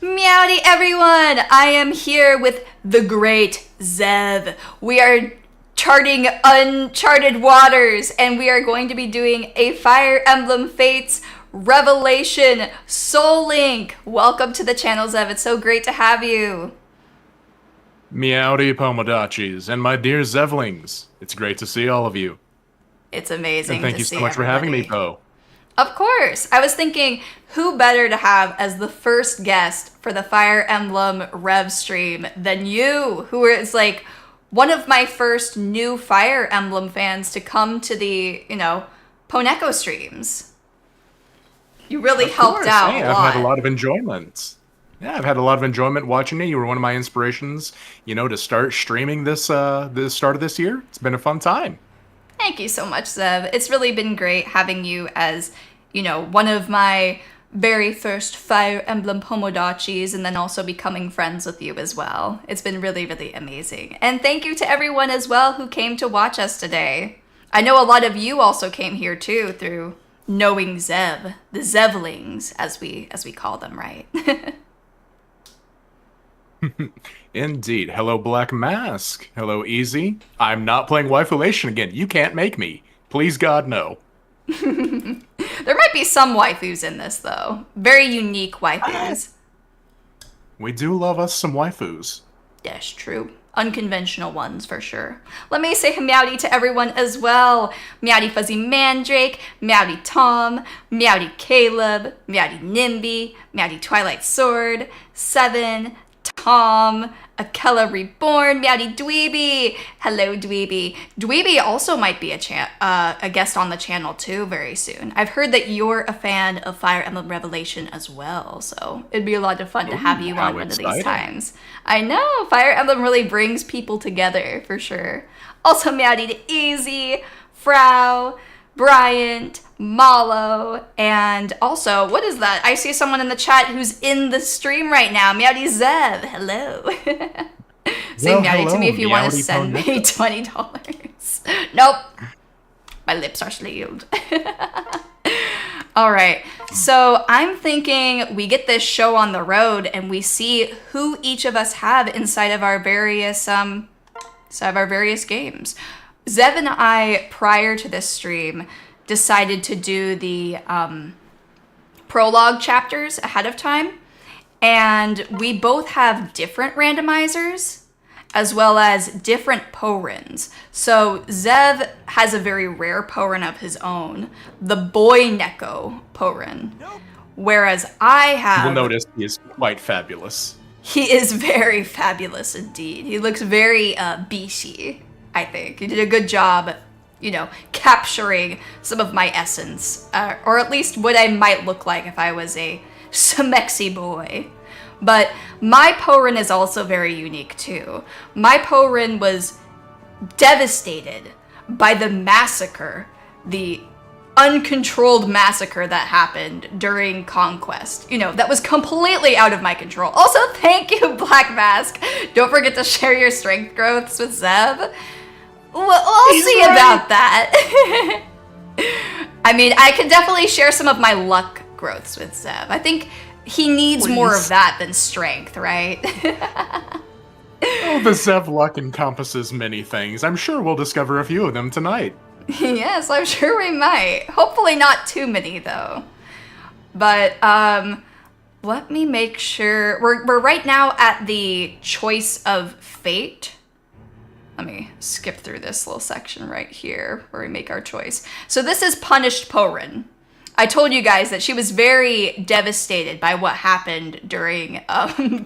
Meowdy everyone! I am here with the great Zev. We are charting uncharted waters, and we are going to be doing a Fire Emblem Fates Revelation Soul Link. Welcome to the channel, Zev. It's so great to have you. Meowdy Pomodachis, and my dear Zevlings. It's great to see all of you. It's amazing and thank to you see so much for having me, everybody. Po. Of course. I was thinking, who better to have as the first guest for the Fire Emblem Rev stream than you, who is like one of my first new Fire Emblem fans to come to the, Poneko streams. You really helped out a lot. I've had a lot of enjoyment. Yeah, I've had a lot of enjoyment watching you. You were one of my inspirations, to start streaming the start of this year. It's been a fun time. Thank you so much, Zev. It's really been great having you as, one of my very first Fire Emblem Pomodachis, and then also becoming friends with you as well. It's been really, really amazing. And thank you to everyone as well who came to watch us today. I know a lot of you also came here too through knowing Zev, the Zevlings, as we call them, right? Indeed. Hello, Black Mask. Hello, Easy. I'm not playing Waifulation again. You can't make me. Please, God, no. There might be some waifus in this, though. Very unique waifus. We do love us some waifus. Yes, true. Unconventional ones, for sure. Let me say meowdy to everyone as well. Meowdy Fuzzy Mandrake, Meowdy Tom, Meowdy Caleb, Meowdy Nimby, Meowdy Twilight Sword, Seven, Tom, Akella Reborn, Meowdy Dweeby. Hello, Dweeby. Dweeby also might be a guest on the channel too very soon. I've heard that you're a fan of Fire Emblem Revelation as well, so it'd be a lot of fun to have you on one of these times. I know, Fire Emblem really brings people together for sure. Also, Meowdy to Easy, Frau, Bryant, Malo, and also, what is that? I see someone in the chat who's in the stream right now. Meowdy Zev, hello. Say Meowdy to me if you want to send me $20. Nope. My lips are sealed. All right, so I'm thinking we get this show on the road and we see who each of us have inside of our various games. Zev and I, prior to this stream, decided to do the prologue chapters ahead of time, and we both have different randomizers as well as different Porins. So Zev has a very rare Porin of his own, the Boy Neko Porin, whereas I have... You will notice he is quite fabulous. He is very fabulous indeed. He looks very Bishi, I think. You did a good job, capturing some of my essence, or at least what I might look like if I was a smexy boy. But my Porin is also very unique too. My Porin was devastated by the massacre, the uncontrolled massacre that happened during Conquest. That was completely out of my control. Also, thank you, Black Mask. Don't forget to share your strength growths with Zev. We'll see about that. I mean, I can definitely share some of my luck growths with Zev. I think he needs more of that than strength, right? Oh, the Zev luck encompasses many things. I'm sure we'll discover a few of them tonight. Yes, I'm sure we might. Hopefully not too many, though. But, let me make sure. We're right now at the choice of fate. Let me skip through this little section right here where we make our choice. So this is Punished Porin. I told you guys that she was very devastated by what happened during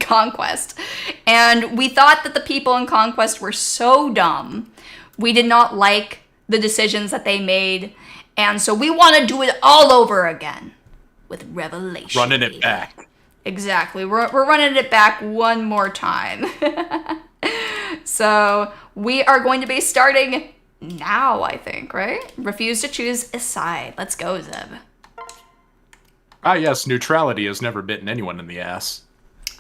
Conquest. And we thought that the people in Conquest were so dumb. We did not like the decisions that they made. And so we want to do it all over again with Revelation. Running it back. Exactly. We're running it back one more time. So we are going to be starting now, I think, right? Refuse to choose a side. Let's go, Zeb. Ah, yes, neutrality has never bitten anyone in the ass.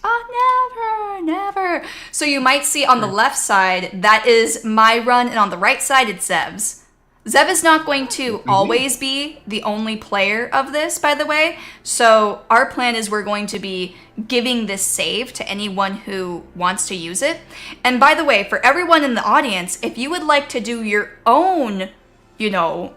Oh, never. So you might see on the left side, that is my run, and on the right side, it's Zeb's. Zev is not going to always be the only player of this, by the way. So our plan is we're going to be giving this save to anyone who wants to use it. And by the way, for everyone in the audience, if you would like to do your own, you know,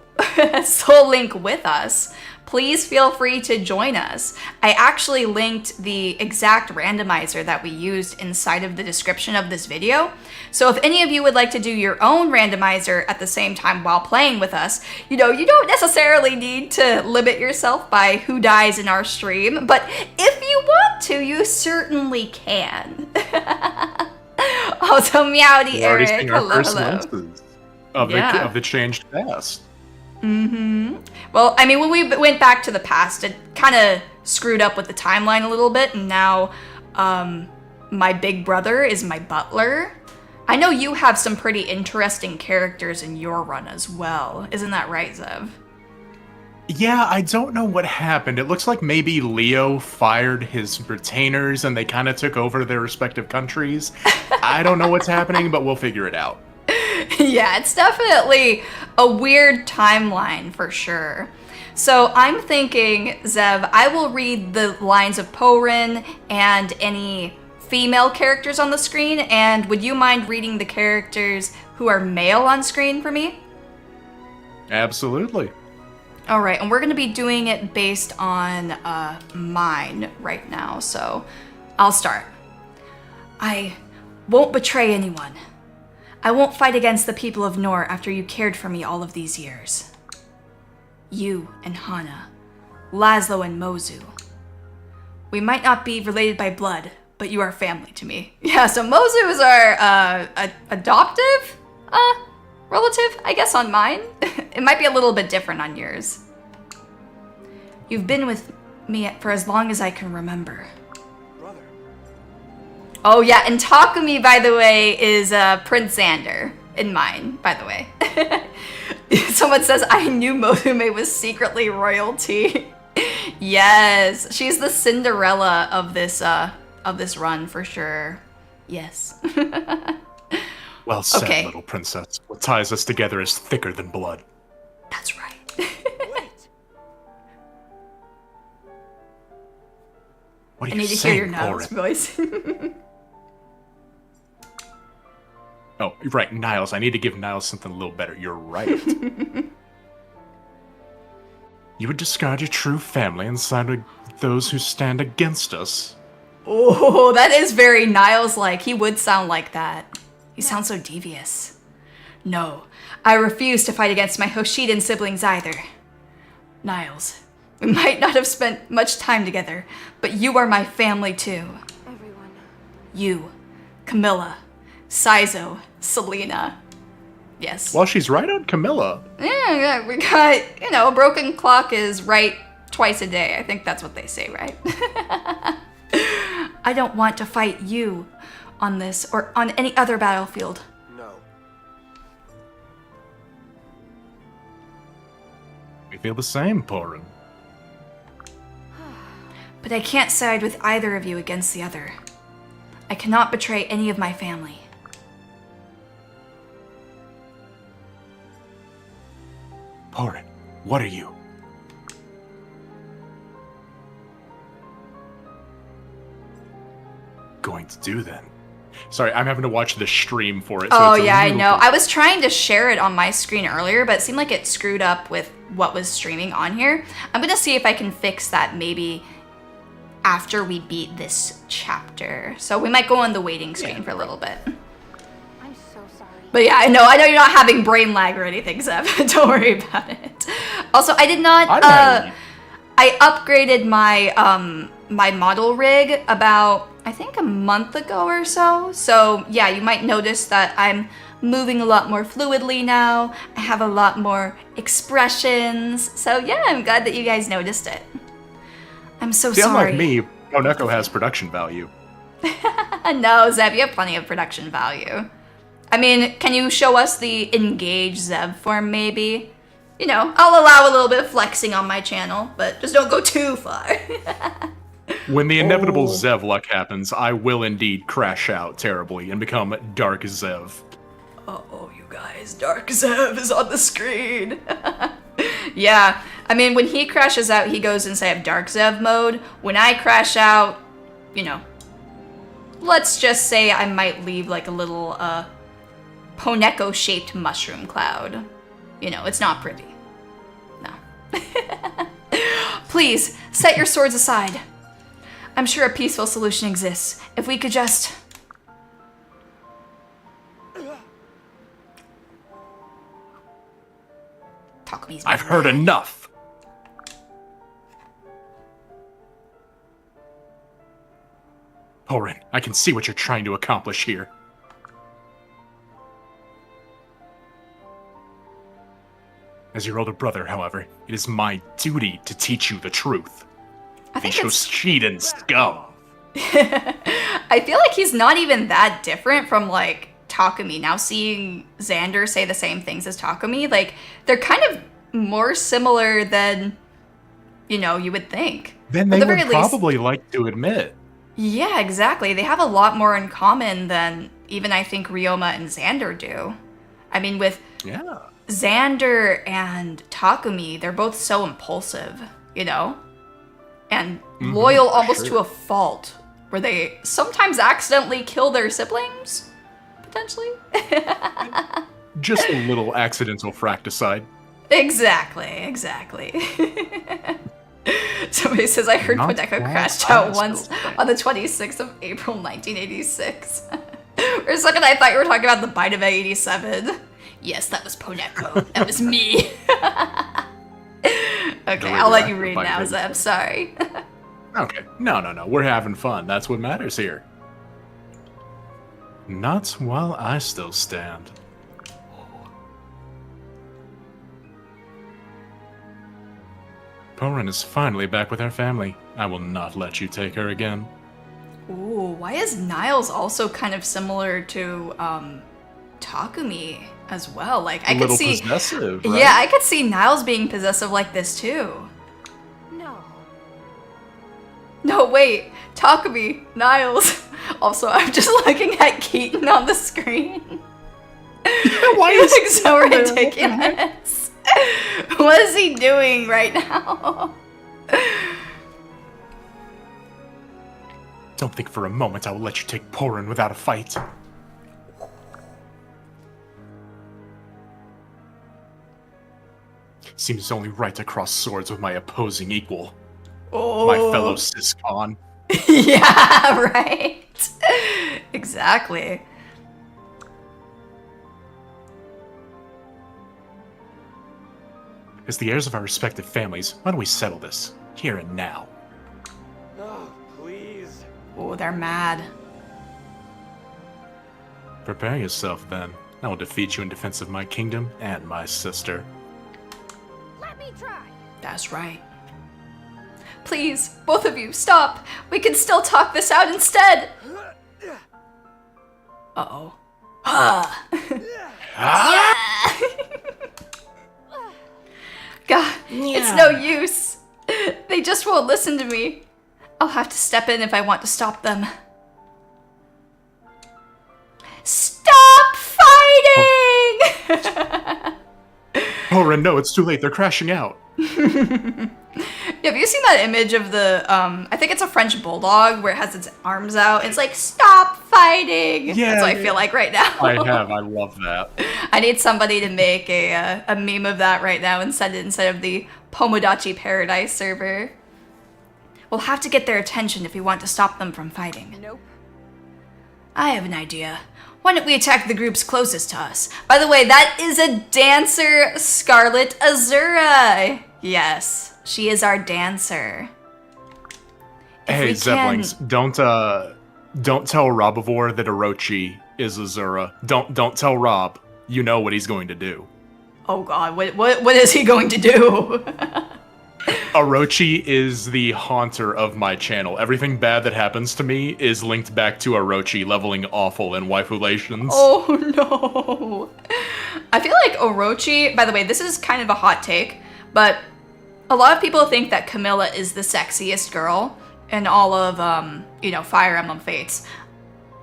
Soul Link with us, please feel free to join us. I actually linked the exact randomizer that we used inside of the description of this video. So if any of you would like to do your own randomizer at the same time while playing with us, you know, you don't necessarily need to limit yourself by who dies in our stream, but if you want to, you certainly can. Also, Meowdy Eric, hello, hello. Of the changed past. Well, I mean, when we went back to the past, it kind of screwed up with the timeline a little bit, and now my big brother is my butler. I know you have some pretty interesting characters in your run as well. Isn't that right, Zev? Yeah, I don't know what happened. It looks like maybe Leo fired his retainers and they kind of took over their respective countries. I don't know what's happening, but we'll figure it out. Yeah, it's definitely a weird timeline for sure. So I'm thinking, Zev, I will read the lines of Porin and any female characters on the screen, and would you mind reading the characters who are male on screen for me? Absolutely. All right, and we're going to be doing it based on mine right now, so I'll start. I won't betray anyone. I won't fight against the people of Nor after you cared for me all of these years. You and Hana, Laszlo and Mozu. We might not be related by blood, but you are family to me. Yeah, so Mozu is our adoptive relative, I guess, on mine. It might be a little bit different on yours. You've been with me for as long as I can remember. Brother. Oh yeah, and Takumi, by the way, is Prince Xander in mine, by the way. Someone says, I knew Mozume was secretly royalty. Yes, she's the Cinderella of this run for sure. Yes. Well said, Okay. little princess. What ties us together is thicker than blood. That's right. Wait. What are I you need to saying, hear your Niles Porin? voice. Oh, you're right, Niles. I need to give Niles something a little better. You're right. You would discard your true family and side with those who stand against us. Oh, that is very Niles-like. He would sound like that. He sounds so devious. No, I refuse to fight against my Hoshidan siblings either. Niles, we might not have spent much time together, but you are my family too. Everyone. You, Camilla, Saizo, Selena. Yes. Well, she's right on Camilla. Yeah, we got, you know, a broken clock is right twice a day. I think that's what they say, right? I don't want to fight you on this or on any other battlefield. No. We feel the same, Porin. But I can't side with either of you against the other. I cannot betray any of my family. Porin, what are you? Going to do then? Sorry, I'm having to watch the stream for it. So Oh it's a yeah, I little know. bit- I was trying to share it on my screen earlier, but it seemed like it screwed up with what was streaming on here. I'm gonna see if I can fix that maybe after we beat this chapter. So we might go on the waiting screen for a little bit. I'm so sorry. But yeah, I know you're not having brain lag or anything, Zev. Don't worry about it. Also, I did not. I'm not- I upgraded my my model rig about I think a month ago or so. So yeah, you might notice that I'm moving a lot more fluidly now. I have a lot more expressions. So yeah, I'm glad that you guys noticed it. I'm so See, sorry. unlike me, Poneko has production value. No, Zev, you have plenty of production value. I mean, can you show us the engage Zev form maybe? You know, I'll allow a little bit of flexing on my channel, but just don't go too far. When the inevitable Zev luck happens, I will indeed crash out terribly and become Dark Zev. Uh-oh, you guys, Dark Zev is on the screen. Yeah, I mean, when he crashes out, he goes inside of Dark Zev mode. When I crash out, you know, let's just say I might leave like a little, Poneko-shaped mushroom cloud. You know, it's not pretty. No. Please, set your swords aside. I'm sure a peaceful solution exists. If we could just... I've heard enough. Porin, I can see what you're trying to accomplish here. As your older brother, however, it is my duty to teach you the truth. I think it's... Shiden scum. I feel like he's not even that different from, like, Takumi. Now seeing Xander say the same things as Takumi, like, they're kind of more similar than, you know, you would think. Then they would probably like to admit. Yeah, exactly. They have a lot more in common than even I think Ryoma and Xander do. I mean, with Xander and Takumi, they're both so impulsive, you know? And loyal almost to a fault, where they sometimes accidentally kill their siblings, potentially. Just a little accidental fracticide. Exactly. Somebody says, I heard Poneko crashed out once on the 26th of April, 1986. For a second, I thought you were talking about the bite of 87. Yes, that was Poneko. That was me. Okay, I'll let you read now, Zeb. Sorry. Okay. No. We're having fun. That's what matters here. Not while I still stand. Porin is finally back with her family. I will not let you take her again. Ooh, why is Niles also kind of similar to Takumi as well? Like, I could see possessive, right? Yeah, I could see Niles being possessive like this too. No, wait, Takumi, Niles. Also, I'm just looking at Keaton on the screen. Why is he so ridiculous? What is he doing right now? Don't think for a moment I will let you take Porin without a fight. Seems only right to cross swords with my opposing equal. Oh. My fellow Siscon. Yeah, right. Exactly. As the heirs of our respective families, why don't we settle this, here and now? No, please. Oh, they're mad. Prepare yourself, then. I will defeat you in defense of my kingdom and my sister. Let me try. That's right. Please, both of you, stop. We can still talk this out instead. Uh-oh. God, it's no use. They just won't listen to me. I'll have to step in if I want to stop them. Stop fighting! Porin, no, it's too late. They're crashing out. Have you seen that image of the, I think it's a French bulldog where it has its arms out? It's like, stop fighting! Yeah, that's what I feel like right now. I have. I love that. I need somebody to make a meme of that right now and send it instead of the Pomodachi Paradise server. We'll have to get their attention if we want to stop them from fighting. Nope. I have an idea. Why don't we attack the groups closest to us? By the way, that is a dancer, Scarlet Azura. Yes, she is our dancer. Hey, Zeblings, don't tell Robivore that Orochi is Azura. Don't tell Rob. You know what he's going to do. Oh God, what is he going to do? Orochi is the haunter of my channel. Everything bad that happens to me is linked back to Orochi leveling awful in waifulations. Oh no. I feel like Orochi, by the way, this is kind of a hot take, but a lot of people think that Camilla is the sexiest girl in all of, Fire Emblem Fates.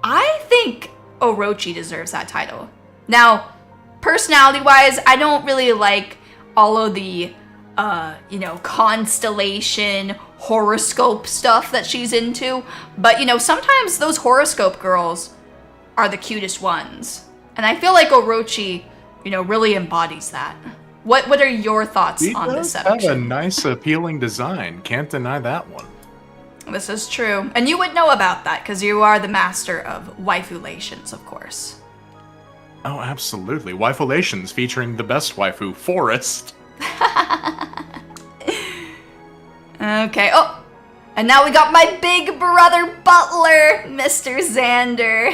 I think Orochi deserves that title. Now, personality-wise, I don't really like all of the, constellation, horoscope stuff that she's into. But, sometimes those horoscope girls are the cutest ones. And I feel like Orochi, really embodies that. What are your thoughts on this section? He does have a nice, appealing design. Can't deny that one. This is true. And you would know about that, because you are the master of waifulations, of course. Oh, absolutely. Waifulations featuring the best waifu, Forest. Okay. Oh, and now we got my big brother Butler, Mr. Xander.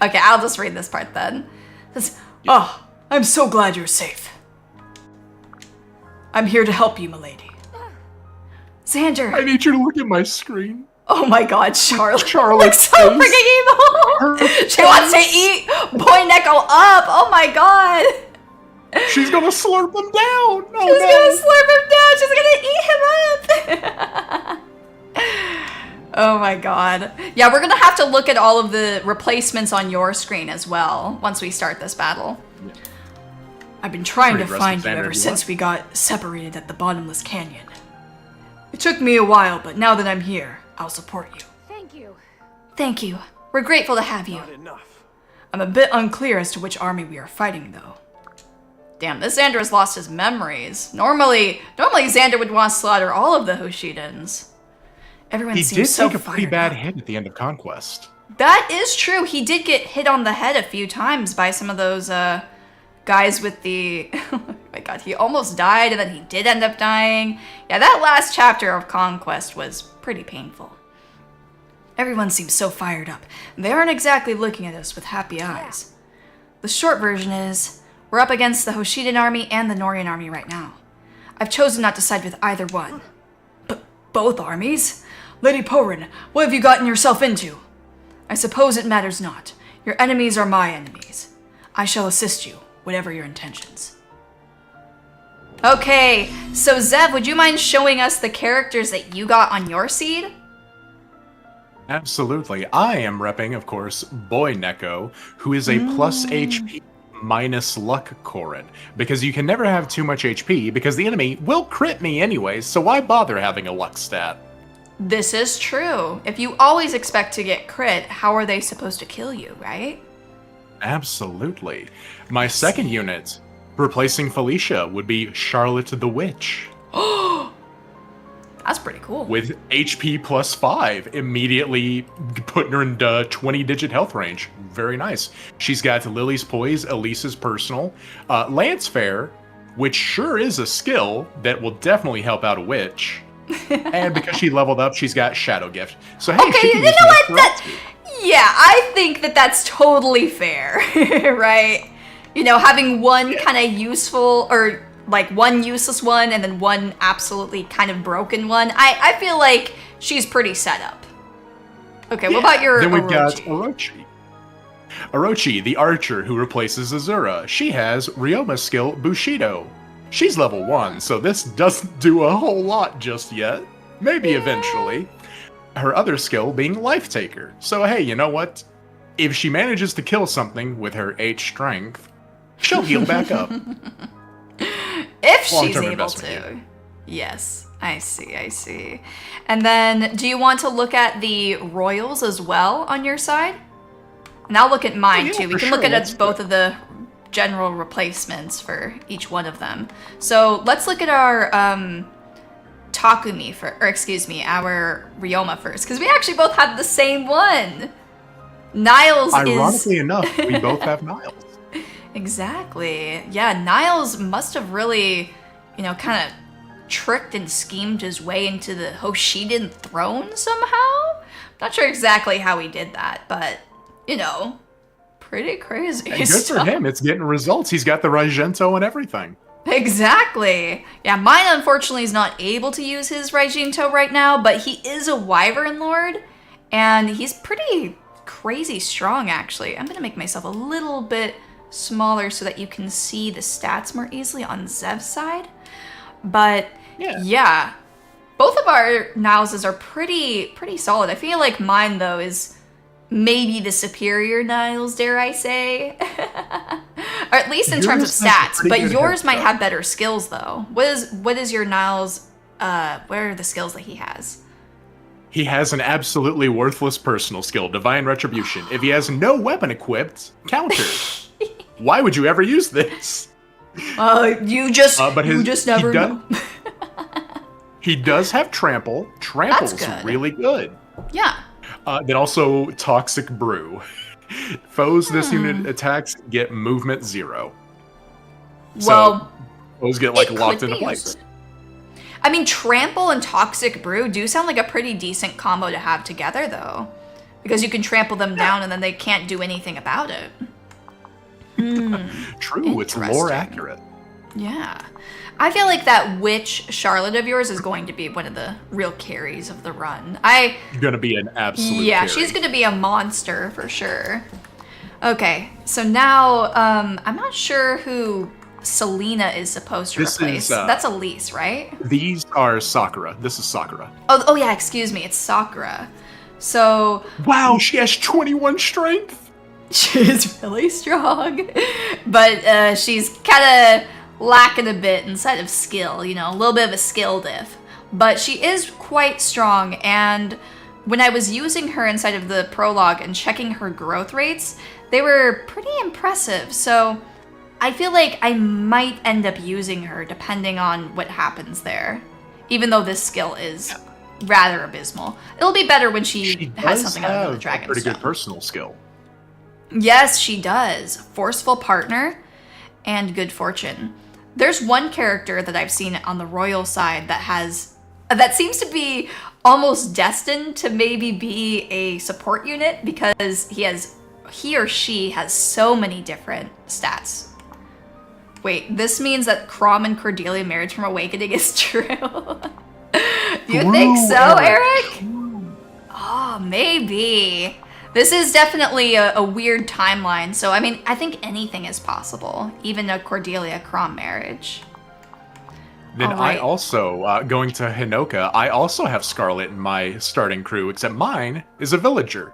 Okay, I'll just read this part then. It says, "Oh, I'm so glad you're safe. I'm here to help you, milady." Xander. I need you to look at my screen. Oh my god, Charlotte. Charlotte looks so freaking evil. She wants to eat Poneko up. Oh my god. She's gonna slurp him down. Oh, She's gonna slurp him down. She's gonna eat him up. Oh my god. Yeah, we're gonna have to look at all of the replacements on your screen as well once we start this battle. Yeah. I've been trying to find you ever since we got separated at the bottomless canyon. It took me a while, but now that I'm here, I'll support you. Thank you. Thank you. We're grateful to have you. Not enough. I'm a bit unclear as to which army we are fighting, though. Damn, this Xander has lost his memories. Normally Xander would want to slaughter all of the Hoshidans. Everyone seems so fired up. He did take a pretty bad hit at the end of Conquest. That is true. He did get hit on the head a few times by some of those guys with the... Oh my god, he almost died and then he did end up dying. Yeah, that last chapter of Conquest was pretty painful. Everyone seems so fired up. They aren't exactly looking at us with happy eyes. The short version is, we're up against the Hoshidan army and the Norian army right now. I've chosen not to side with either one. But both armies? Lady Porin, what have you gotten yourself into? I suppose it matters not. Your enemies are my enemies. I shall assist you, whatever your intentions. Okay, so Zev, would you mind showing us the characters that you got on your seed? Absolutely. I am repping, of course, Boy Neko, who is a plus HP minus luck Korin, because you can never have too much HP because the enemy will crit me anyways, so why bother having a luck stat? This is true. If you always expect to get crit, how are they supposed to kill you, right? Absolutely. My second unit, replacing Felicia, would be Charlotte the Witch. That's pretty cool. With HP plus 5, immediately putting her in 20-digit health range. Very nice. She's got Lily's Poise, Elise's Personal, Lance Fair, which sure is a skill that will definitely help out a witch. And because she leveled up, she's got Shadow Gift. So hey, okay, she can you know what? Yeah, I think that's totally fair, right? You know, having one kind of useful, or like one useless one and then one absolutely kind of broken one. I feel like she's pretty set up. Okay, what about your Then we've Orochi? got Orochi. Orochi, the archer who replaces Azura. She has Ryoma's skill, Bushido. She's level 1, so this doesn't do a whole lot just yet. Maybe eventually. Her other skill being Life Taker. So hey, you know what? If she manages to kill something with her H strength, she'll heal back up. If she's able to. Yes, I see. And then, do you want to look at the royals as well on your side? And I'll look at mine too. We can look at both of the general replacements for each one of them. So let's look at our Takumi our Ryoma first, because we actually both have the same one. Niles Ironically enough, we both have Niles. Exactly. Yeah, Niles must have really, kind of tricked and schemed his way into the Hoshidan throne somehow. Not sure exactly how he did that, but, pretty crazy. And good for him. It's getting results. He's got the Raijento and everything. Exactly. Yeah, mine unfortunately is not able to use his Raijento right now, but he is a Wyvern Lord, and he's pretty crazy strong, actually. I'm going to make myself a little bit smaller so that you can see the stats more easily on Zev's side. But yeah, both of our Nileses are pretty solid. I feel like mine, though, is maybe the superior Niles, dare I say. Or at least in terms of Yours has a stats. pretty But good yours head might start. have better skills, though. What is your Niles? What are the skills that he has? He has an absolutely worthless personal skill, Divine Retribution. If he has no weapon equipped, counter. Why would you ever use this? You just But you just never know. He does have Trample. Trample's good. really good. Yeah. Then also Toxic Brew. Foes this unit attacks get movement 0. Well, foes get like it locked could into be place. useful. I mean, Trample and Toxic Brew do sound like a pretty decent combo to have together, though. Because you can trample them down and then they can't do anything about it. True, it's lore Interesting. accurate. Yeah. I feel like that witch Charlotte of yours is going to be one of the real carries of the run. Gonna be an absolute Yeah, carry. she's going to be a monster for sure. Okay, so now I'm not sure who Selena is supposed to This replace. is, That's Elise, right? These are Sakura. This is Sakura. Oh yeah, excuse me, it's Sakura. So Wow, she has 21 strength. she's really strong, but she's kind of lacking a bit inside of skill, you know, a little bit of a skill diff. But she is quite strong, and when I was using her inside of the prologue and checking her growth rates, they were pretty impressive. So I feel like I might end up using her depending on what happens there, even though this skill is rather abysmal. It'll be better when she has does something other than have the a Dragon pretty Stone. good personal skill. Yes, she does. Forceful partner and good fortune. There's one character that I've seen on the royal side that seems to be almost destined to maybe be a support unit because he or she has so many different stats. Wait, this means that Crom and Cordelia marriage from Awakening is true. You think so, Eric? Oh, maybe. This is definitely a weird timeline, so I mean, I think anything is possible, even a Cordelia-Crom marriage. Then All right. I also, going to Hinoka, I also have Scarlet in my starting crew, except mine is a villager.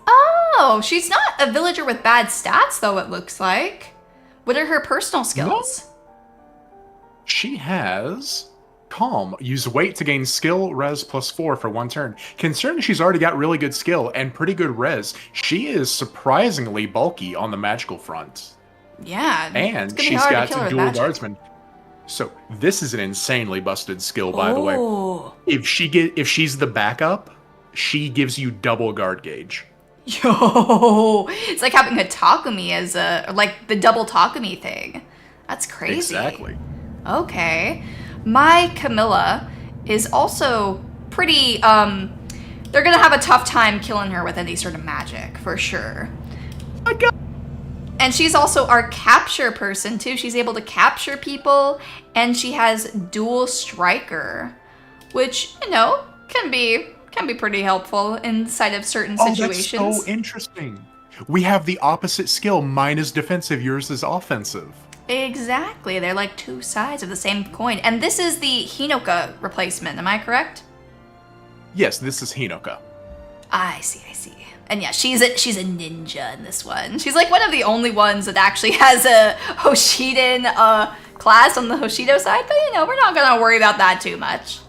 Oh, she's not a villager with bad stats, though, it looks like. What are her personal skills? She has Calm. Use weight to gain skill res +4 for 1 turn. Considering she's already got really good skill and pretty good res, she is surprisingly bulky on the magical front. Yeah, it's And gonna be she's hard to got kill her with dual magic. guardsman. So this is an insanely busted skill, by the way. Oh. If she's the backup, she gives you double guard gauge. Yo, it's like having a Takumi as like the double Takumi thing. That's crazy. Exactly. Okay. My Camilla is also pretty, they're gonna have a tough time killing her with any sort of magic, for sure. And she's also our capture person, too. She's able to capture people, and she has dual striker, which, you know, can be pretty helpful inside of certain situations. Oh, that's so interesting. We have the opposite skill. Mine is defensive, yours is offensive. Exactly. They're like two sides of the same coin. And this is the Hinoka replacement, am I correct? Yes, this is Hinoka. I see. And yeah, she's a ninja in this one. She's like one of the only ones that actually has a Hoshiden class on the Hoshido side, but you know, we're not gonna worry about that too much.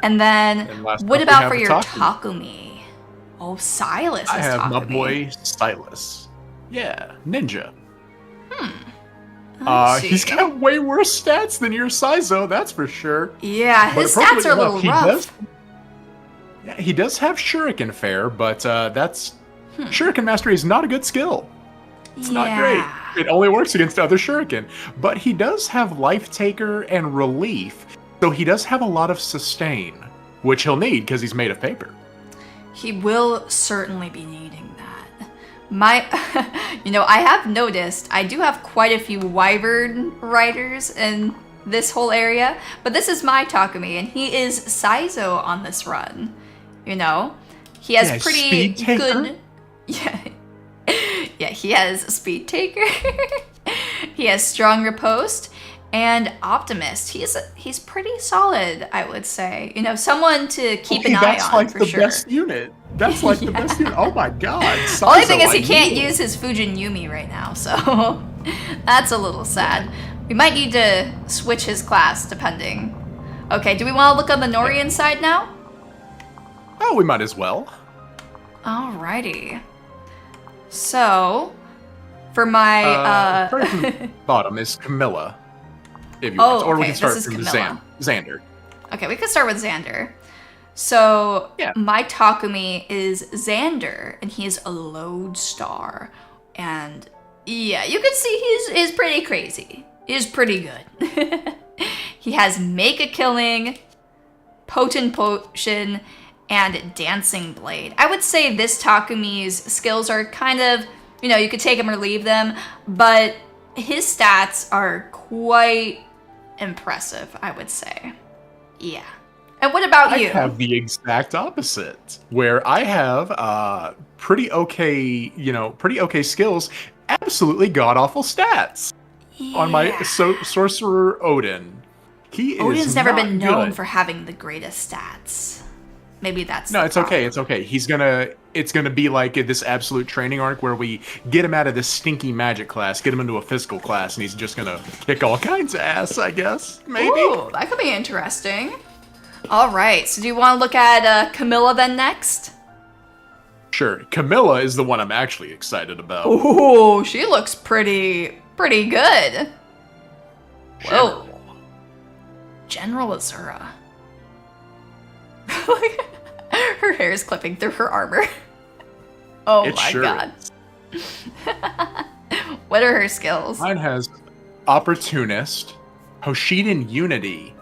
And then, And last what up, we about have for your Takumi. Takumi? Oh, Silas is I have my Takumi. boy Silas. Yeah, ninja. I see. He's got way worse stats than your Saizo, that's for sure. Yeah, But his stats are a little appropriately rough. He does have Shuriken Fair, but that's Shuriken Mastery is not a good skill. It's not great. It only works against other Shuriken. But he does have Life Taker and Relief, so he does have a lot of sustain, which he'll need because he's made of paper. He will certainly be needing that. I have noticed I do have quite a few Wyvern riders in this whole area, but this is my Takumi, and he is Saizo on this run. You know, he has Yeah, pretty Speed Taker? good. Yeah, he has Speed Taker. He has Strong Riposte and Optimist. He's pretty solid, I would say. You know, someone to keep an eye that's on like for the sure. best unit. That's like the best unit. Oh my god. Only thing Saizo, is he I can't knew. use his Fujin Yumi right now, so that's a little sad. We might need to switch his class depending. Okay, do we want to look on the Norian side now? Oh, we might as well. Alrighty. So, for my starting from bottom is Camilla. If you Oh, want. Or we okay, can start this is from Camilla. Xander. Okay, we could start with Xander. So, Yeah. my Takumi is Xander, and he is a lodestar. And yeah, you can see he's pretty crazy. He's pretty good. He has Make a Killing, Potent Potion, and Dancing Blade. I would say this Takumi's skills are kind of, you could take them or leave them, but his stats are quite impressive, I would say. Yeah. And what about you? I have the exact opposite, where I have pretty okay skills, absolutely god-awful stats. On my sorcerer Odin. He Odin's is never not been known good. for having the greatest stats. Maybe that's No, the it's okay. problem. It's okay. It's gonna be like this absolute training arc where we get him out of this stinky magic class, get him into a physical class, and he's just gonna kick all kinds of ass, I guess. Maybe. Ooh, that could be interesting. All right, so do you want to look at Camilla then next? Sure. Camilla is the one I'm actually excited about. Ooh, she looks pretty good. Whoa. General Azura. Her hair is clipping through her armor. Oh It my sure god. What are her skills? Mine has Opportunist, Hoshiden Unity,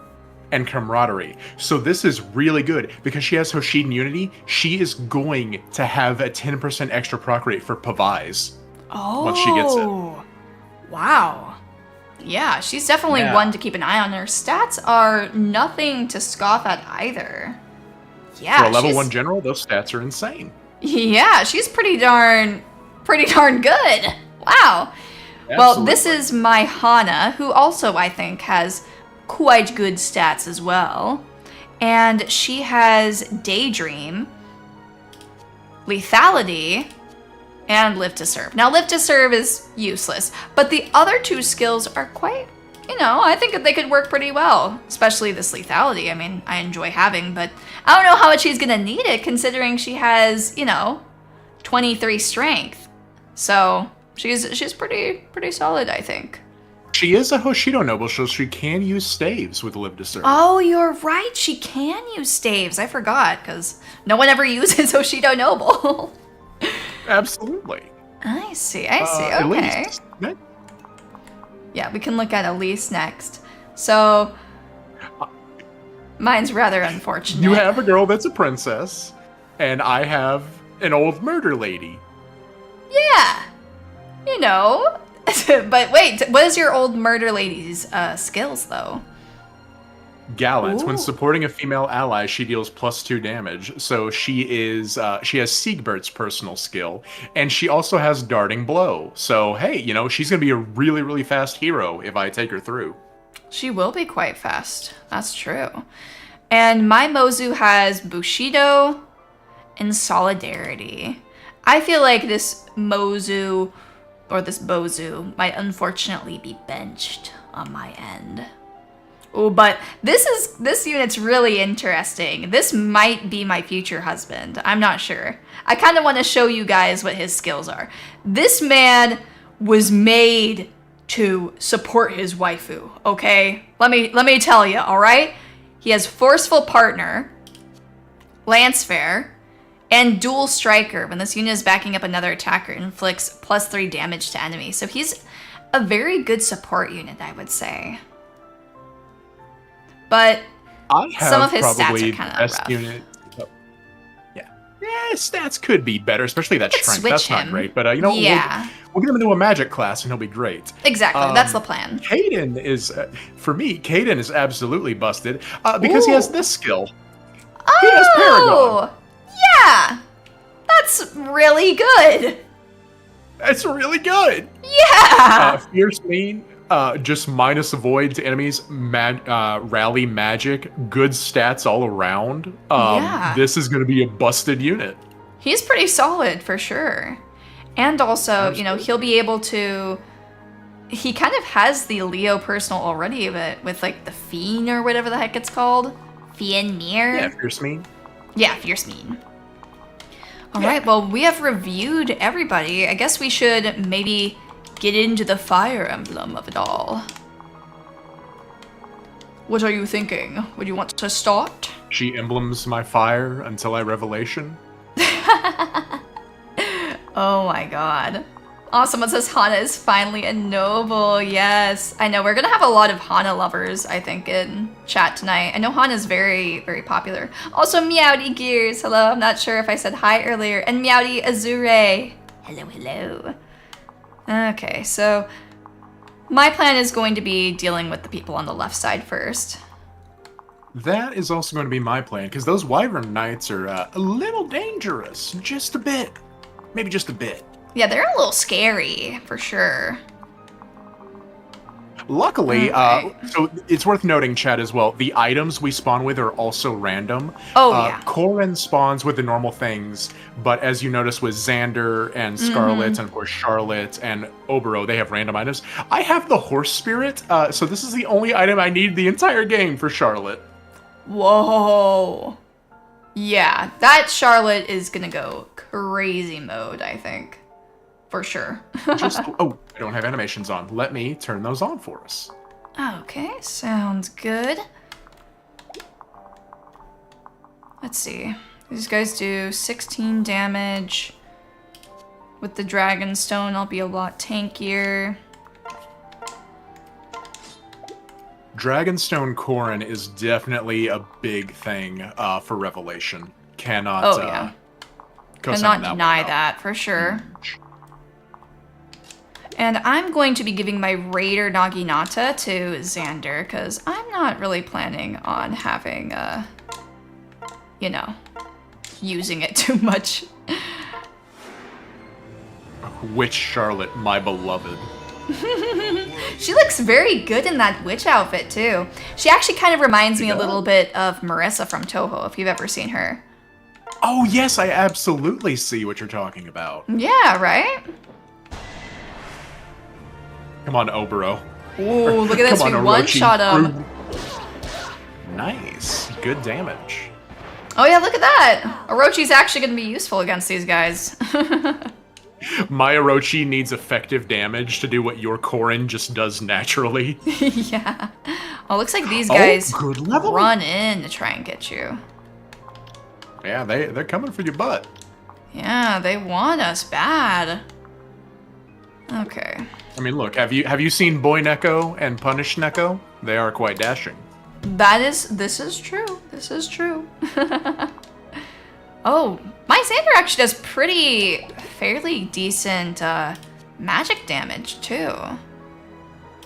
and Camaraderie. So this is really good because she has Hoshiden Unity. She is going to have a 10% extra proc rate for Pavais. Oh. Once she gets it. Wow. Yeah, she's definitely Yeah. one to keep an eye on. Her stats are nothing to scoff at either. Yeah, For a level she's- 1 general, those stats are insane. Yeah, she's pretty darn good. Wow. Well, this Absolutely. is my Hana, who also I think has quite good stats as well. And she has Daydream, Lethality, and Live to Serve. Now, Live to Serve is useless, but the other two skills are quite, I think that they could work pretty well, especially this Lethality. I mean, I enjoy having, but I don't know how much she's gonna need it considering she has, 23 strength. So she's pretty solid, I think. She is a Hoshido noble, so she can use staves with Live to Serve. Oh, you're right. She can use staves. I forgot because no one ever uses Hoshido Noble. Absolutely. I see. At Okay. least. Yeah, we can look at Elise next. So, mine's rather unfortunate. You have a girl that's a princess, and I have an old murder lady. Yeah. But wait, what is your old murder lady's skills, though? Gallant. When Ooh. supporting a female ally, she deals +2 damage. So she has Siegbert's personal skill, and she also has Darting Blow. So hey, she's gonna be a really, really fast hero if I take her through. She will be quite fast. That's true. And my Mozu has Bushido and Solidarity. I feel like this Mozu or this Bozu might unfortunately be benched on my end. Oh, but this unit's really interesting. This might be my future husband. I'm not sure. I kind of want to show you guys what his skills are. This man was made to support his waifu, okay? Let me tell you, all right? He has Forceful Partner, Lance Fair, and Dual Striker. When this unit is backing up another attacker, inflicts +3 damage to enemies. So he's a very good support unit, I would say. But I have some of his stats probably are the kind of best rough. unit. Yeah, stats could be better, especially that Could strength. switch That's not him. great, but Yeah. we'll get him into a magic class and he'll be great. Exactly, that's the plan. Caden is, for me, Caden is absolutely busted because he has Ooh. this skill. He has Paragon. Oh, yeah, that's really good. It's really good. Yeah. Fierce Lean, just minus avoid to enemies, rally magic, good stats all around. Yeah. This is going to be a busted unit. He's pretty solid for sure. And also, you know, he'll be able to... He kind of has the Leo personal already, but with like the Fiend or whatever the heck it's called. Fiend Mir? Yeah, Fierce Mean. Yeah, Fierce Mean. Alright, well, we have reviewed everybody. I guess we should maybe get into the Fire Emblem of it all. What are you thinking? Would you want to start? She emblems my fire until I revelation. Oh my god. Oh, someone says Hana is finally a noble. Yes. I know, we're gonna have a lot of Hana lovers, I think, in chat tonight. I know Hana's very, very popular. Also, Meowdy Gears. Hello, I'm not sure if I said hi earlier. And Meowdy Azure. Hello, hello. Okay, so... My plan is going to be dealing with the people on the left side first. That is also going to be my plan, because those Wyvern Knights are a little dangerous. Just a bit. Maybe just a bit. Yeah, they're a little scary, for sure. Luckily, Okay. so it's worth noting, chat, as well, the items we spawn with are also random. Oh, yeah. Corrin spawns with the normal things, but as you notice with Xander and Scarlet, and of course Charlotte and Obero, they have random items. I have the Horse Spirit, so this is the only item I need the entire game for Charlotte. Whoa. Yeah, that Charlotte is gonna go crazy mode, I think. For sure. Oh, I don't have animations on. Let me turn those on for us. Okay, sounds good. Let's see. These guys do 16 damage. With the Dragon Stone, I'll be a lot tankier. Dragonstone Corrin is definitely a big thing for Revelation. Cannot, Oh, yeah. co-sign Cannot deny that, for sure. And I'm going to be giving my Raider Naginata to Xander, because I'm not really planning on having, you know, using it too much. Witch Charlotte, my beloved. She looks very good in that witch outfit, too. She actually kind of reminds me a little bit of Marissa from Toho, if you've ever seen her. Oh, yes, I absolutely see what you're talking about. Yeah, right? Come on, Obero. Ooh, look at this, we Come on, one-shot Orochi. him. Nice. Good damage. Oh yeah, look at that! Orochi's actually gonna be useful against these guys. My Orochi needs effective damage to do what your Corrin just does naturally. Yeah. Oh, looks like these guys good level. run in to try and get you. Yeah, they're coming for your butt. Yeah, they want us bad. Okay. I mean, look, have you seen Boy Neko and Punish Neko? They are quite dashing. This is true. This is true. Oh, my Xander actually does fairly decent magic damage too.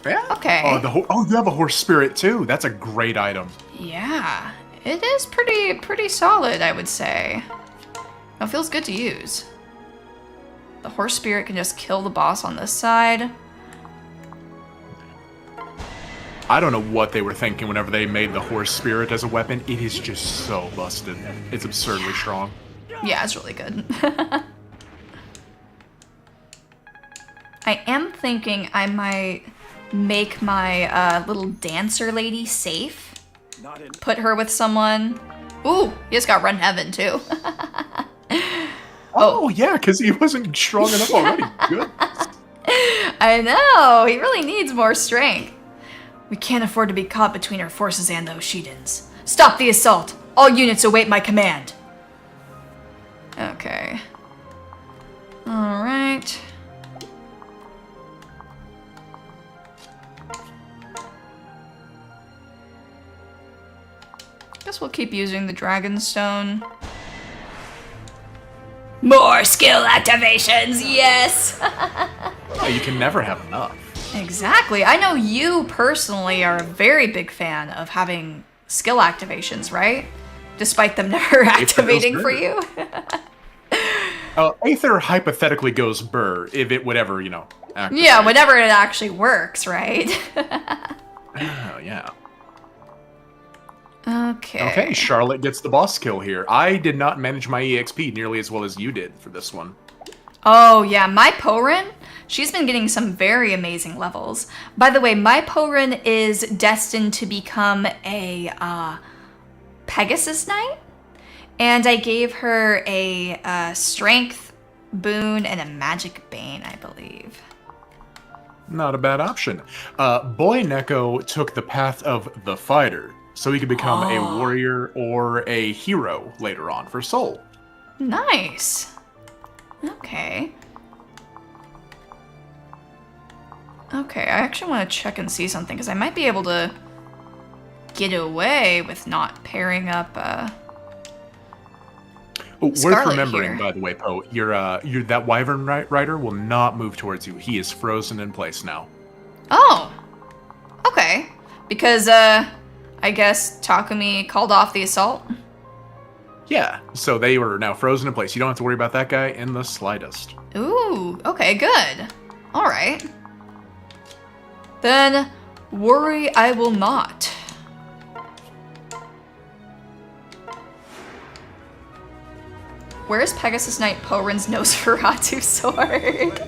Yeah. Okay. Oh, you have a Horse Spirit too. That's a great item. Yeah, it is pretty solid, I would say. It feels good to use. The Horse Spirit can just kill the boss on this side. I don't know what they were thinking whenever they made the Horse Spirit as a weapon. It is just so busted. It's absurdly strong. Yeah, it's really good. I am thinking I might make my little dancer lady safe. Put her with someone. Ooh, he just got Run Heaven too. Oh, yeah, because he wasn't strong enough already. Good. I know, he really needs more strength. We can't afford to be caught between our forces and those Shidens. Stop the assault! All units await my command! Okay. Alright. Guess we'll keep using the Dragon Stone. More skill activations, yes! Oh, you can never have enough. Exactly. I know you personally are a very big fan of having skill activations, right? Despite them never activating for you. Aether hypothetically goes burr if it would ever, activate. Yeah, whenever it actually works, right? Oh, yeah. Okay. Okay, Charlotte gets the boss kill here. I did not manage my EXP nearly as well as you did for this one. Oh, yeah, my Porin, she's been getting some very amazing levels. By the way, my Porin is destined to become a Pegasus Knight, and I gave her a Strength Boon and a Magic Bane, I believe. Not a bad option. Boy Neko took the path of the fighter, so he could become a warrior or a hero later on for Soul. Nice. Okay. Okay, I actually want to check and see something, because I might be able to get away with not pairing up, worth Scarlet remembering, here. by the way, Poe, that Wyvern Rider will not move towards you. He is frozen in place now. Oh. Okay. Because, I guess Takumi called off the assault? Yeah, so they were now frozen in place. You don't have to worry about that guy in the slightest. Ooh, okay, good. Alright. Then, worry I will not. Where's Pegasus Knight Porin's Nosferatu sword?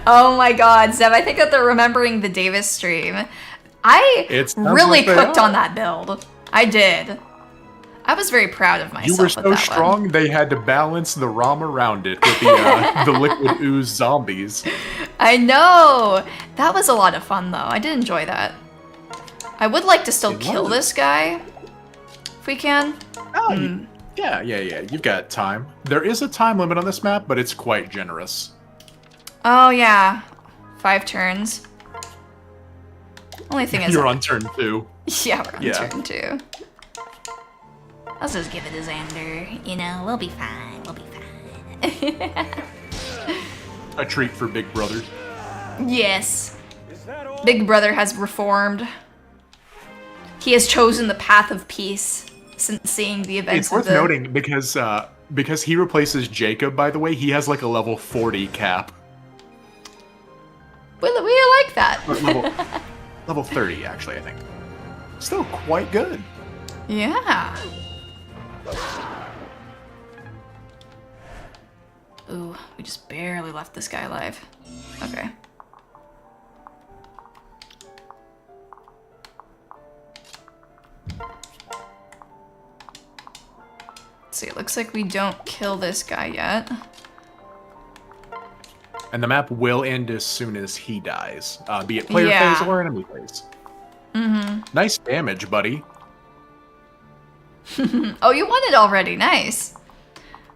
Oh my god, Zeb, I think that they're remembering the Davis stream. I really cooked on that build. I did. I was very proud of myself. You were with so that strong, one. they had to balance the ROM around it with the, the liquid ooze zombies. I know! That was a lot of fun, though. I did enjoy that. I would like to still kill this guy, if we can. Oh, yeah. You've got time. There is a time limit on this map, but it's quite generous. Oh, yeah. 5 turns. Only thing is... You're on turn 2. Yeah, we're on turn 2. Let's just give it a Xander. You know, we'll be fine. We'll be fine. A treat for Big Brother. Yes. Big Brother has reformed. He has chosen the path of peace since seeing the events It's worth noting because he replaces Jacob, by the way, he has like a level 40 cap. We like that. Level 30, actually, I think. Still quite good. Yeah. Ooh, we just barely left this guy alive. Okay. Let's see, it looks like we don't kill this guy yet. And the map will end as soon as he dies, be it player Yeah. phase or enemy phase. Nice damage, buddy. Oh, you won it already. Nice.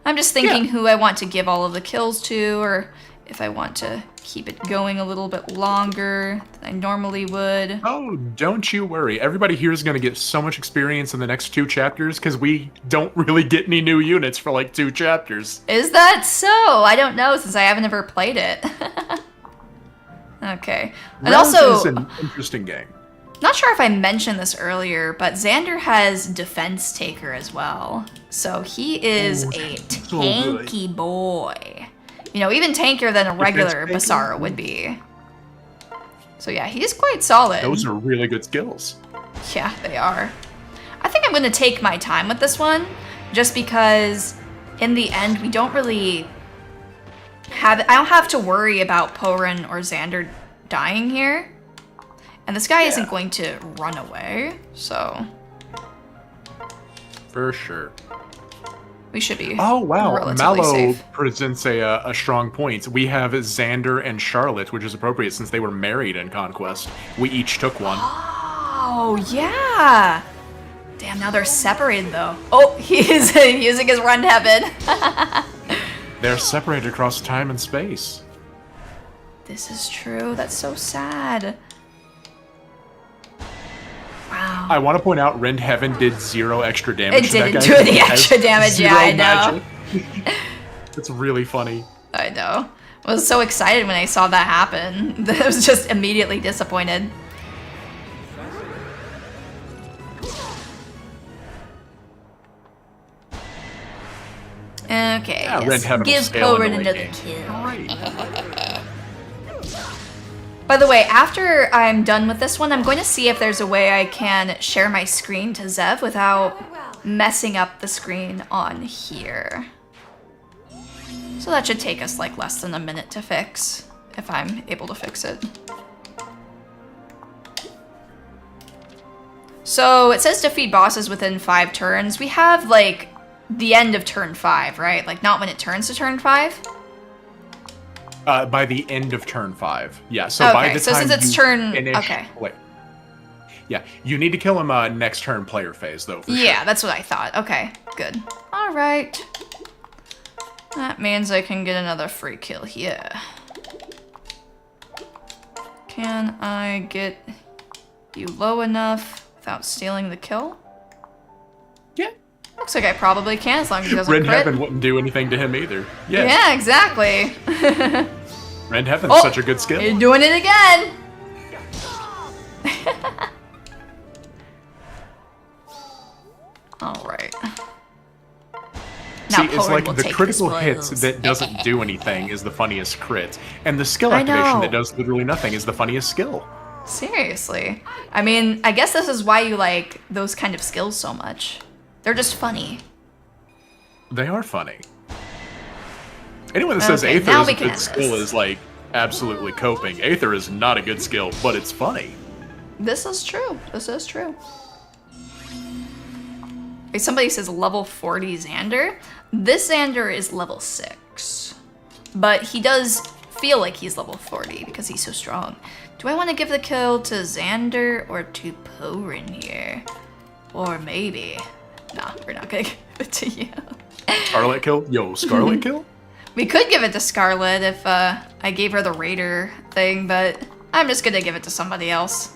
I'm just thinking who I want to give all of the kills to, or if I want to keep it going a little bit longer than I normally would. Oh, don't you worry. Everybody here is going to get so much experience in the next 2 chapters because we don't really get any new units for like 2 chapters. Is that so? I don't know since I haven't ever played it. Okay. And Realms also, is an interesting game. not sure if I mentioned this earlier, but Xander has Defense Taker as well. So he is a tanky boy. You know, even tankier than a regular Basara would be. So yeah, he's quite solid. Those are really good skills. Yeah, they are. I think I'm going to take my time with this one, just because in the end we don't really have... I don't have to worry about Porin or Xander dying here. And this guy isn't going to run away, so... For sure. We should be Mallow safe. presents a strong point. We have Xander and Charlotte, which is appropriate since they were married in Conquest. We each took one. Oh, yeah! Damn, now they're separated, though. Oh, he is using his run heaven. They're separated across time and space. This is true. That's so sad. Wow. I want to point out Rend Heaven did 0 extra damage. It didn't do any extra damage, yeah, I know. It's really funny. I know. I was so excited when I saw that happen. I was just immediately disappointed. Okay, Yeah, yes. Rend Heaven will Give scale in Porin the late another game. kill. Great. By the way, after I'm done with this one, I'm going to see if there's a way I can share my screen to Zev without messing up the screen on here. So that should take us like less than a minute to fix, if I'm able to fix it. So it says defeat bosses within 5 turns. We have like the end of turn 5, right? Like not when it turns to turn 5? By the end of turn 5. Yeah, so okay, by the so time since it's you turn... finish, okay. Wait. Yeah, you need to kill him next turn player phase, though, for Yeah, sure. that's what I thought. Okay, good. Alright. That means I can get another free kill here. Can I get you low enough without stealing the kill? Yeah. Looks like I probably can, as long as he doesn't Red crit. Heaven wouldn't do anything to him either. Yeah, Yeah, exactly. Red Heaven's Oh, such a good skill. You're doing it again! Alright. See, it's like will the take critical the hits spoils. that doesn't do anything is the funniest crit, and the skill I activation know. that does literally nothing is the funniest skill. Seriously. I mean, I guess this is why you like those kind of skills so much. They're just funny. They are funny. Anyone that says Okay, Aether now is we a can good end skill this. is like absolutely coping. Aether is not a good skill, but it's funny. This is true. This is true. Wait, somebody says level 40 Xander. This Xander is level 6. But he does feel like he's level 40 because he's so strong. Do I want to give the kill to Xander or to Porin here? Or maybe... Nah, we're not gonna give it to you. Scarlet kill? Yo, Scarlet kill? We could give it to Scarlet if I gave her the Raider thing, but I'm just gonna give it to somebody else.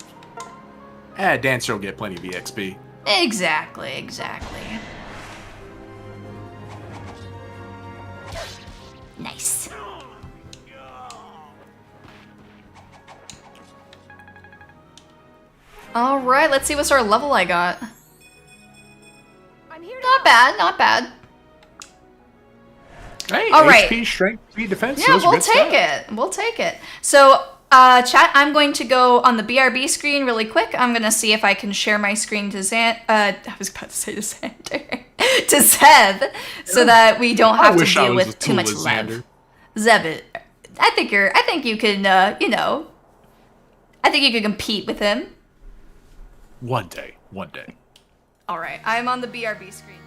Dancer will get plenty of EXP. Exactly, exactly. Nice. Alright, let's see what sort of level I got. I'm here to Not help. bad, not bad. Hey, All right. HP, strength, speed, defense. Yeah, those are we'll good take stuff. it. We'll take it. So, chat, I'm going to go on the BRB screen really quick. I'm going to see if I can share my screen to I was about to say to Xander. To Zeb, so that we don't I have to wish I deal was with as too cool much as Lev. Xander. Zeb, I think you can, you know, I think you can compete with him. One day, one day. All right, I'm on the BRB screen.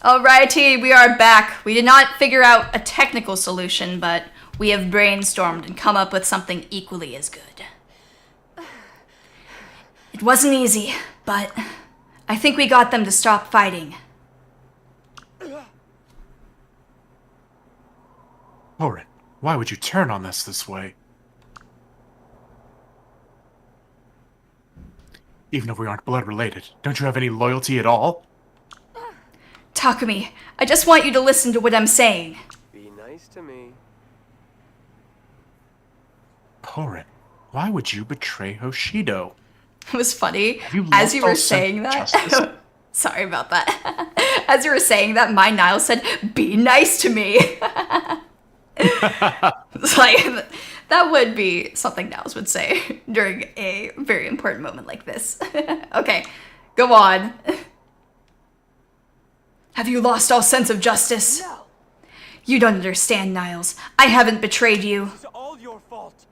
Alrighty, we are back. We did not figure out a technical solution, but we have brainstormed and come up with something equally as good. It wasn't easy, but I think we got them to stop fighting. Orin, why would you turn on us this way? Even if we aren't blood related, don't you have any loyalty at all? Takumi, I just want you to listen to what I'm saying. Be nice to me. Orin, why would you betray Hoshido? It was funny. You As you lost all were sense saying of that, justice. sorry about that. As you were saying that, my Nile said, "Be nice to me." It's like, that would be something Niles would say during a very important moment like this. Okay, go on. Have you lost all sense of justice? No. You don't understand, Niles. I haven't betrayed you. It's all your fault.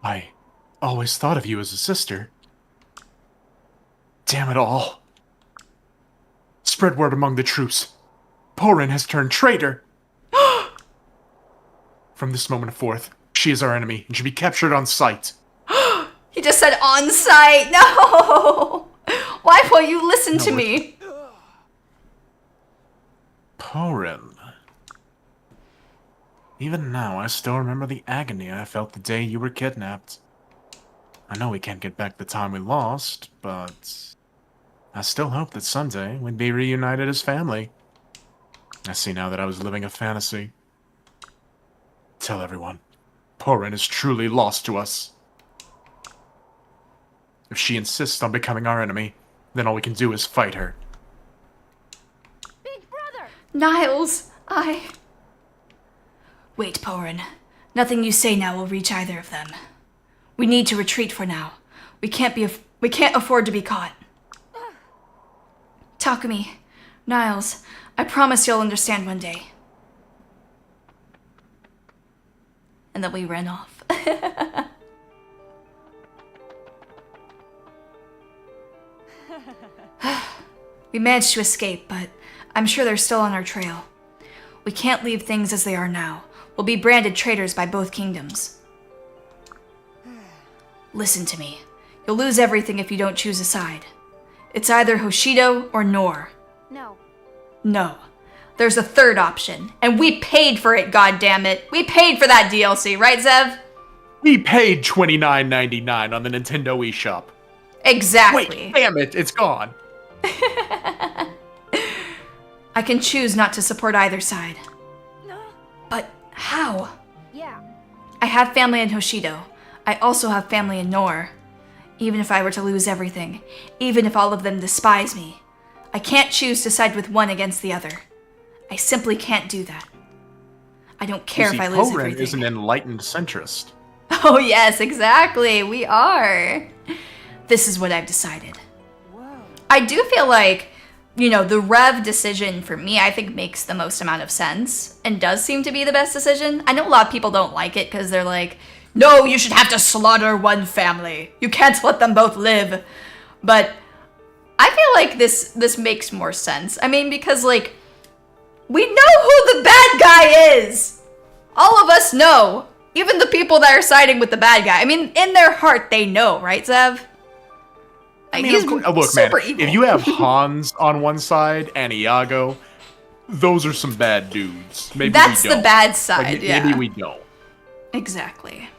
I always thought of you as a sister. Damn it all. Spread word among the troops. Porin has turned traitor. From this moment forth, she is our enemy and should be captured on sight. He just said on site. No! Why won't you listen to me? Porin. Even now, I still remember the agony I felt the day you were kidnapped. I know we can't get back the time we lost, but I still hope that someday we'd be reunited as family. I see now that I was living a fantasy. Tell everyone, Porin is truly lost to us. If she insists on becoming our enemy, then all we can do is fight her. Big brother! Niles, Wait, Porin. Nothing you say now will reach either of them. We need to retreat for now. We can't afford to be caught. Takumi, Niles, I promise you'll understand one day. And then we ran off. We managed to escape, but I'm sure they're still on our trail. We can't leave things as they are now. We'll be branded traitors by both kingdoms. Listen to me. You'll lose everything if you don't choose a side. It's either Hoshido or Nor. No. No. There's a third option, and we paid for it, goddammit. We paid for that DLC, right, Zev? We paid $29.99 on the Nintendo eShop. Exactly. Wait, damn it, it's gone. I can choose not to support either side. No. But how? Yeah. I have family in Hoshido. I also have family in Nor. Even if I were to lose everything, even if all of them despise me, I can't choose to side with one against the other. I simply can't do that. I don't care if I lose Porin everything. is an enlightened centrist. Oh yes, exactly. We are. This is what I've decided. Whoa. I do feel like, you know, the Rev decision for me, I think makes the most amount of sense and does seem to be the best decision. I know a lot of people don't like it because they're like, no, you should have to slaughter one family. You can't let them both live. But I feel like this makes more sense. I mean, because like, we know who the bad guy is. All of us know. Even the people that are siding with the bad guy. I mean, in their heart, they know, right, Zev? I Like, mean, he's look, man, super evil. if you have Hans on one side and Iago, those are some bad dudes. Maybe That's we the don't. bad side, Like, yeah. Maybe we don't. Exactly.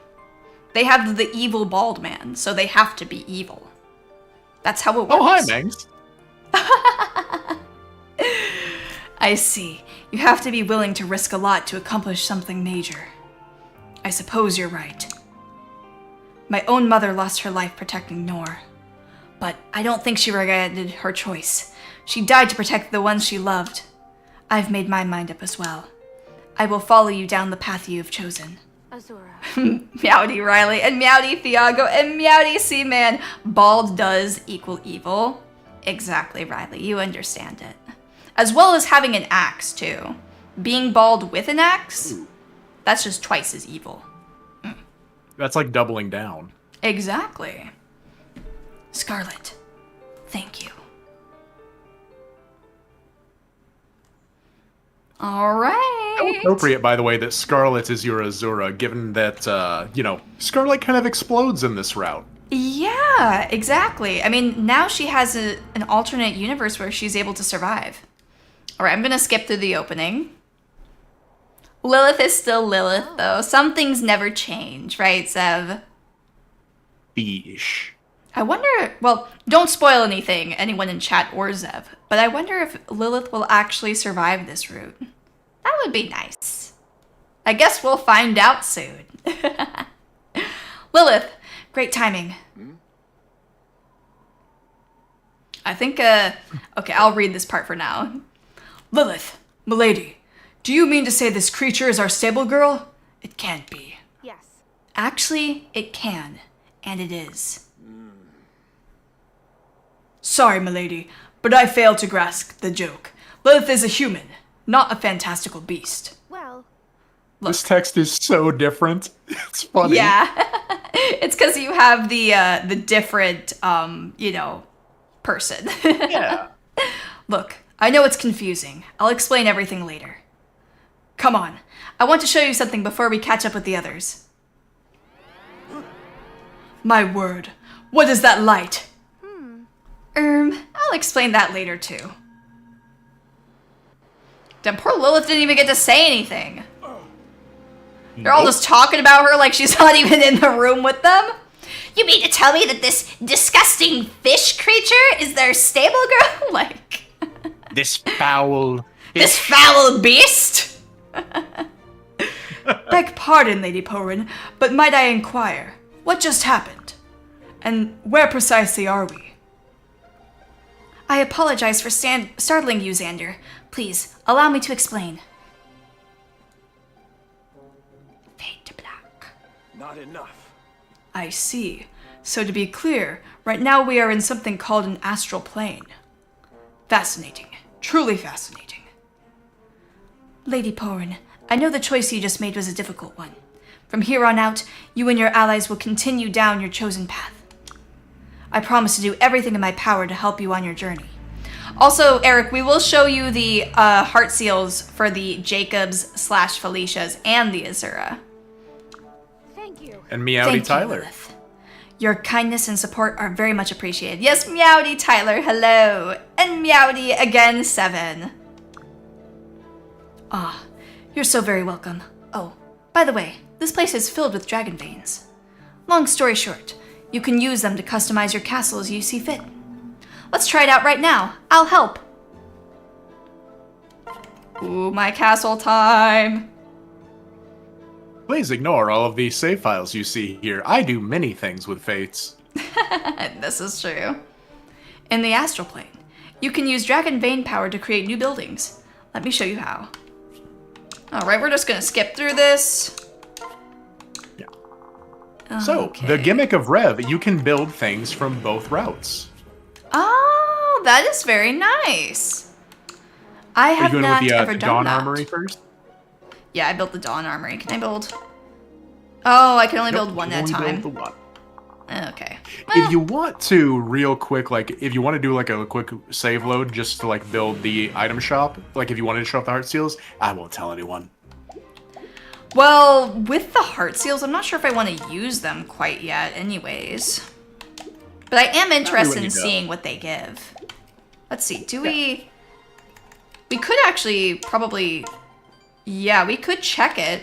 They have the evil bald man, so they have to be evil. That's how it works. Oh, hi, Mangs. I see. You have to be willing to risk a lot to accomplish something major. I suppose you're right. My own mother lost her life protecting Nor. But I don't think she regretted her choice. She died to protect the ones she loved. I've made my mind up as well. I will follow you down the path you have chosen. Azura. Meowdy Riley and Meowdy Thiago and Meowdy Seaman. Bald does equal evil. Exactly, Riley. You understand it. As well as having an axe, too. Being bald with an axe, that's just twice as evil. That's like doubling down. Exactly. Scarlet, thank you. All right. How appropriate, by the way, that Scarlet is your Azura, given that, you know, Scarlet kind of explodes in this route. Yeah, exactly. I mean, now she has an alternate universe where she's able to survive. All right, I'm going to skip through the opening. Lilith is still Lilith, though. Some things never change, right, Zev? Beesh. I wonder, well, don't spoil anything, anyone in chat or Zev, but I wonder if Lilith will actually survive this route. That would be nice. I guess we'll find out soon. Lilith, great timing. I think, okay, I'll read this part for now. Lilith, milady, do you mean to say this creature is our stable girl? It can't be. Yes. Actually, it can, and it is. Sorry, milady, but I fail to grasp the joke. Lilith is a human, not a fantastical beast. Well, This text is so different. It's funny. Yeah. It's because you have the different, person. Yeah. Look, I know it's confusing. I'll explain everything later. Come on. I want to show you something before we catch up with the others. My word. What is that light? I'll explain that later too. Damn, poor Lilith didn't even get to say anything. They're all just talking about her like she's not even in the room with them. You mean to tell me that this disgusting fish creature is their stable girl? Like... This foul... This foul beast? Beg pardon, Lady Porin, but might I inquire, what just happened? And where precisely are we? I apologize for startling you, Xander. Please, allow me to explain. Fade to black. Not enough. I see. So to be clear, right now we are in something called an astral plane. Fascinating. Truly fascinating. Lady Porin, I know the choice you just made was a difficult one. From here on out, you and your allies will continue down your chosen path. I promise to do everything in my power to help you on your journey. Also, Eric, we will show you the heart seals for the Jacobs/Felicias and the Azura. thank you. And Meowdy Thank you, Tyler. Lilith. Your kindness and support are very much appreciated. Yes, Meowdy Tyler, hello. And Meowdy again, 7. Ah, you're so very welcome. Oh, by the way, this place is filled with dragon veins. Long story short, you can use them to customize your castle as you see fit. Let's try it out right now. I'll help. Ooh, my castle time. Please ignore all of these save files you see here. I do many things with fates. This is true. In the astral plane, you can use dragon vein power to create new buildings. Let me show you how. Alright, we're just gonna skip through this. Yeah. So, the gimmick of Rev, you can build things from both routes. Oh, that is very nice. I have Are you not going with ever the done Dawn that. Armory first? Yeah, I built the Dawn Armory. Can I build? Oh, I can only build one at a time. Build the one. Okay. If you want to, real quick, like, if you want to do, like, a quick save load just to, like, build the item shop, like, if you wanted to show off the heart seals, I won't tell anyone. Well, with the heart seals, I'm not sure if I want to use them quite yet anyways. But I am interested in seeing what they give. Let's see, do we... We could actually probably... Yeah, we could check it.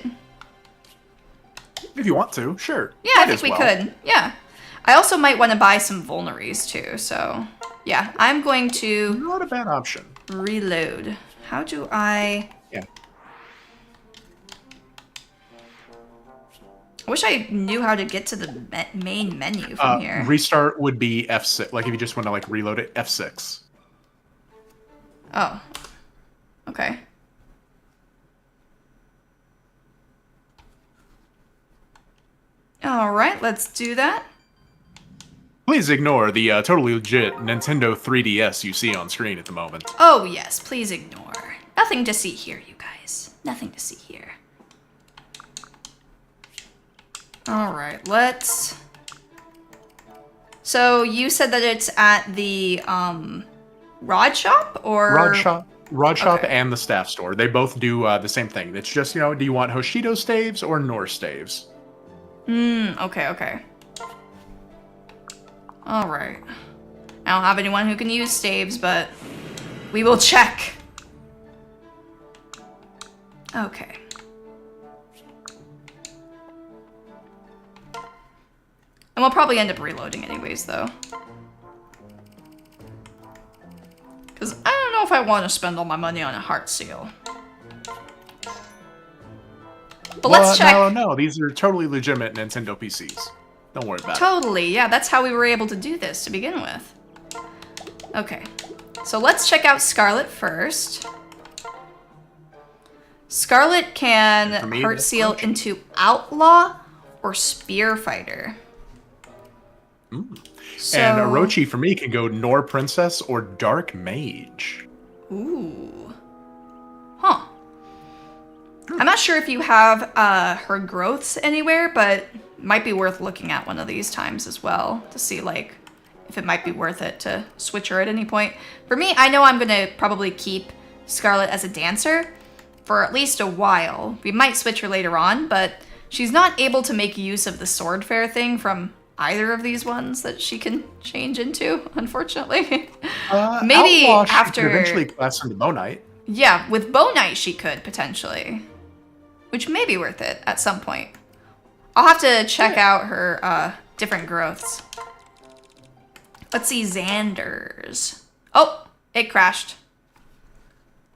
If you want to, sure. Yeah, I think we could. Yeah. I also might want to buy some vulneries too, so... Yeah, I'm going to... Not a bad option. Reload. How do I... Yeah. I wish I knew how to get to the main menu from here. Restart would be F6. Like, if you just want to, like, reload it, F6. Oh. Okay. Alright, let's do that. Please ignore the totally legit Nintendo 3DS you see on screen at the moment. Oh yes, please ignore. Nothing to see here, you guys. Nothing to see here. Alright, let's... So, you said that it's at the, Rod Shop, or...? Rod Shop Okay. and the Staff Store. They both do the same thing. It's just, you know, do you want Hoshido staves or Norse staves? Okay. Alright. I don't have anyone who can use staves, but we will check. Okay. And we'll probably end up reloading anyways, though. Because I don't know if I want to spend all my money on a heart seal. But let's check. No, these are totally legitimate Nintendo PCs. Don't worry about it. Totally, yeah, that's how we were able to do this to begin with. Okay, so let's check out Scarlet first. Scarlet can For me, heart that's seal Punch. into Outlaw or Spear Fighter. So, And Orochi for me can go Nor Princess or Dark Mage. Ooh. Huh. I'm not sure if you have her growths anywhere, but might be worth looking at one of these times as well to see like if it might be worth it to switch her at any point. For me, I know I'm gonna probably keep Scarlet as a dancer for at least a while. We might switch her later on, but she's not able to make use of the sword fair thing from either of these ones that she can change into, unfortunately. Maybe Outlaw, she after could eventually class into Bow Knight. Yeah, with Bow Knight she could potentially, which may be worth it at some point. I'll have to check out her different growths. Let's see Xander's. Oh, it crashed.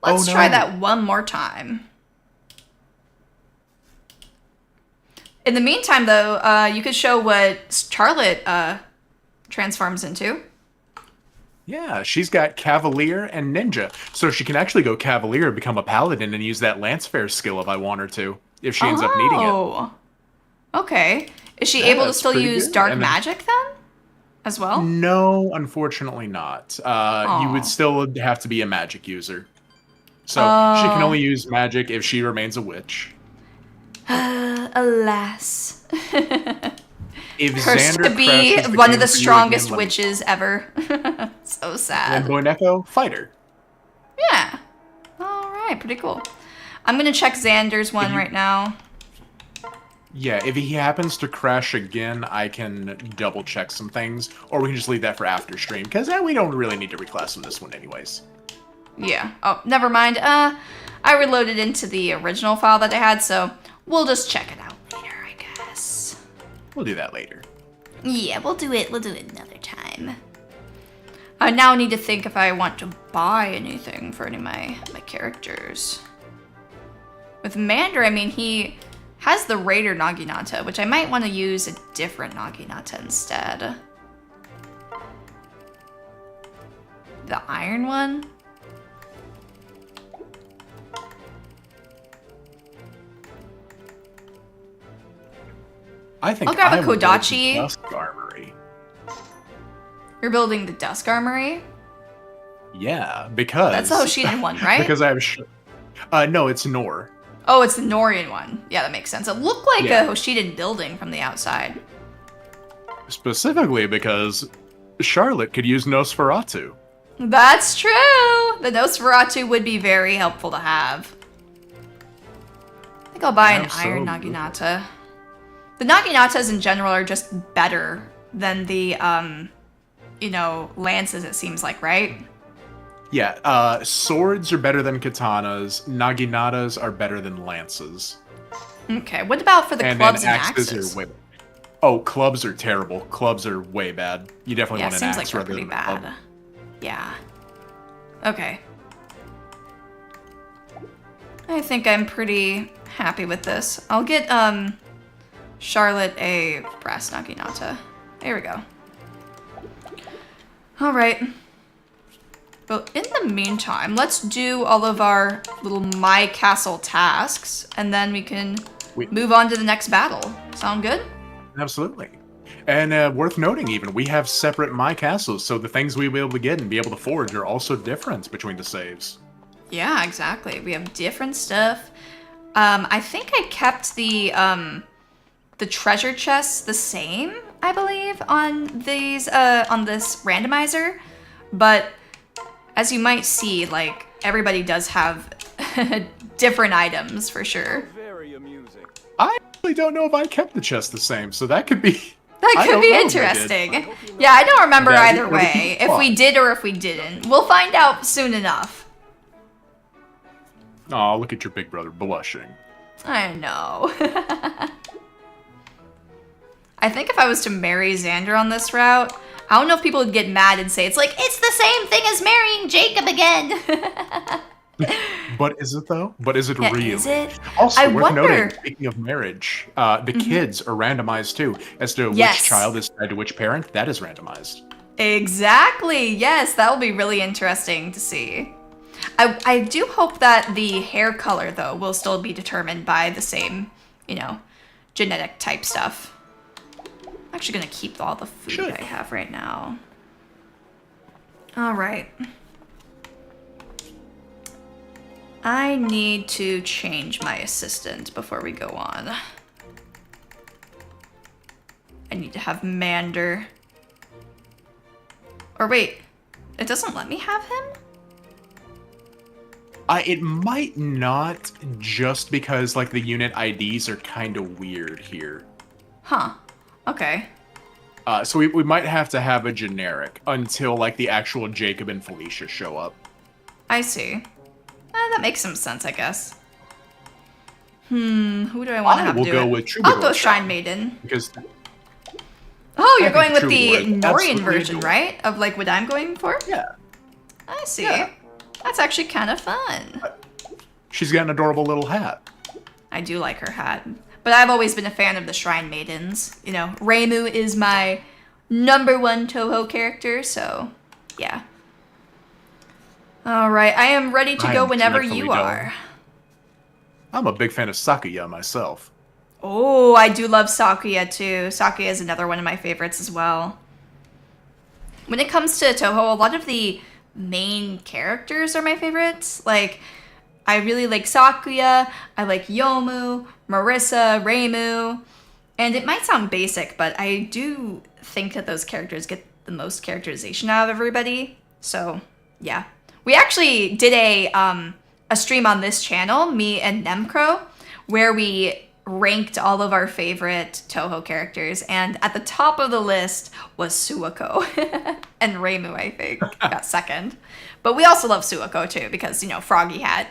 Let's try that one more time. In the meantime, though, you could show what Charlotte transforms into. Yeah, she's got Cavalier and Ninja, so she can actually go Cavalier, become a Paladin, and use that Lance Fair skill if I want her to, if she ends up needing it. Oh, okay. Is she able to that's still pretty use good. dark And then- magic then, as well? No, unfortunately not. You would still have to be a magic user. So she can only use magic if she remains a witch. Alas. If Cursed Xander to be crashes one of game the for you strongest again, let me- witches ever. So And sad. Poneko, fighter. Yeah. All right, pretty cool. I'm gonna check Xander's one right now. Yeah, if he happens to crash again, I can double check some things, or we can just leave that for after stream, because we don't really need to reclass him this one anyways. Yeah. Oh, never mind. I reloaded into the original file that I had, so we'll just check it out later, I guess. We'll do that later. Yeah, we'll do it another time. I now need to think if I want to buy anything for any of my characters. With Mander, I mean, he has the Raider Naginata, which I might want to use a different Naginata instead. The iron one? I think I'll grab a I will build the Kodachi. Dusk Armory. You're building the Dusk Armory? Yeah, because... That's the Hoshiden one, right? Because I have... no, it's Nor. Oh, it's the Norian one. Yeah, that makes sense. It looked like Yeah. a Hoshiden building from the outside. Specifically because Charlotte could use Nosferatu. That's true! The Nosferatu would be very helpful to have. I think I'll buy an Iron Absolutely. Naginata. The Naginatas in general are just better than the, lances, it seems like, right? Yeah, swords are better than katanas, Naginatas are better than lances. Okay, what about for the And clubs then and axes axes? are way... Oh, clubs are terrible. Clubs are way bad. You definitely Yeah, want an seems like axe they're rather pretty than a club. bad. Yeah. Okay. I think I'm pretty happy with this. I'll get, Charlotte a brass Naginata. There we go. Alright. Well, in the meantime, let's do all of our little My Castle tasks, and then we can move on to the next battle. Sound good? Absolutely. And worth noting even, we have separate My Castles, so the things we'll be able to get and be able to forge are also different between the saves. Yeah, exactly. We have different stuff. I think I kept the treasure chests the same, I believe, on these on this randomizer, but as you might see, like, everybody does have different items for sure. Very amusing. I actually don't know if I kept the chest the same, so that could be... That I could don't be know if I did. interesting. Yeah, I don't remember That'd be either pretty way, if fun. we did or if we didn't. We'll find out soon enough. Aw, look at your big brother blushing. I know. I think if I was to marry Xander on this route, I don't know if people would get mad and say it's like, it's the same thing as marrying Jacob again. But is it though? But is it Yeah, real? is it? Also, I worth wonder- noting, speaking of marriage, the kids are randomized too, as to Yes. which child is tied to which parent. That is randomized. Exactly. Yes, that will be really interesting to see. I do hope that the hair color, though, will still be determined by the same, genetic type stuff. actually gonna keep all the food Should. I have right now. All right. I need to change my assistant before we go on. I need to have Mander. Or wait, it doesn't let me have him? It might not, just because like the unit IDs are kind of weird here. Huh. Okay. So we might have to have a generic until like the actual Jacob and Felicia show up. I see. That makes some sense, I guess. Who do I want to have We'll do go it? with Troubadour. I'll go Shrine Maiden. Because Oh, you're I going think with the Troubadour is Norian absolutely version, adorable. right? Of like what I'm going for? yeah, I see. Yeah. That's actually kind of fun. she's got an adorable little hat. I do like her hat. But I've always been a fan of the Shrine Maidens. You know, Reimu is my #1 Toho character, so yeah. All right, I am ready to go I'm whenever dreadfully you dull. are. I'm a big fan of Sakuya myself. Oh, I do love Sakuya too. Sakuya is another one of my favorites as well. When it comes to Toho, a lot of the main characters are my favorites. Like, I really like Sakuya, I like Yomu, Marissa, Reimu, and it might sound basic, but I do think that those characters get the most characterization out of everybody. So, yeah. We actually did a stream on this channel, me and Nemcro, where we ranked all of our favorite Toho characters, and at the top of the list was Suwako. And Reimu, I think, got second. But we also love Suwako too, because, you know, Froggy Hat.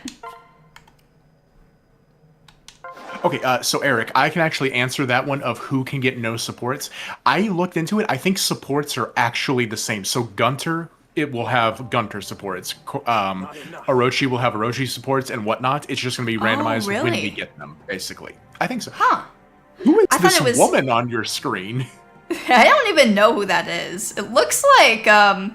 Okay, so Eric, I can actually answer that one of who can get no supports. I looked into it. I think supports are actually the same. So Gunter, it will have Gunter supports. Orochi will have Orochi supports and whatnot. It's just going to be randomized when really? we get them, basically. I think so. Huh. Who is I thought this it was- woman on your screen? I don't even know who that is. It looks like Oboro.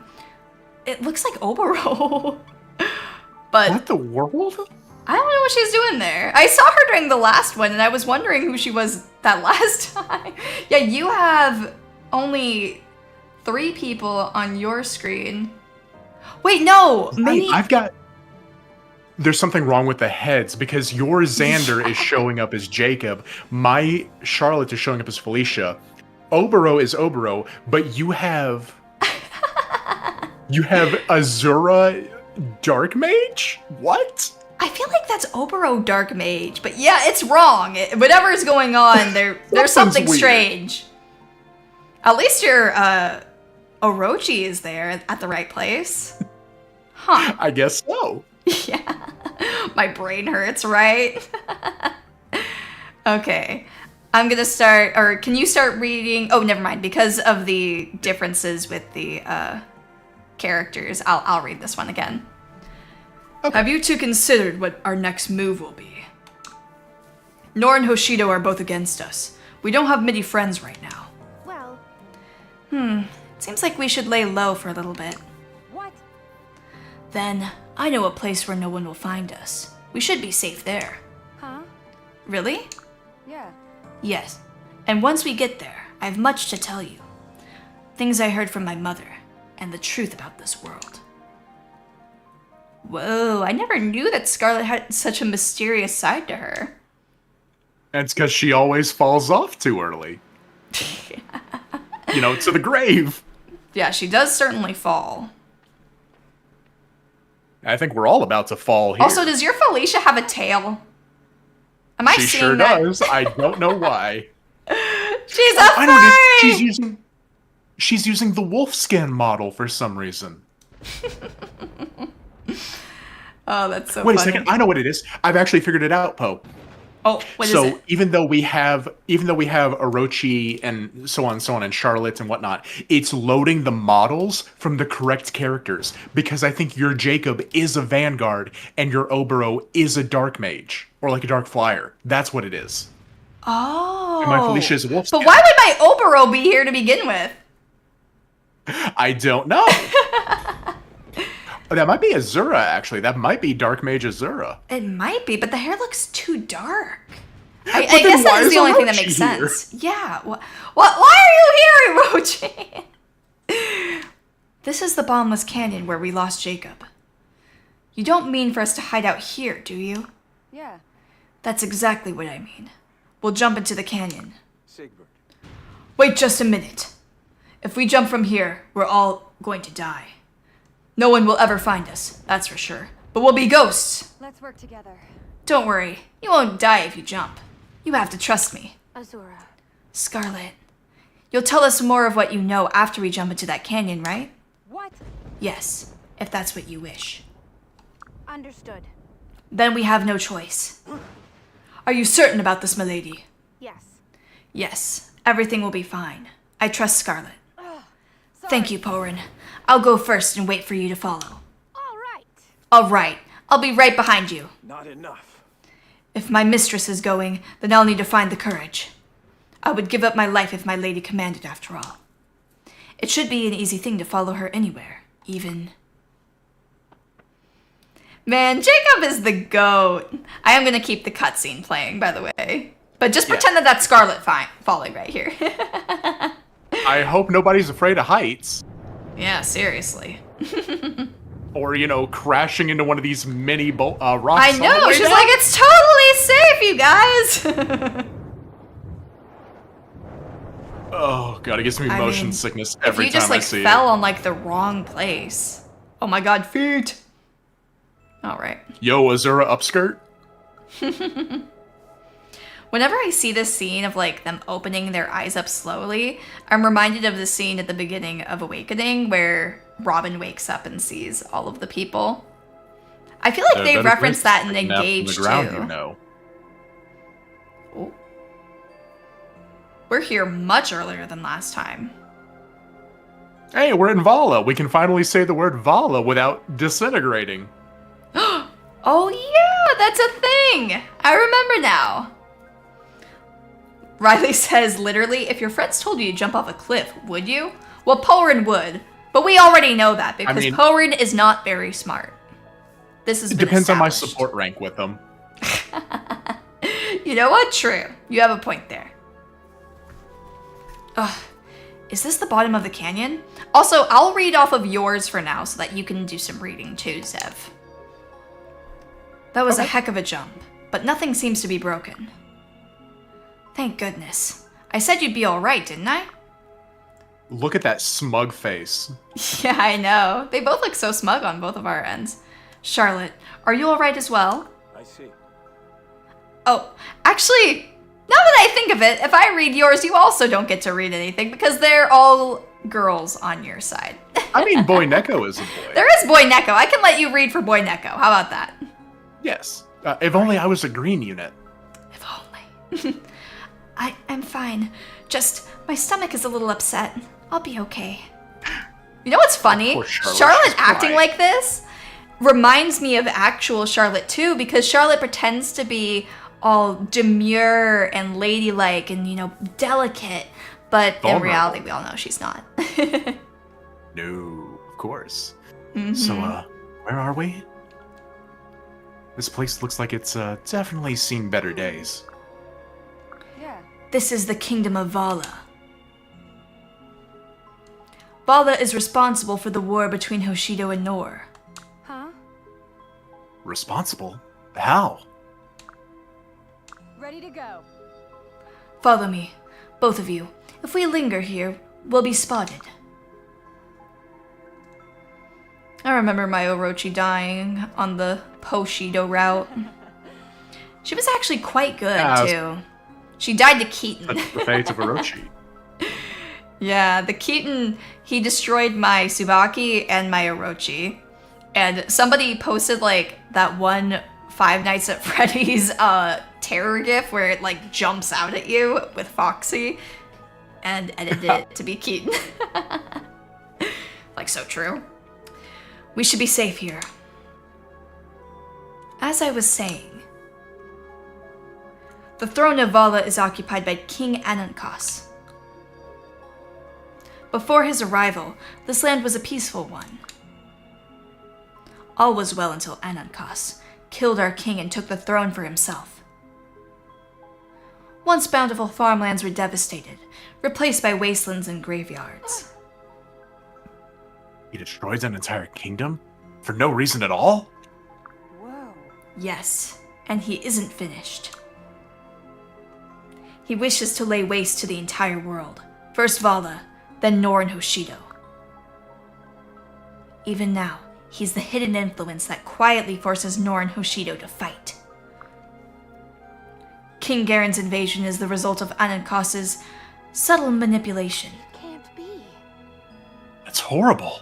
But What the world? I don't know what she's doing there. I saw her during the last one, and I was wondering who she was that last time. Yeah, you have only 3 people on your screen. Wait, no! I've got... There's something wrong with the heads, because your Xander is showing up as Jacob, my Charlotte is showing up as Felicia, Oboro is Oboro, but you have... you have Azura Dark Mage? What? I feel like that's Oboro Dark Mage, but yeah, it's wrong. Whatever's going on, there's something weird. strange. At least your Orochi is there at the right place. Huh. I guess so. Yeah. My brain hurts, right? Okay. I'm gonna start, or can you start reading? Oh, never mind. Because of the differences with the characters, I'll read this one again. Okay. Have you two considered what our next move will be? Nor and Hoshido are both against us. We don't have many friends right now. Well, Seems like we should lay low for a little bit. what? Then, I know a place where no one will find us. We should be safe there. Huh? Really? Yeah. Yes. And once we get there, I have much to tell you. Things I heard from my mother, and the truth about this world. Whoa, I never knew that Scarlet had such a mysterious side to her. That's because she always falls off too early. You know, to the grave. Yeah, she does certainly fall. I think we're all about to fall here. Also, does your Felicia have a tail? Am I she seeing sure that? does. I don't know why. She's a I know it is. furry! She's using the wolf skin model for some reason. Oh, that's so Wait funny. a second, I know what it is. I've actually figured it out, Poe. Oh, what is So it? even though we have Orochi and so on and Charlotte and whatnot, it's loading the models from the correct characters, because I think your Jacob is a Vanguard and your Oboro is a Dark Mage or like a Dark Flyer. That's what it is. Oh. And my Felicia is a wolf But skin. why would my Oboro be here to begin with? I don't know. That might be Azura, actually. That might be Dark Mage Azura. It might be, but the hair looks too dark. I then guess why that is the is only thing that Orochi makes here? sense. Yeah. Why are you here, Orochi? This is the bottomless canyon where we lost Jacob. You don't mean for us to hide out here, do you? Yeah. That's exactly what I mean. We'll jump into the canyon. Sigbert. Wait just a minute. If we jump from here, we're all going to die. No one will ever find us, that's for sure. But we'll be ghosts. Let's work together. Don't worry, you won't die if you jump. You have to trust me. Azura. Scarlet, you'll tell us more of what you know after we jump into that canyon, right? What? Yes, if that's what you wish. Understood. Then we have no choice. Are you certain about this, milady? Yes. Yes, everything will be fine. I trust Scarlet. Sorry. Thank you, Porin. I'll go first and wait for you to follow. All right. All right, I'll be right behind you. Not enough. If my mistress is going, then I'll need to find the courage. I would give up my life if my lady commanded, after all. It should be an easy thing to follow her anywhere, even... Man, Jacob is the GOAT. I am going to keep the cutscene playing, by the way. But just pretend that that's Scarlet falling right here. I hope nobody's afraid of heights. Yeah, seriously. Or, you know, crashing into one of these mini rocks. I on the know, way she's down. like, it's totally safe, you guys. Oh, God, it gives me I motion mean, sickness if every you time just, I like, see fell it. on, like, the wrong place. Oh my god, feet. All right. Yo, Azura upskirt? Whenever I see this scene of, like, them opening their eyes up slowly, I'm reminded of the scene at the beginning of Awakening where Robin wakes up and sees all of the people. I feel like they Better referenced place that in to take a nap from Engage, the ground, too. You know. Oh. We're here much earlier than last time. Hey, we're in Valla. We can finally say the word Valla without disintegrating. Oh yeah, that's a thing! I remember now. Riley says, literally, if your friends told you to jump off a cliff, would you? Well, Porin would. But we already know that, because Porin is not very smart. This has It been depends on my established. support rank with them. You know what? True. You have a point there. Ugh. Is this the bottom of the canyon? Also, I'll read off of yours for now so that you can do some reading too, Zev. That was a heck of a jump, but nothing seems to be broken. Thank goodness. I said you'd be alright, didn't I? Look at that smug face. Yeah, I know. They both look so smug on both of our ends. Charlotte, are you alright as well? I see. Oh, actually, now that I think of it, if I read yours, you also don't get to read anything because they're all girls on your side. I mean, Boy Neko is a boy. There is Boy Neko. I can let you read for Boy Neko. How about that? Yes. If only I was a green unit. If only. I'm fine. Just, my stomach is a little upset. I'll be okay. You know what's funny? Poor Charlotte. Charlotte She's acting crying. like this reminds me of actual Charlotte too, because Charlotte pretends to be all demure and ladylike and, you know, delicate, but in Vulnerable. reality, we all know she's not. No, of course. Mhm. So, where are we? This place looks like it's definitely seen better days. Yeah. This is the kingdom of Valla. Valla is responsible for the war between Hoshido and Nor. Huh? Responsible? How? Ready to go. Follow me, both of you. If we linger here, we'll be spotted. I remember my Orochi dying on the Hoshido route. She was actually quite good, Yeah, too. She died to Keaton. That's the fate of Orochi. Yeah, the Keaton, he destroyed my Tsubaki and my Orochi. And somebody posted, like, that one Five Nights at Freddy's terror gif where it, like, jumps out at you with Foxy and edited it to be Keaton. Like, so true. We should be safe here. As I was saying, the throne of Valla is occupied by King Anankos. Before his arrival, this land was a peaceful one. All was well until Anankos killed our king and took the throne for himself. Once bountiful farmlands were devastated, replaced by wastelands and graveyards. He destroys an entire kingdom? For no reason at all? Whoa. Yes, and he isn't finished. He wishes to lay waste to the entire world. First Valla, then Nor and Hoshido. Even now, he's the hidden influence that quietly forces Nor and Hoshido to fight. King Garen's invasion is the result of Anankos's subtle manipulation. Can't be. That's horrible.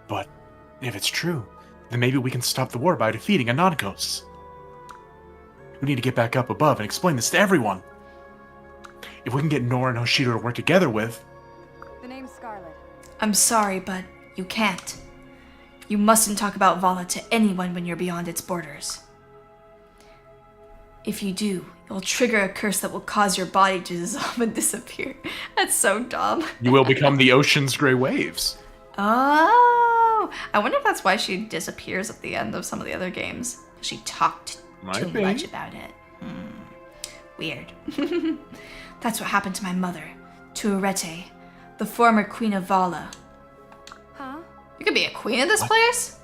But if it's true, then maybe we can stop the war by defeating Anankos. We need to get back up above and explain this to everyone. If we can get Nor and Hoshido to work together with... The name's Scarlet. I'm sorry, but you can't. You mustn't talk about Valla to anyone when you're beyond its borders. If you do, you'll trigger a curse that will cause your body to dissolve and disappear. That's so dumb. You will become the ocean's gray waves. Oh, I wonder if that's why she disappears at the end of some of the other games. She talked too much about it. Weird. That's what happened to my mother, to Arete, the former queen of Valla. Huh? You could be a queen in this place?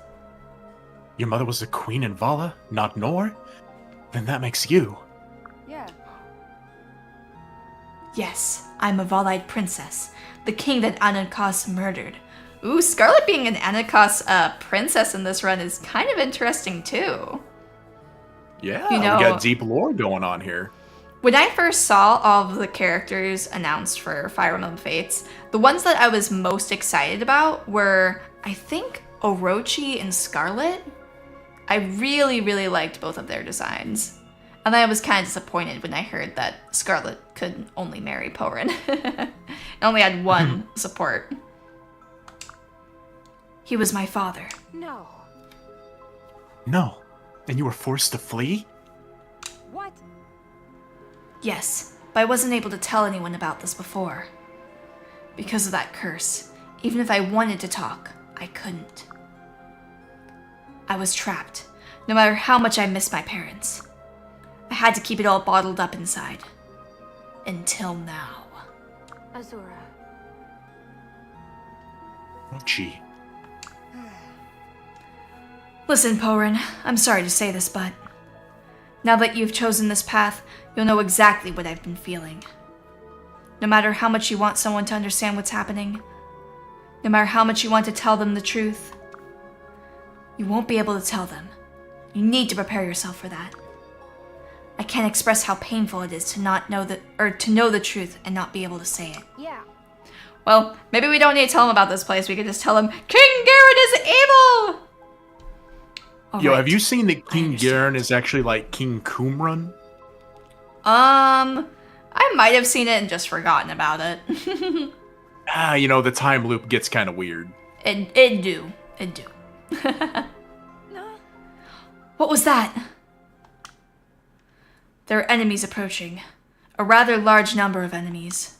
Your mother was the queen in Valla, not Nor? Then that makes you. Yeah. Yes, I'm a Valide princess, the king that Anankos murdered. Ooh, Scarlet being an Anankos princess in this run is kind of interesting too. Yeah, You know- we got deep lore going on here. When I first saw all of the characters announced for Fire Emblem Fates, the ones that I was most excited about were, I think, Orochi and Scarlet. I really, really liked both of their designs. And I was kind of disappointed when I heard that Scarlet could only marry Porin. and only had one support. He was my father. No. No. And you were forced to flee? What? Yes, but I wasn't able to tell anyone about this before. Because of that curse, even if I wanted to talk, I couldn't. I was trapped, no matter how much I missed my parents. I had to keep it all bottled up inside. Until now. Azura. Oh, gee. Listen, Porin, I'm sorry to say this, but now that you've chosen this path, you'll know exactly what I've been feeling. No matter how much you want someone to understand what's happening, no matter how much you want to tell them the truth, you won't be able to tell them. You need to prepare yourself for that. I can't express how painful it is to not know to know the truth and not be able to say it. Yeah. Well, maybe we don't need to tell him about this place. We could just tell him, King Garen is evil! Yo, Alright. have you seen that King understand. Garen is actually like King Kumran? I might have seen it and just forgotten about it. You know, the time loop gets kind of weird. It do. No. What was that? There are enemies approaching. A rather large number of enemies.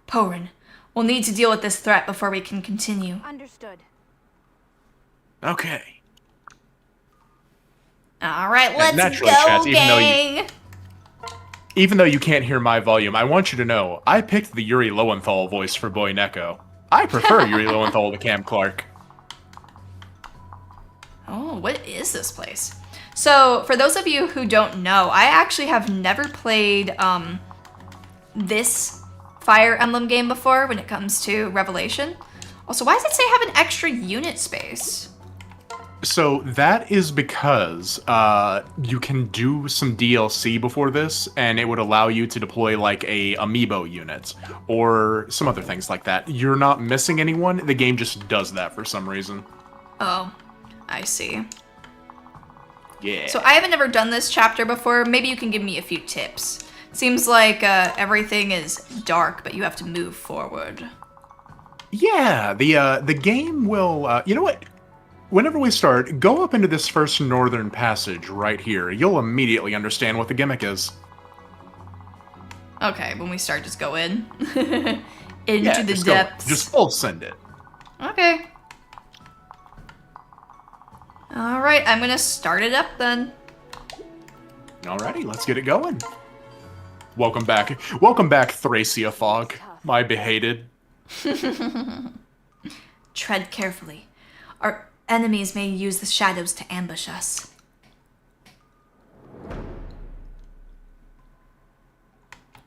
Porin, we'll need to deal with this threat before we can continue. Understood. Okay. Alright, let's naturally, go, Chaz, gang! Even though you can't hear my volume, I want you to know, I picked the Yuri Lowenthal voice for Poneko. I prefer Yuri Lowenthal to Cam Clark. Oh, what is this place? So, for those of you who don't know, I actually have never played this Fire Emblem game before when it comes to Revelation. Also, why does it say have an extra unit space? So that is because you can do some DLC before this, and it would allow you to deploy like a amiibo unit or some other things like that. You're not missing anyone. The game just does that for some reason. Oh, I see. Yeah. So I haven't ever done this chapter before. Maybe you can give me a few tips. Seems like everything is dark, but you have to move forward. Yeah, the game will. You know what? Whenever we start, go up into this first northern passage right here. You'll immediately understand what the gimmick is. Okay, when we start, just go in. Into Yeah, the just go. depths. Just full send it. Okay. Alright, I'm gonna start it up then. Alrighty, let's get it going. Welcome back. Welcome back, Thracia Fog. My behated. Tread carefully. Our enemies may use the shadows to ambush us.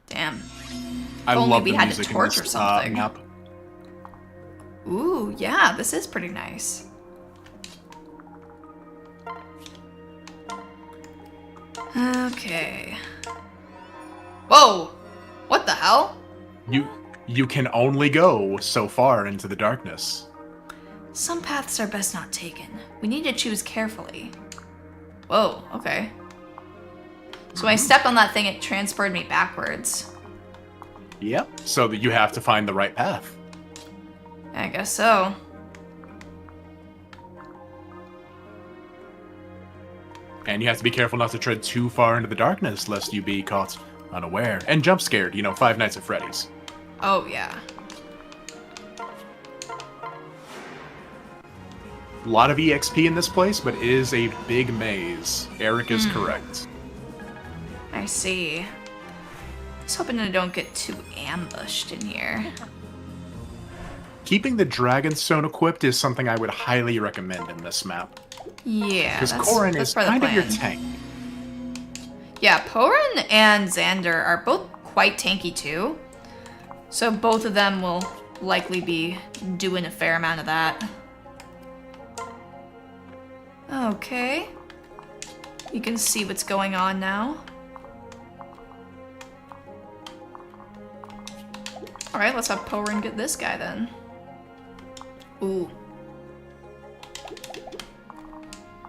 Damn. I If only love we the had a music in torch or this something. map. Ooh, yeah, this is pretty nice. Okay. Whoa! What the hell? You can only go so far into the darkness. Some paths are best not taken. We need to choose carefully. Whoa, okay. So when I stepped on that thing, it transported me backwards. Yep. So that you have to find the right path. I guess so. And you have to be careful not to tread too far into the darkness, lest you be caught unaware. And jump scared, you know, Five Nights at Freddy's. Oh, yeah. A lot of EXP in this place, but it is a big maze. Eric is correct. I see. Just hoping I don't get too ambushed in here. Keeping the Dragonstone equipped is something I would highly recommend in this map. Yeah, Because that's Corrin is part of kind the of your plan. tank. Yeah, Porin and Xander are both quite tanky too. So both of them will likely be doing a fair amount of that. Okay. You can see what's going on now. Alright, let's have Porin get this guy then. Ooh.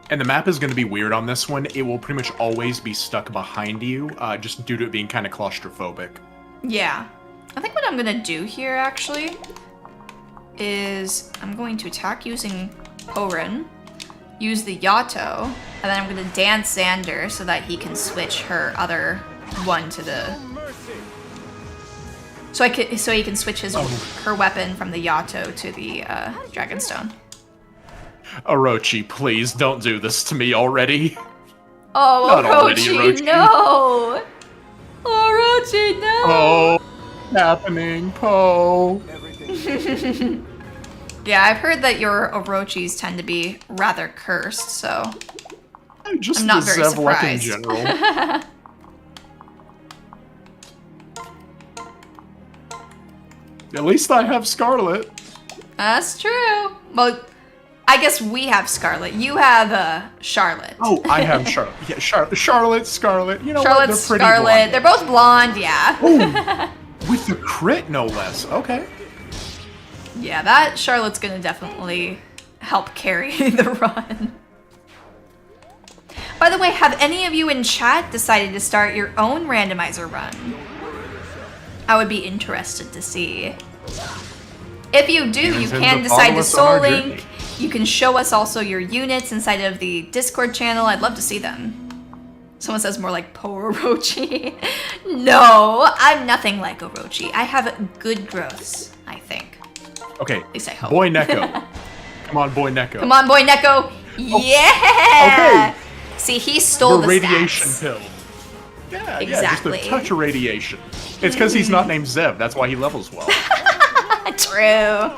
And the map is going to be weird on this one. It will pretty much always be stuck behind you, just due to it being kind of claustrophobic. Yeah. I think what I'm gonna do here, actually, is I'm going to attack using Porin, use the Yato, and then I'm gonna dance Xander so that he can switch her other one to the... So he can switch her weapon from the Yato to the Dragonstone. Orochi, please don't do this to me already. Oh, Not already, Orochi, Orochi. no! Orochi, no! Oh, happening, Poe. Yeah, I've heard that your Orochis tend to be rather cursed, so... Just I'm not the very Zevlek in surprised. general. At least I have Scarlet. That's true. Well, I guess we have Scarlet. You have Charlotte. Oh, I have Charlotte. Yeah, Charlotte, Scarlet. You know Charlotte, what? They're pretty Scarlet. blonde. They're both blonde, yeah. Ooh, with the crit, no less. Okay. Yeah, that Charlotte's gonna definitely help carry the run. By the way, have any of you in chat decided to start your own randomizer run? I would be interested to see. If you do, you can decide to soul link. You can show us also your units inside of the Discord channel. I'd love to see them. Someone says more like Po Orochi. No, I'm nothing like Orochi. I have good growths, I think. Okay. At least I hope. Boy Neko. Come on, Boy Neko. Come on, boy Neko. Yeah! Okay. See, he stole the radiation stats. pill. Yeah, Exactly. Yeah, just a touch of radiation. It's because he's not named Zev. That's why he levels well. True.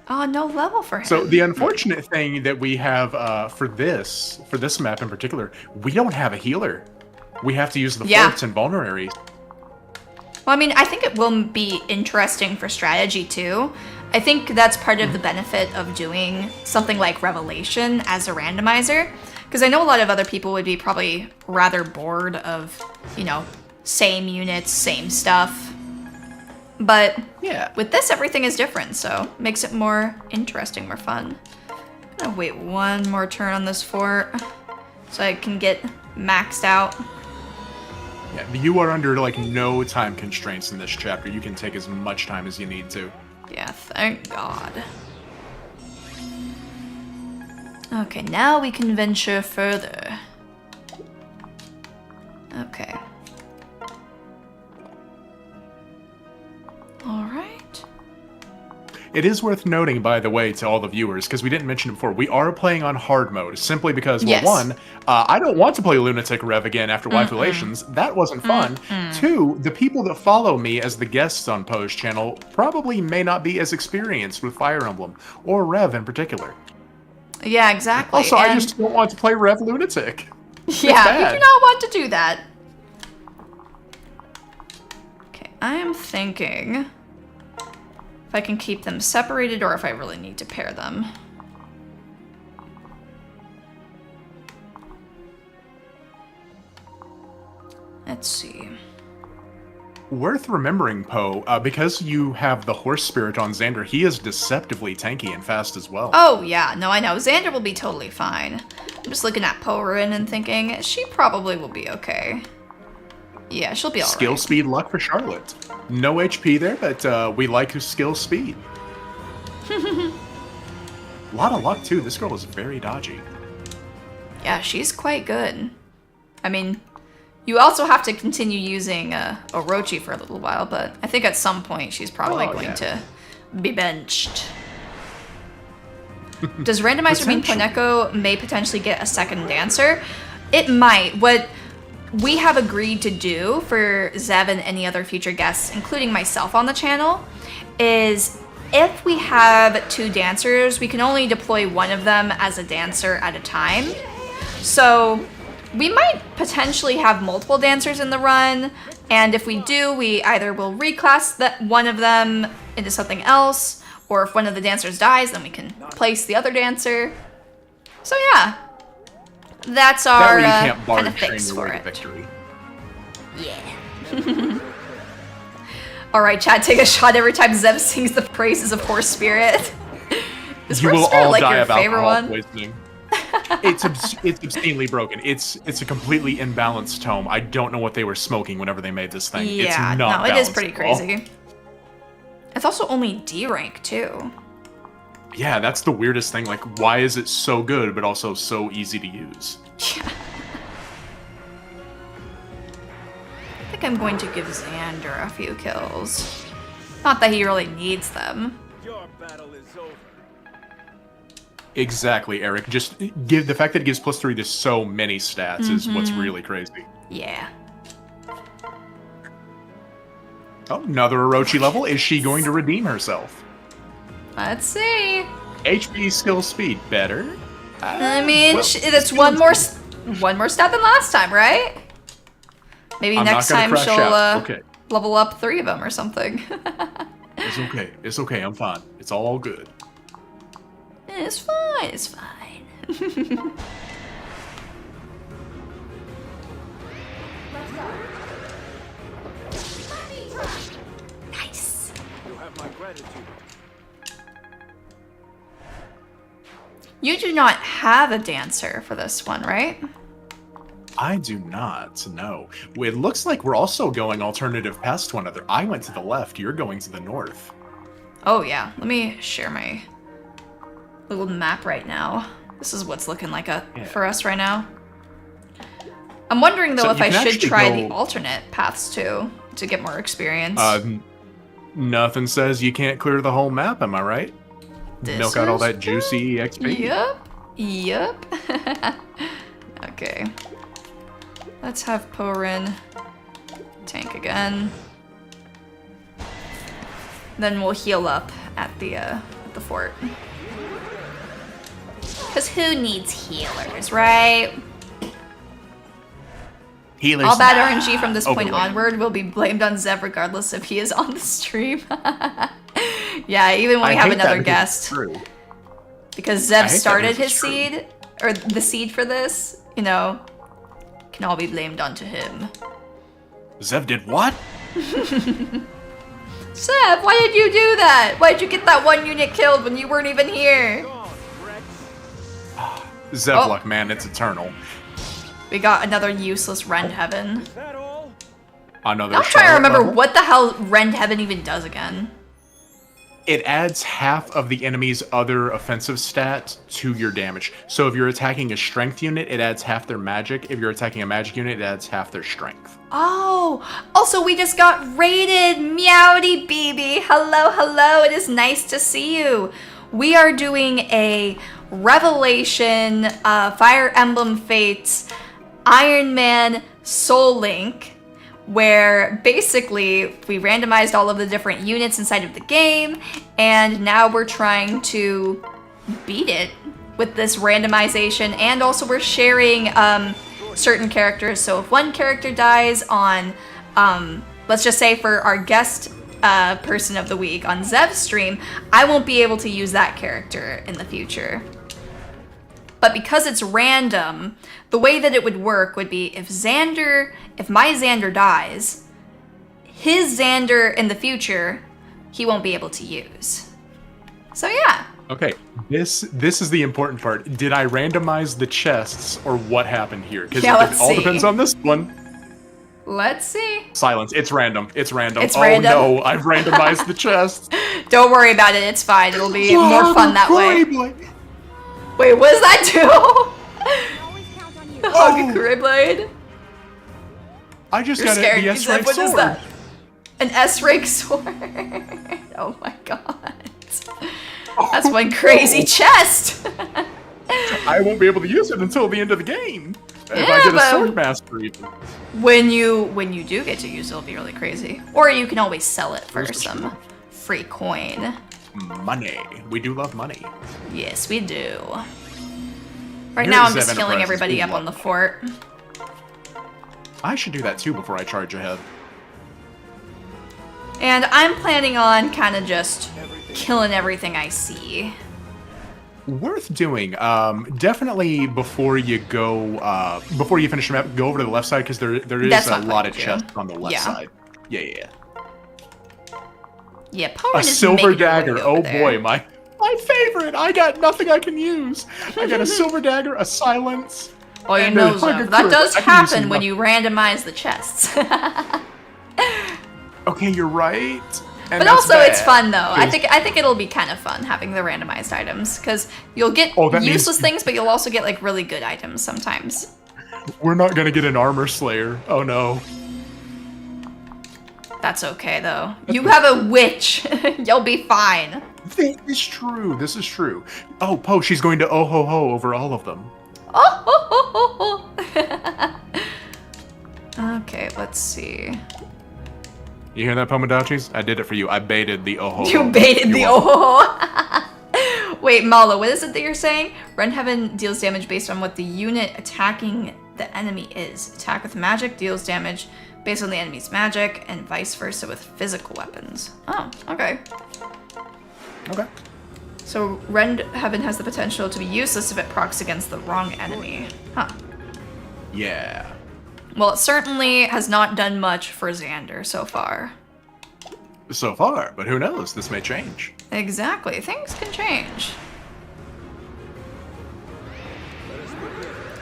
Oh, no level for him. So the unfortunate thing that we have for this map in particular, we don't have a healer. We have to use the forts and vulneraries. Well, I mean, I think it will be interesting for strategy too. I think that's part of the benefit of doing something like Revelation as a randomizer. Because I know a lot of other people would be probably rather bored of, you know, same units, same stuff. But Yeah. with this, everything is different, so makes it more interesting, more fun. I'm gonna wait one more turn on this fort so I can get maxed out. Yeah, you are under like no time constraints in this chapter. You can take as much time as you need to. Yeah, thank God. Okay, now we can venture further. Okay. Alright. It is worth noting, by the way, to all the viewers, because we didn't mention it before, we are playing on hard mode, simply because, well, Yes. one, I don't want to play Lunatic Rev again after Waifu Relations. That wasn't fun. Two, the people that follow me as the guests on Poe's channel probably may not be as experienced with Fire Emblem, or Rev in particular. Yeah, exactly. Also, I just don't want to play Rev Lunatic. Yeah, you do not want to do that. Okay, I am thinking if I can keep them separated or if I really need to pair them. Let's see. Worth remembering, Poe, because you have the horse spirit on Xander, he is deceptively tanky and fast as well. Oh, yeah. No, I know. Xander will be totally fine. I'm just looking at Porin and thinking, she probably will be okay. Yeah, she'll be alright. Skill, speed, luck for Charlotte. No HP there, but we like her skill, speed. A lot of luck, too. This girl is very dodgy. Yeah, she's quite good. I mean, you also have to continue using Orochi for a little while, but I think at some point she's probably going to be benched. Does randomizer mean Poneko may potentially get a second dancer? It might. What we have agreed to do for Zev and any other future guests, including myself on the channel, is if we have 2 dancers, we can only deploy one of them as a dancer at a time. So we might potentially have multiple dancers in the run, and if we do, we either will reclass that one of them into something else, or if one of the dancers dies, then we can place the other dancer. So yeah, that's our kind of fix for it. Victory. Yeah. All right, Chad, take a shot every time Zev sings the praises of Horse Spirit. Is You Horse will Spirit all like die your of favorite alcohol one? poisoning. It's obscenely broken. It's a completely imbalanced tome. I don't know what they were smoking whenever they made this thing. Yeah, it's not no, it is balanced pretty at all. crazy. It's also only D rank too. Yeah, that's the weirdest thing. Like, why is it so good, but also so easy to use? Yeah. I think I'm going to give Xander a few kills. Not that he really needs them. Your battle is over. Exactly, Eric. Just give the fact that it gives +3 to so many stats is what's really crazy. Yeah. Oh, another Orochi level. Is she going to redeem herself? Let's see. HP, skill, speed, better. I mean, well, it's one more stat than last time, right? Maybe I'm next not gonna time crash she'll out. Okay. level up 3 of them or something. It's okay. It's okay. I'm fine. It's all good. It's fine. It's fine. Nice. You have my gratitude. You do not have a dancer for this one, right? I do not, no. It looks like we're also going alternative past one another. I went to the left, you're going to the north. Oh yeah, let me share my little map right now. This is what's looking like for us right now. I'm wondering though So if you I can should actually try go- the alternate paths too, to get more experience. Nothing says you can't clear the whole map, am I right? This Milk out all is that juicy XP. Yep. Okay. Let's have Porin tank again. Then we'll heal up at the fort. Cause who needs healers, right? Healers. All bad RNG from this point Overlord. onward will be blamed on Zev regardless if he is on the stream. Yeah, even when we I have hate that another because guest. it's true. Because I Zev hate that started because his it's true. seed, or the seed for this, you know, can all be blamed onto him. Zev did what? Zev, why did you do that? Why did you get that one unit killed when you weren't even here? Gone, Rex. Zevluck, man, it's eternal. We got another useless Rend Heaven. Is that all? Another I'm trying to Charlotte remember level. what the hell Rend Heaven even does again. it adds half of the enemy's other offensive stat to your damage. So if you're attacking a strength unit, it adds half their magic. If you're attacking a magic unit, it adds half their strength. Oh, also we just got raided, Meowdy BB. Hello, hello, it is nice to see you. We are doing a Revelation, Fire Emblem Fates, Iron Man Soul Link, where basically we randomized all of the different units inside of the game, and now we're trying to beat it with this randomization, and also we're sharing certain characters. So if one character dies on, let's just say for our guest person of the week on Zev's stream, I won't be able to use that character in the future. But because it's random, the way that it would work would be if my Xander dies, his Xander in the future, he won't be able to use. So yeah. Okay, this is the important part. Did I randomize the chests, or what happened here? Because it all depends on this one. Let's see. Silence. It's random. It's random. It's random. No, I've randomized the chests. Don't worry about it. It's fine. It'll be more fun that way. Blade. Wait, what does that do? Always count on you. Hug Blade. I just You're got scaring the me, Zev. S-rank What is sword. that? An S-rank sword. Oh my god. That's one crazy chest. I won't be able to use it until the end of the game. If I Yeah, get a but- sword master even. When you do get to use it, it'll be really crazy. Or you can always sell it for some free coin. Money. We do love money. Yes, we do. Right Here now is I'm just Zev killing Enterprises. everybody We up on love the fort. I should do that too before I charge ahead. And I'm planning on kind of just killing everything I see. Worth doing. Definitely before you go, before you finish the map, go over to the left side because there is That's a what I'm lot of gonna do. chests on the left Yeah. side. Yeah. Yeah, Power A is silver making her way dagger. over Oh there. boy, my favorite. I got nothing I can use. I got a silver dagger, a silence. Well, you and know, a hug Zev, of that courage. does I can use happen some when luck. you randomize the chests. Okay, you're right. And But that's also, it's bad. fun though. I 'Cause- think it'll be kind of fun having the randomized items because you'll get Oh, that means- useless things, but you'll also get like really good items sometimes. we're not gonna get an armor slayer. Oh no. That's okay though. You have a witch. You'll be fine. This is true. This is true. Oh, Poe, she's going to oh ho ho over all of them. Oh, okay, let's see. You hear that, Pomodachis? I did it for you. I baited the oh ho ho. You baited the want- oh. Wait, Mala, what is it that you're saying? Rend Heaven deals damage based on what the unit attacking the enemy is. Attack with magic deals damage based on the enemy's magic, and vice versa with physical weapons. Oh, okay. Okay. So Rend Heaven has the potential to be useless if it procs against the wrong enemy. Huh. Yeah. Well, it certainly has not done much for Xander so far. So far, but who knows? This may change. Exactly. Things can change.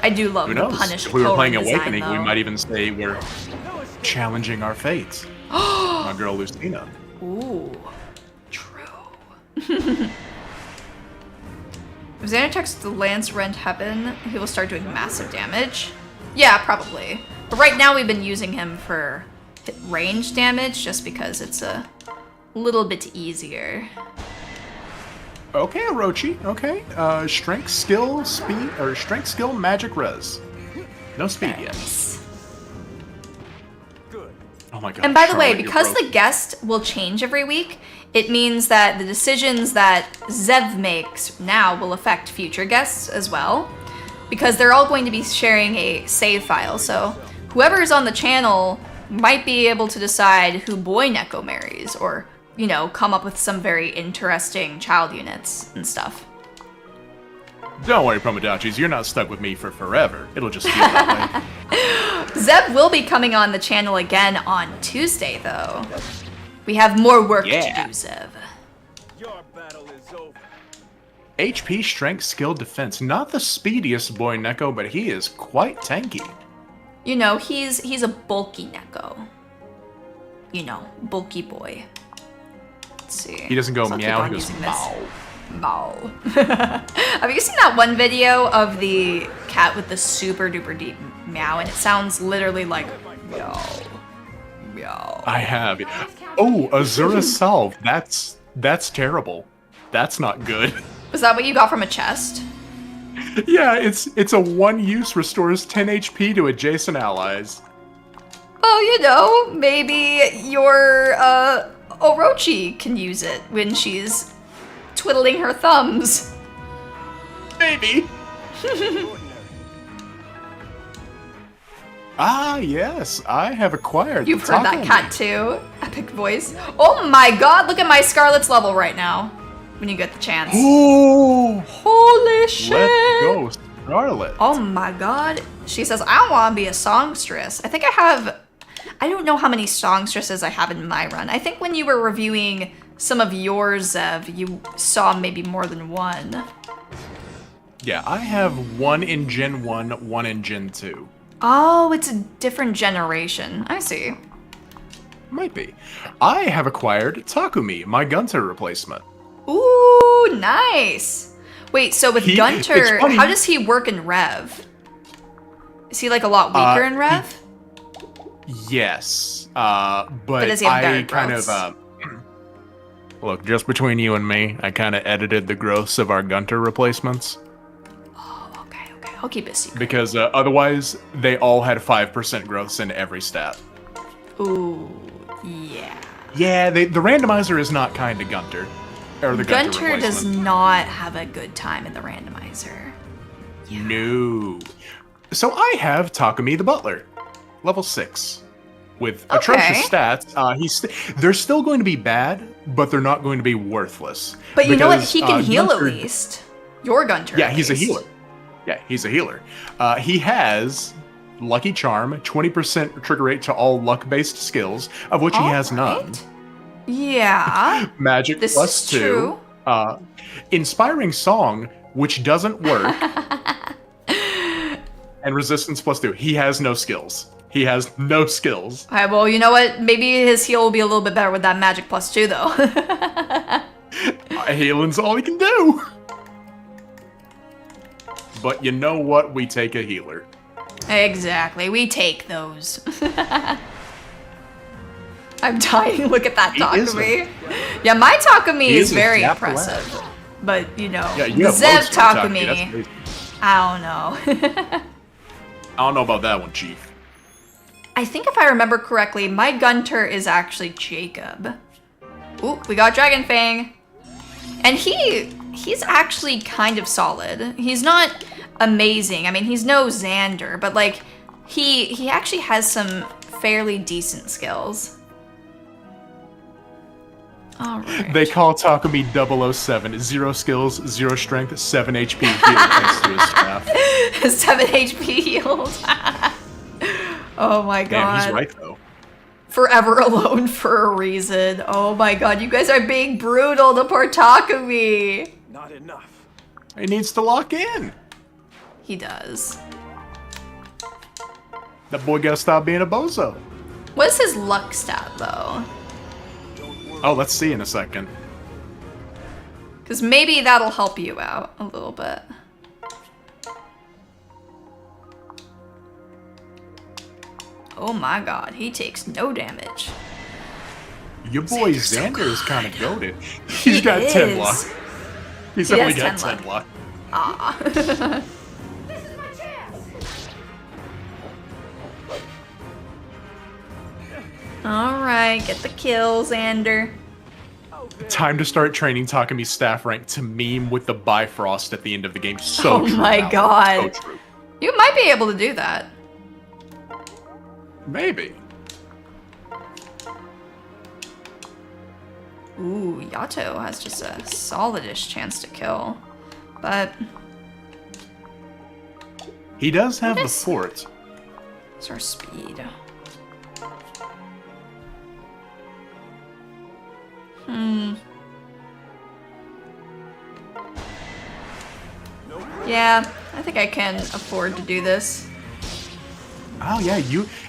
I do love Who the knows? punish If we were Poem playing design, Awakening, we though. might even say we're challenging our fates. My girl Lucina. Ooh, true. If Xander attacks the Lance Rend Heaven, he will start doing massive damage. Yeah, probably. But right now we've been using him for range damage just because it's a little bit easier. Okay, Orochi. Okay. Strength, skill, speed, or strength, skill, magic, res. No speed yet. Nice. Good. Oh my god. And by the way, Charlotte, you're because the broken. guest will change every week, it means that the decisions that Zev makes now will affect future guests as well. Because they're all going to be sharing a save file, so whoever is on the channel might be able to decide who Boy Neko marries, or, you know, come up with some very interesting child units and stuff. Don't worry, Promodachis, you're not stuck with me for forever. It'll just feel that way. Zev will be coming on the channel again on Tuesday, though. We have more work Yeah. to do, Zev. Your battle is over. HP, strength, skill, defense. Not the speediest boy Neko, but he is quite tanky. You know, he's a bulky Neko. You know, bulky boy. Let's see. He doesn't go So I'll keep meow, on he goes using this. mow. Mow. Have you seen that one video of the cat with the super duper deep meow, and it sounds literally like meow, meow. I have. Oh, Azura Salve. That's terrible. That's not good. Was that what you got from a chest? Yeah, it's a one-use, restores 10 HP to adjacent allies. Oh, you know, maybe your Orochi can use it when she's twiddling her thumbs. Maybe. Ah, yes, I have acquired. You've the heard that Takumi. cat too. Epic voice. Oh my god, look at my Scarlet's level right now. When you get the chance. Ooh, Holy shit. let's go, Scarlet. Oh my god. She says, I want to be a songstress. I think I don't know how many songstresses I have in my run. I think when you were reviewing some of yours, Zev, you saw maybe more than one. Yeah, I have one in Gen 1, one in Gen 2. Oh, it's a different generation. I see. Might be. I have acquired Takumi, my Gunter replacement. Ooh, nice. Wait, so with It's Gunter, funny. how does he work in Rev? Is he like a lot weaker in Rev? Yes, but does he have better I kind growths? of look, just between you and me, I kind of edited the growths of our Gunter replacements Oh, okay. I'll keep it secret. because otherwise they all had 5% growths in every stat. Ooh, yeah. Yeah, the randomizer is not kind to Gunter, or the Gunter Gunter does replacement. not have a good time in the randomizer. No. So I have Takumi the Butler, level 6. With Okay. atrocious stats, they're still going to be bad, but they're not going to be worthless. But you know what? Because, He can heal Gunter- at least. Your Gunter. Yeah, at he's a least. healer. Yeah, he's a healer. He has Lucky Charm, 20% trigger rate to all luck-based skills, of which he has none. Alright. Yeah. Magic This plus is 2. true. Inspiring Song, which doesn't work. And Resistance plus 2. He has no skills. He has no skills. Alright, well, you know what? Maybe his heal will be a little bit better with that magic plus 2, though. Healing's all he can do. But you know what? We take a healer. Exactly. We take those. I'm dying. Look at that He is Takumi. Yeah, my Takumi He is is a very Zap impressive. Lad. But, you know, Yeah, the you have Zev most of your Takumi, that's Takumi, amazing. I don't know. I don't know about that one, Chief. I think if I remember correctly, my Gunter is actually Jacob. Ooh, we got Dragon Fang. And he's actually kind of solid. He's not amazing. I mean, he's no Xander, but like he actually has some fairly decent skills. All right. They call Takumi 007. 0 skills, 0 strength, 7 HP heal thanks to his staff. 7 HP healed. Oh my god. Damn, he's right though. Forever alone for a reason. Oh my god, you guys are being brutal to poor Takumi. Not enough. He needs to lock in. He does. That boy gotta stop being a bozo. What's his luck stat though? Oh, let's see in a second. Because maybe that'll help you out a little bit. Oh my god, he takes no damage. Your boy Xander's so Xander is good. kind of goaded. He's got 10 luck. is. He's He only has got 10 10 luck. Ah. This is my chance. Alright, get the kills, Xander. Time to start training Takumi's staff rank to meme with the Bifrost at the end of the game. So Oh true, my Alan. god. So true. You might be able to do that. Maybe. Ooh, Yato has just a solidish chance to kill. But He does have What the is- fort. it's our speed. Yeah, I think I can afford to do this. Oh yeah,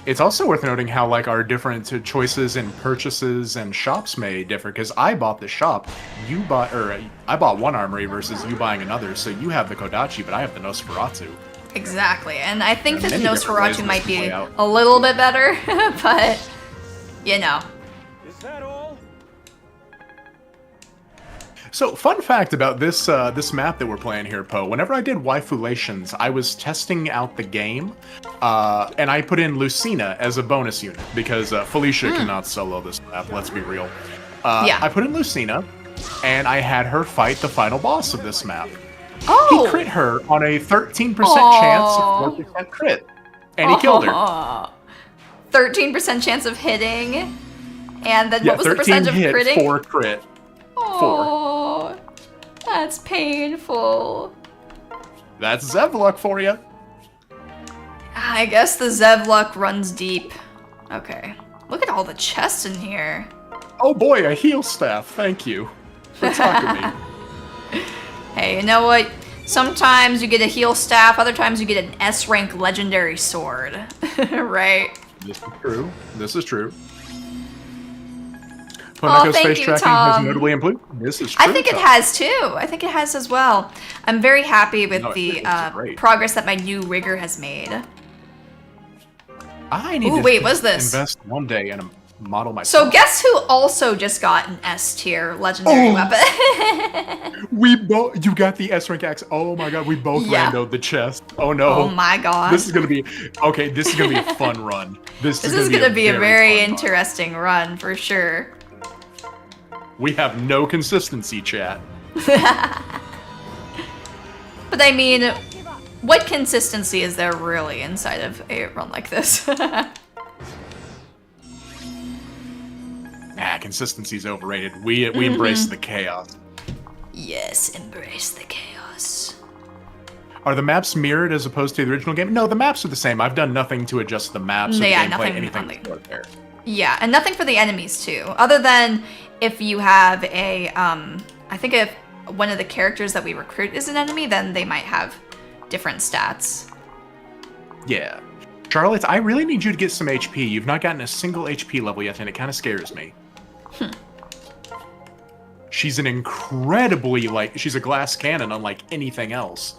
it's also worth noting how like our different choices and purchases and shops may differ. Because I bought the shop, I bought one armory versus you buying another. So you have the Kodachi, but I have the Nosferatu. Exactly, and I think that the Many different ways Nosferatu this might can be play out. a little bit better, but you know. Is that all? So, fun fact about this this map that we're playing here, Poe. Whenever I did Waifulations, I was testing out the game, and I put in Lucina as a bonus unit because Felicia cannot solo this map. Let's be real. Yeah. I put in Lucina, and I had her fight the final boss of this map. Oh! He crit her on a 13% Aw. chance of 4% crit, and he killed her. 13% chance of hitting, and then Yeah, what was the 13 percentage of hit, critting? 4 crit. Oh, that's painful. That's Zevlok for you. I guess the Zevlok runs deep. Okay. Look at all the chests in here. Oh boy, a heal staff. Thank you for talking to me. Hey, you know what? Sometimes you get a heal staff, other times you get an S-rank legendary sword. Right? This is true. This is true. Oh, Poneko's thank face you, tracking Tom. has notably improved. This is true. I think it Tom. has too. I think it has as well. I'm very happy with No, the it's great. progress that my new rigger has made. I need Ooh, to wait, what's this? invest one day in a model myself. So guess who also just got an S tier legendary Oh. weapon? We both. You got the S rank axe. Oh my god, we both Yeah. randoed the chest. Oh no. Oh my god. This is gonna be okay. This is gonna be a fun run. This This is gonna be a very fun run. interesting run for sure. We have no consistency, chat. But I mean, what consistency is there really inside of a run like this? Consistency's overrated. We embrace the chaos. Yes, embrace the chaos. Are the maps mirrored as opposed to the original game? No, the maps are the same. I've done nothing to adjust the maps or the Yeah, gameplay, nothing anything on the- before there. Yeah, and nothing for the enemies too, other than if you have a, I think if one of the characters that we recruit is an enemy, then they might have different stats. Yeah. Charlotte, I really need you to get some HP. You've not gotten a single HP level yet, and it kind of scares me. She's an incredibly, she's a glass cannon unlike anything else.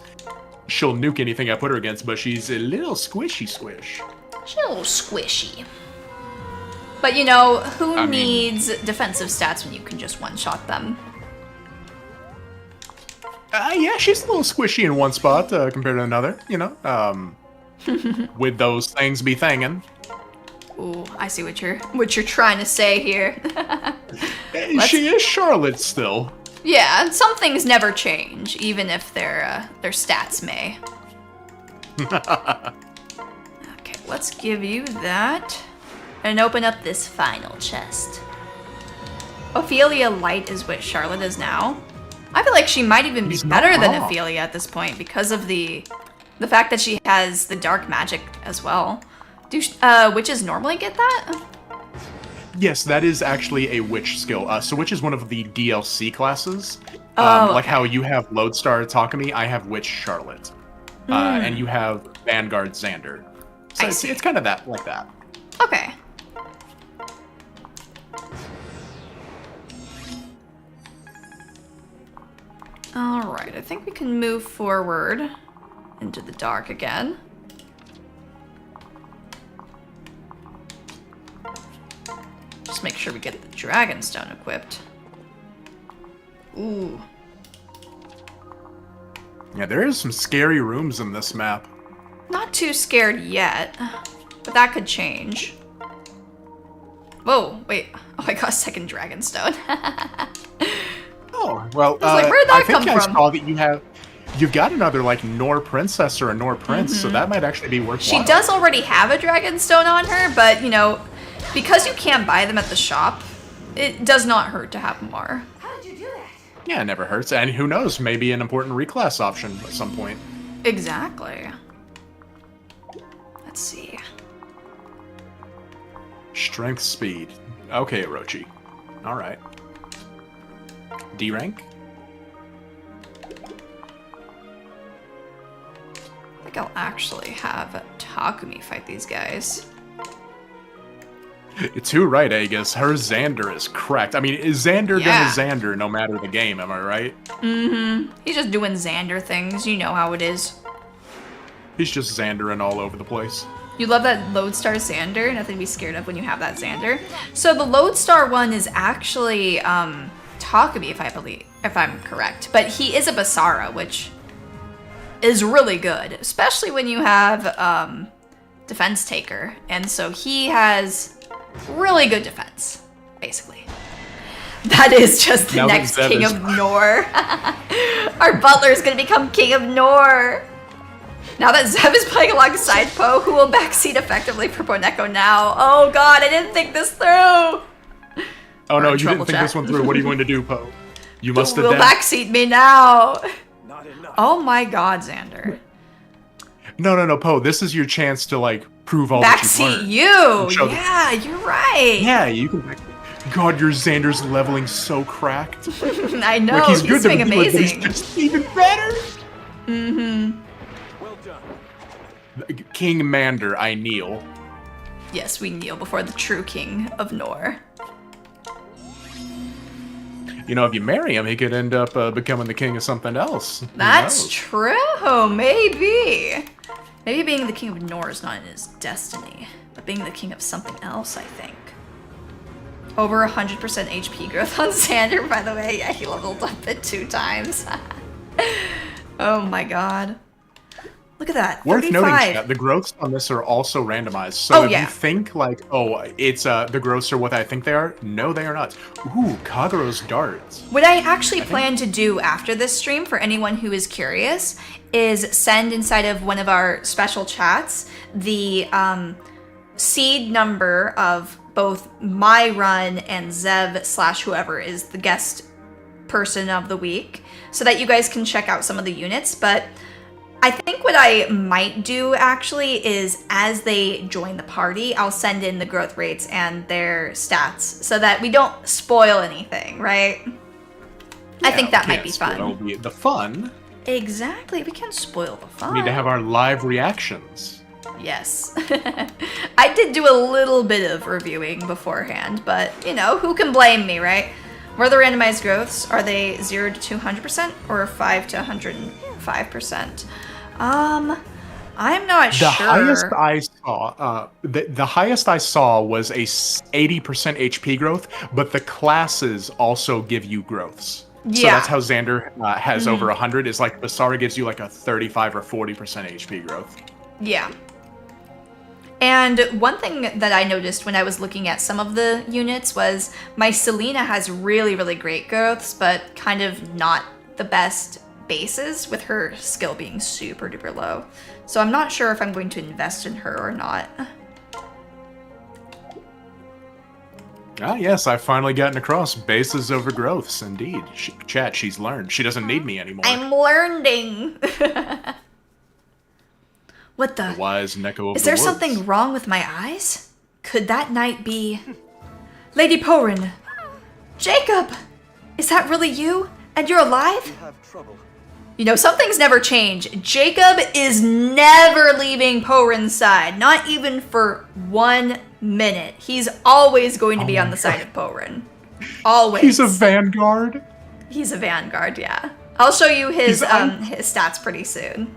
She'll nuke anything I put her against, but she's a little squishy squish. She's a little squishy. But you know, who I mean- needs defensive stats when you can just one-shot them? Yeah, she's a little squishy in one spot compared to another, you know. With those things be thangin'. Ooh, I see what you're trying to say here. She is Charlotte still. Yeah, and some things never change, even if their stats may. Okay, let's give you that. And open up this final chest. Ophelia Light is what Charlotte is now. I feel like she might even be He's not better than wrong. Ophelia at this point because of the fact that she has the dark magic as well. Do witches normally get that? Yes, that is actually a witch skill. So witch is one of the DLC classes. Oh, Like okay. how you have Lodestar Takumi, I have Witch Charlotte. And you have Vanguard Xander. So I it's, see. it's kind of that, like that. Okay. Alright, I think we can move forward into the dark again. Just make sure we get the Dragonstone equipped. Ooh. Yeah, there is some scary rooms in this map. Not too scared yet, but that could change. Whoa, wait. Oh, I got a second Dragonstone. Oh, well, I was like, where'd that I think come I from? saw that you've got another, like, Nor Princess or a Nor Prince, so that might actually be worthwhile. She does already have a Dragonstone on her, but, you know, because you can't buy them at the shop, it does not hurt to have more. How did you do that? Yeah, it never hurts. And who knows, maybe an important reclass option at some point. Exactly. Let's see. Strength, speed. Okay, Orochi. Alright. D rank? think I'll actually have Takumi fight these guys. Too right, Aegis. Her Xander is cracked. I mean, is Xander Yeah. gonna Xander no matter the game, am I right? Mm-hmm. He's just doing Xander things. You know how it is. He's just Xandering all over the place. You love that Lodestar Xander. Nothing to be scared of when you have that Xander. So the Lodestar one is actually Takumi, if I'm correct. But he is a Basara, which is really good, especially when you have Defense Taker. And so he has really good defense, basically. That is just the Now that next Zev King is- of Nor. Our butler is going to become King of Nor. Now that Zev is playing alongside Poe, who will backseat effectively for Poneko now? Oh god, I didn't think this through! Oh We're no, in you trouble, didn't think chat. this one through. What are you going to do, Poe? You must Who will adapt. backseat me now? Not enough. Oh my god, Xander. No, Poe. This is your chance to like prove all that you've Backseat learned. you! Show them. Yeah, you're right. Yeah, you can. God, your Xander's leveling so cracked. I know, Like he's good to doing begin with, but he's amazing. just even better. Well done. King Mander, I kneel. Yes, we kneel before the true King of Nor. You know, if you marry him, he could end up becoming the king of something else. Who That's knows? true, maybe. Maybe being the King of Nor is not in his destiny, but being the king of something else, I think. Over 100% HP growth on Xander, by the way. Yeah, he leveled up it 2 times. Oh my god. Look at that, Worth 35. noting, chat, the growths on this are also randomized. So Oh, if yeah. you think like, oh, it's the growths are what I think they are, no, they are not. Ooh, Kagero's darts. What I actually plan to do after this stream, for anyone who is curious, is send inside of one of our special chats the seed number of both my run and Zev / whoever is the guest person of the week, so that you guys can check out some of the units. But I think what I might do actually is, as they join the party, I'll send in the growth rates and their stats so that we don't spoil anything, right? I think that might be That'll fun. be the fun. Exactly, we can spoil the fun. We need to have our live reactions. Yes. I did do a little bit of reviewing beforehand, but, you know, who can blame me, right? What are the randomized growths? Are they 0 to 200% or 5 to 105%? I'm not The sure. highest I saw, the highest I saw was a 80% HP growth, but the classes also give you growths. So Yeah. that's how Xander has over 100. Is like Basara gives you like a 35 or 40% HP growth. Yeah. And one thing that I noticed when I was looking at some of the units was my Selena has really, really great growths, but kind of not the best bases, with her skill being super duper low. So I'm not sure if I'm going to invest in her or not. Ah, yes, I've finally gotten across bases over growths. Indeed, chat, she's learned. She doesn't need me anymore. I'm learning. What the? Wise Neko of Is the there woods. something wrong with my eyes? Could that night be... Lady Porin? Jacob! Is that really you? And you're alive? You have trouble. You know, some things never change. Jacob is never leaving Porin's side, not even for 1 minute. He's always going to be on the side of Porin. Always. He's a vanguard. He's a vanguard, yeah. I'll show you his He's his stats pretty soon.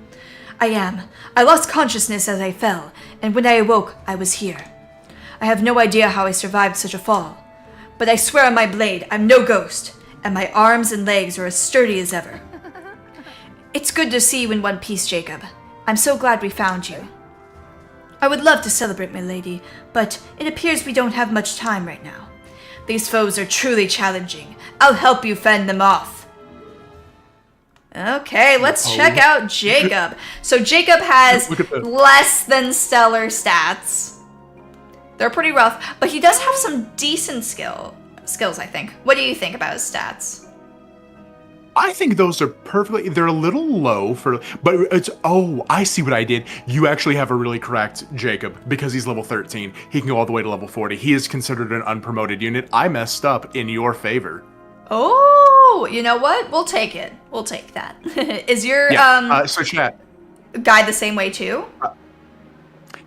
I am. I lost consciousness as I fell, and when I awoke, I was here. I have no idea how I survived such a fall, but I swear on my blade, I'm no ghost, and my arms and legs are as sturdy as ever. It's good to see you in one piece, Jacob. I'm so glad we found you. I would love to celebrate, my lady, but it appears we don't have much time right now. These foes are truly challenging. I'll help you fend them off. Okay, let's check out Jacob. So Jacob has Look at this. less than stellar stats. They're pretty rough, but he does have some decent skills, I think. What do you think about his stats? I think those are perfectly. They're a little low for, but it's. Oh, I see what I did. You actually have a really correct Jacob because he's level 13. He can go all the way to level 40. He is considered an unpromoted unit. I messed up in your favor. Oh, you know what? We'll take it. We'll take that. Is your So chat. guide the same way too?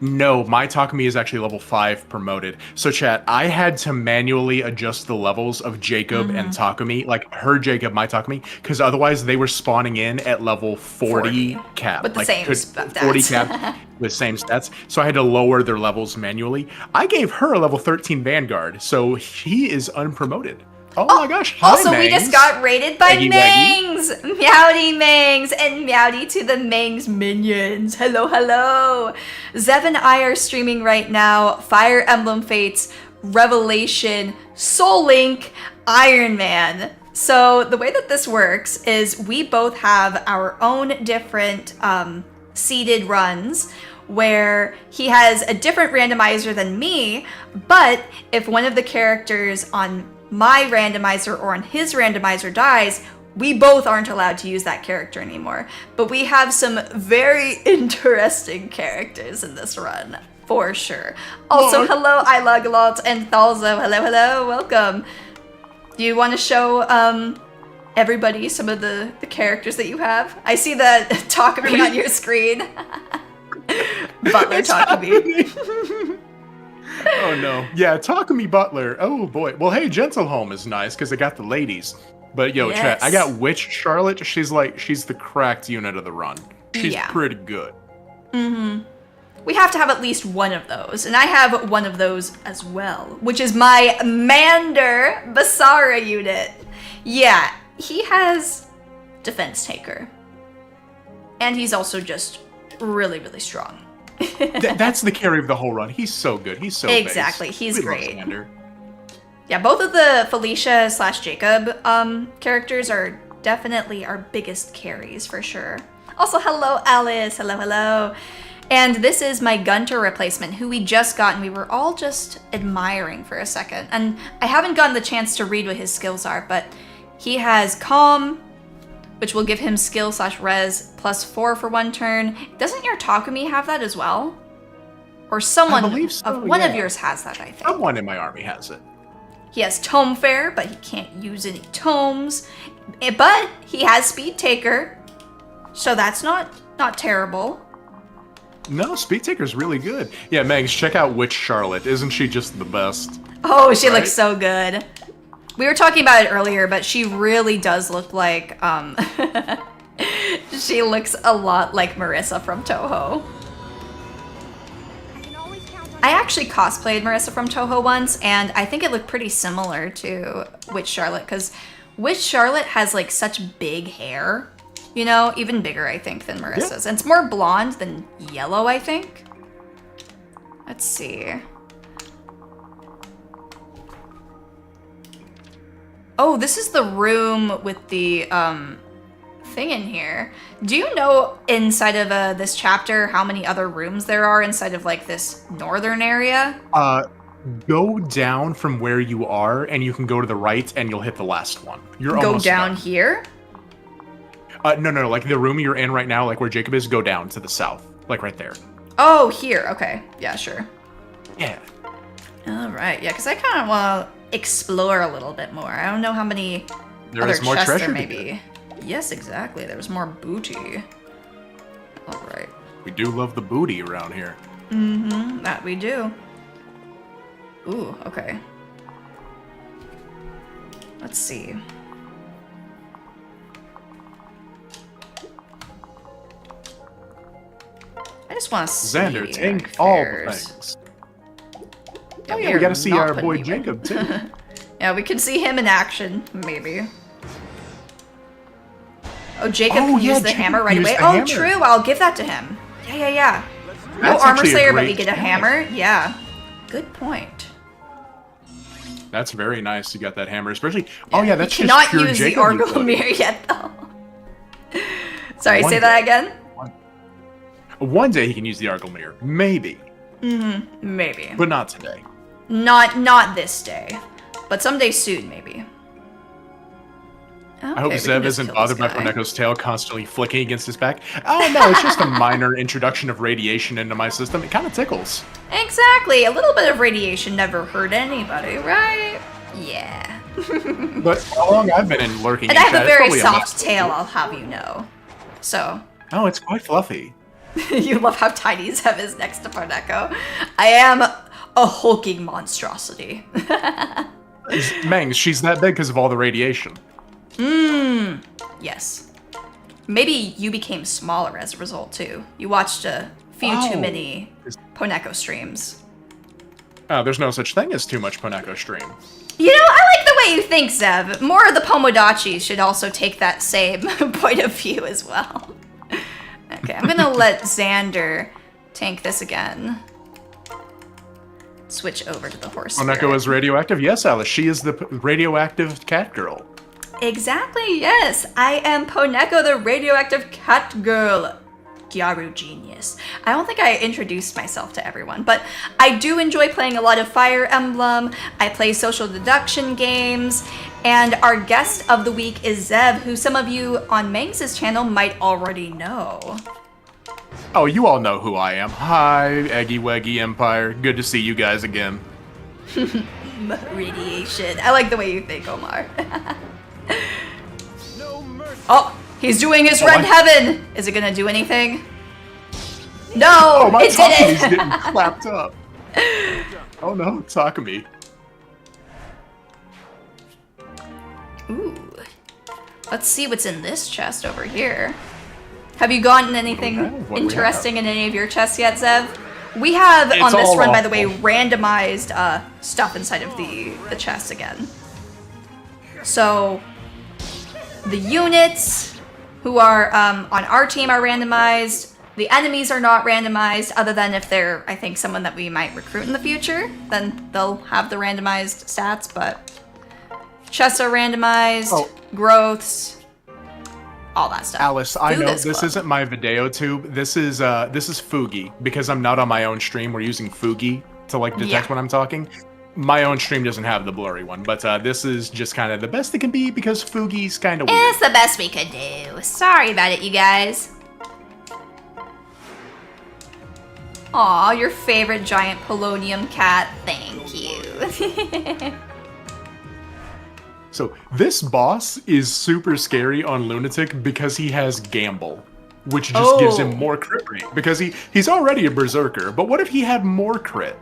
No, my Takumi is actually level 5 promoted. So chat, I had to manually adjust the levels of Jacob and Takumi, like her Jacob, my Takumi, because otherwise they were spawning in at level 40 cap. With the like, same 40 stats. cap with same stats. So I had to lower their levels manually. I gave her a level 13 Vanguard, so he is unpromoted. Oh my gosh, hi, Also, we just Mangs. got raided by Eggy Mangs! Meowdy Mangs! And Meowdy to the Mangs minions. Hello, hello! Zev and I are streaming right now Fire Emblem Fates, Revelation, Soul Link, Iron Man. So the way that this works is we both have our own different seeded runs where he has a different randomizer than me, but if one of the characters on my randomizer or on his randomizer dies, we both aren't allowed to use that character anymore. But we have some very interesting characters in this run, for sure. Also, hello, Ilagalot and Thalzo. Hello, hello, welcome. Do you want to show everybody some of the characters that you have? I see the Takumi on your screen. Butler Takumi. Oh no. Yeah, Takumi Butler. Oh boy. Well, hey, Gentlehome is nice because I got the ladies. But yo, chat, I got Witch Charlotte. She's the cracked unit of the run. She's pretty good. We have to have at least one of those, and I have one of those as well, which is my Mander Basara unit. Yeah, he has Defense Taker. And he's also just really, really strong. That's the carry of the whole run. He's so good. He's so exactly. base. He's We great. love Xander. Yeah, both of the Felicia / Jacob characters are definitely our biggest carries for sure. Also, hello Alice. Hello, hello. And this is my Gunter replacement, who we just got, and we were all just admiring for a second. And I haven't gotten the chance to read what his skills are, but he has Calm, which will give him skill / res +4 for 1 turn. Doesn't your Takumi have that as well? Or someone I believe so, one of yeah. yours has that, I think. Someone in my army has it. He has Tome Fair, but he can't use any tomes. But he has Speed Taker, so that's not terrible. No, Speed Taker's really good. Yeah, Megs, check out Witch Charlotte. Isn't she just the best? Oh, she Right? looks so good. We were talking about it earlier, but she really does look like, she looks a lot like Marissa from Toho. I actually cosplayed Marissa from Toho once, and I think it looked pretty similar to Witch Charlotte, because Witch Charlotte has, like, such big hair. You know, even bigger, I think, than Marissa's. And it's more blonde than yellow, I think. Let's see. Oh, this is the room with the thing in here. Do you know inside of this chapter how many other rooms there are inside of like this northern area? Go down from where you are, and you can go to the right, and you'll hit the last one. You're Go almost down done. here? No, like the room you're in right now, like where Jacob is, go down to the south, like right there. Oh, here. Okay. Yeah, sure. Yeah. All right. Yeah, because I kind of want to explore a little bit more. I don't know how many There other is more chests treasure there may to be. Yes, exactly. There was more booty. All right. We do love the booty around here. Mm-hmm. That we do. Ooh, okay. Let's see. I just want to see. Xander, take all the things. Oh yeah, we gotta see our boy Jacob too. Yeah, we can see him in action, maybe. Oh, Jacob Oh, can yeah, use the Jacob hammer can right use away. the Oh, hammer. true. I'll give that to him. Yeah. No That's armor actually a slayer, but we great get a strat. hammer. Yeah. Good point. That's very nice. You got that hammer, especially. Oh yeah, that's you just cannot pure use Jacob the Orgel utility. mirror yet, though. Sorry, One say that day. again. One day he can use the Argle mirror, maybe, Maybe. but not today. Not this day, but someday soon, maybe. I hope Okay, we can Zev just isn't kill this bothered by guy. Poneko's tail constantly flicking against his back. Oh no, it's just a minor introduction of radiation into my system. It kind of tickles. Exactly. A little bit of radiation never hurt anybody, right? Yeah. But how long I've been in lurking And in I have chat, a it's very probably soft month. tail, I'll have you know. So, Oh, it's quite fluffy. You love how tiny Zev is next to Poneko. I am a hulking monstrosity. Mangs, she's that big because of all the radiation. Yes. Maybe you became smaller as a result, too. You watched a few too many Poneko streams. There's no such thing as too much Poneko stream. You know, I like the way you think, Zev. More of the Pomodachis should also take that same point of view as well. Okay, I'm gonna let Xander tank this again. Switch over to the horse. Poneko is radioactive? Yes, Alice. She is the radioactive cat girl. Exactly, yes. I am Poneko, the radioactive cat girl. Gyaru genius. I don't think I introduced myself to everyone, but I do enjoy playing a lot of Fire Emblem. I play social deduction games, and our guest of the week is Zev, who some of you on Mangs' channel might already know. Oh, you all know who I am. Hi, Eggy Weggy Empire. Good to see you guys again. Radiation. I like the way you think, Omar. No mercy. Oh, he's doing his red heaven. Is it gonna do anything? No, Oh, my it Takumi's didn't. getting clapped up. Oh no, Takumi. Ooh. Let's see what's in this chest over here. Have you gotten anything What we interesting in any of your chests yet, Zev? We have, It's on this all run, by the way, awful. randomized stuff inside of the chest again. So, the units who are on our team are randomized. The enemies are not randomized, other than if they're, I think, someone that we might recruit in the future. Then they'll have the randomized stats, but chests are randomized, Oh. growths, all that stuff. Alice, I Do know this this club. isn't my video tube. This is Fugi. Because I'm not on my own stream, we're using Fugi to like detect Yeah. when I'm talking. My own stream doesn't have the blurry one, but this is just kind of the best it can be because Fugi's kind of weird. It's the best we could do. Sorry about it, you guys. Aw, your favorite giant polonium cat. Thank you. So this boss is super scary on Lunatic because he has Gamble, which just gives him Oh. more crit rate. Because he's already a berserker, but what if he had more crit?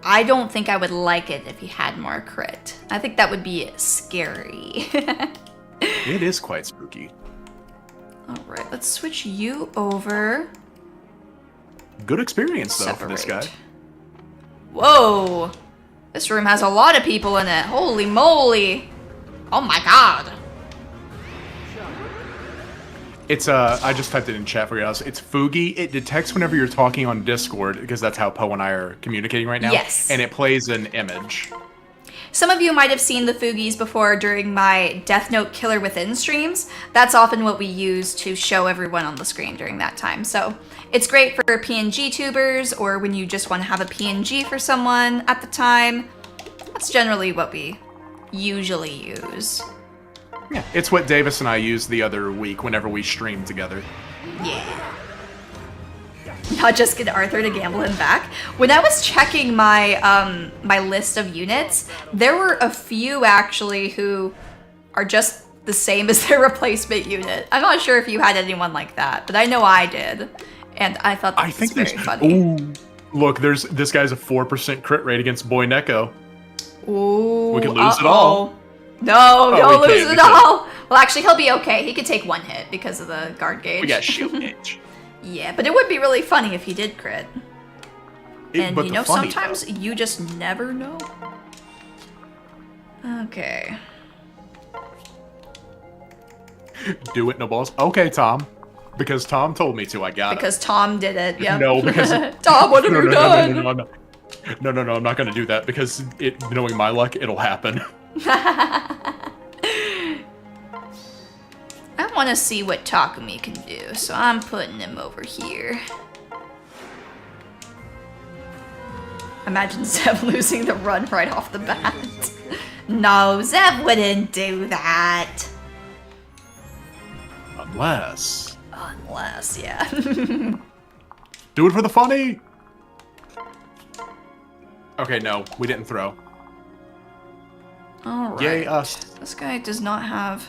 I don't think I would like it if he had more crit. I think that would be scary. It is quite spooky. Alright, let's switch you over. Good experience though for this guy. Separate. Whoa! This room has a lot of people in it. Holy moly! Oh my god! It's I just typed it in chat for you guys. It's Fugi. It detects whenever you're talking on Discord because that's how Poe and I are communicating right now. Yes. And it plays an image. Some of you might have seen the Fugis before during my Death Note Killer Within streams. That's often what we use to show everyone on the screen during that time. So it's great for PNG tubers or when you just want to have a PNG for someone at the time. That's generally what we usually use. Yeah. It's what Davis and I used the other week whenever we streamed together. Yeah. Not just get Arthur to gamble him back. When I was checking my my list of units, there were a few actually who are just the same as their replacement unit. I'm not sure if you had anyone like that, but I know I did, and I thought that I was think very there's. funny. Ooh, look, this guy's a 4% crit rate against Boy Neko. Ooh, We could lose it all. No, don't we lose can't, it we can't. all. Well, actually, he'll be okay. He could take one hit because of the guard gauge. We got shield gauge. Yeah, but it would be really funny if he did crit. And But you the know, funny, sometimes you just never know. Okay. Do it, no balls. Okay, Tom. Because Tom told me to, I got Because Tom did it. Yep. No, because- Tom, what it. have you No, done? no, I'm not gonna do that because knowing my luck, it'll happen. I want to see what Takumi can do, so I'm putting him over here. Imagine Zeb losing the run right off the bat. No, Zeb wouldn't do that. Unless. Unless, yeah. Do it for the funny! Okay, no, we didn't throw. Alright. Yay, us. This guy does not have...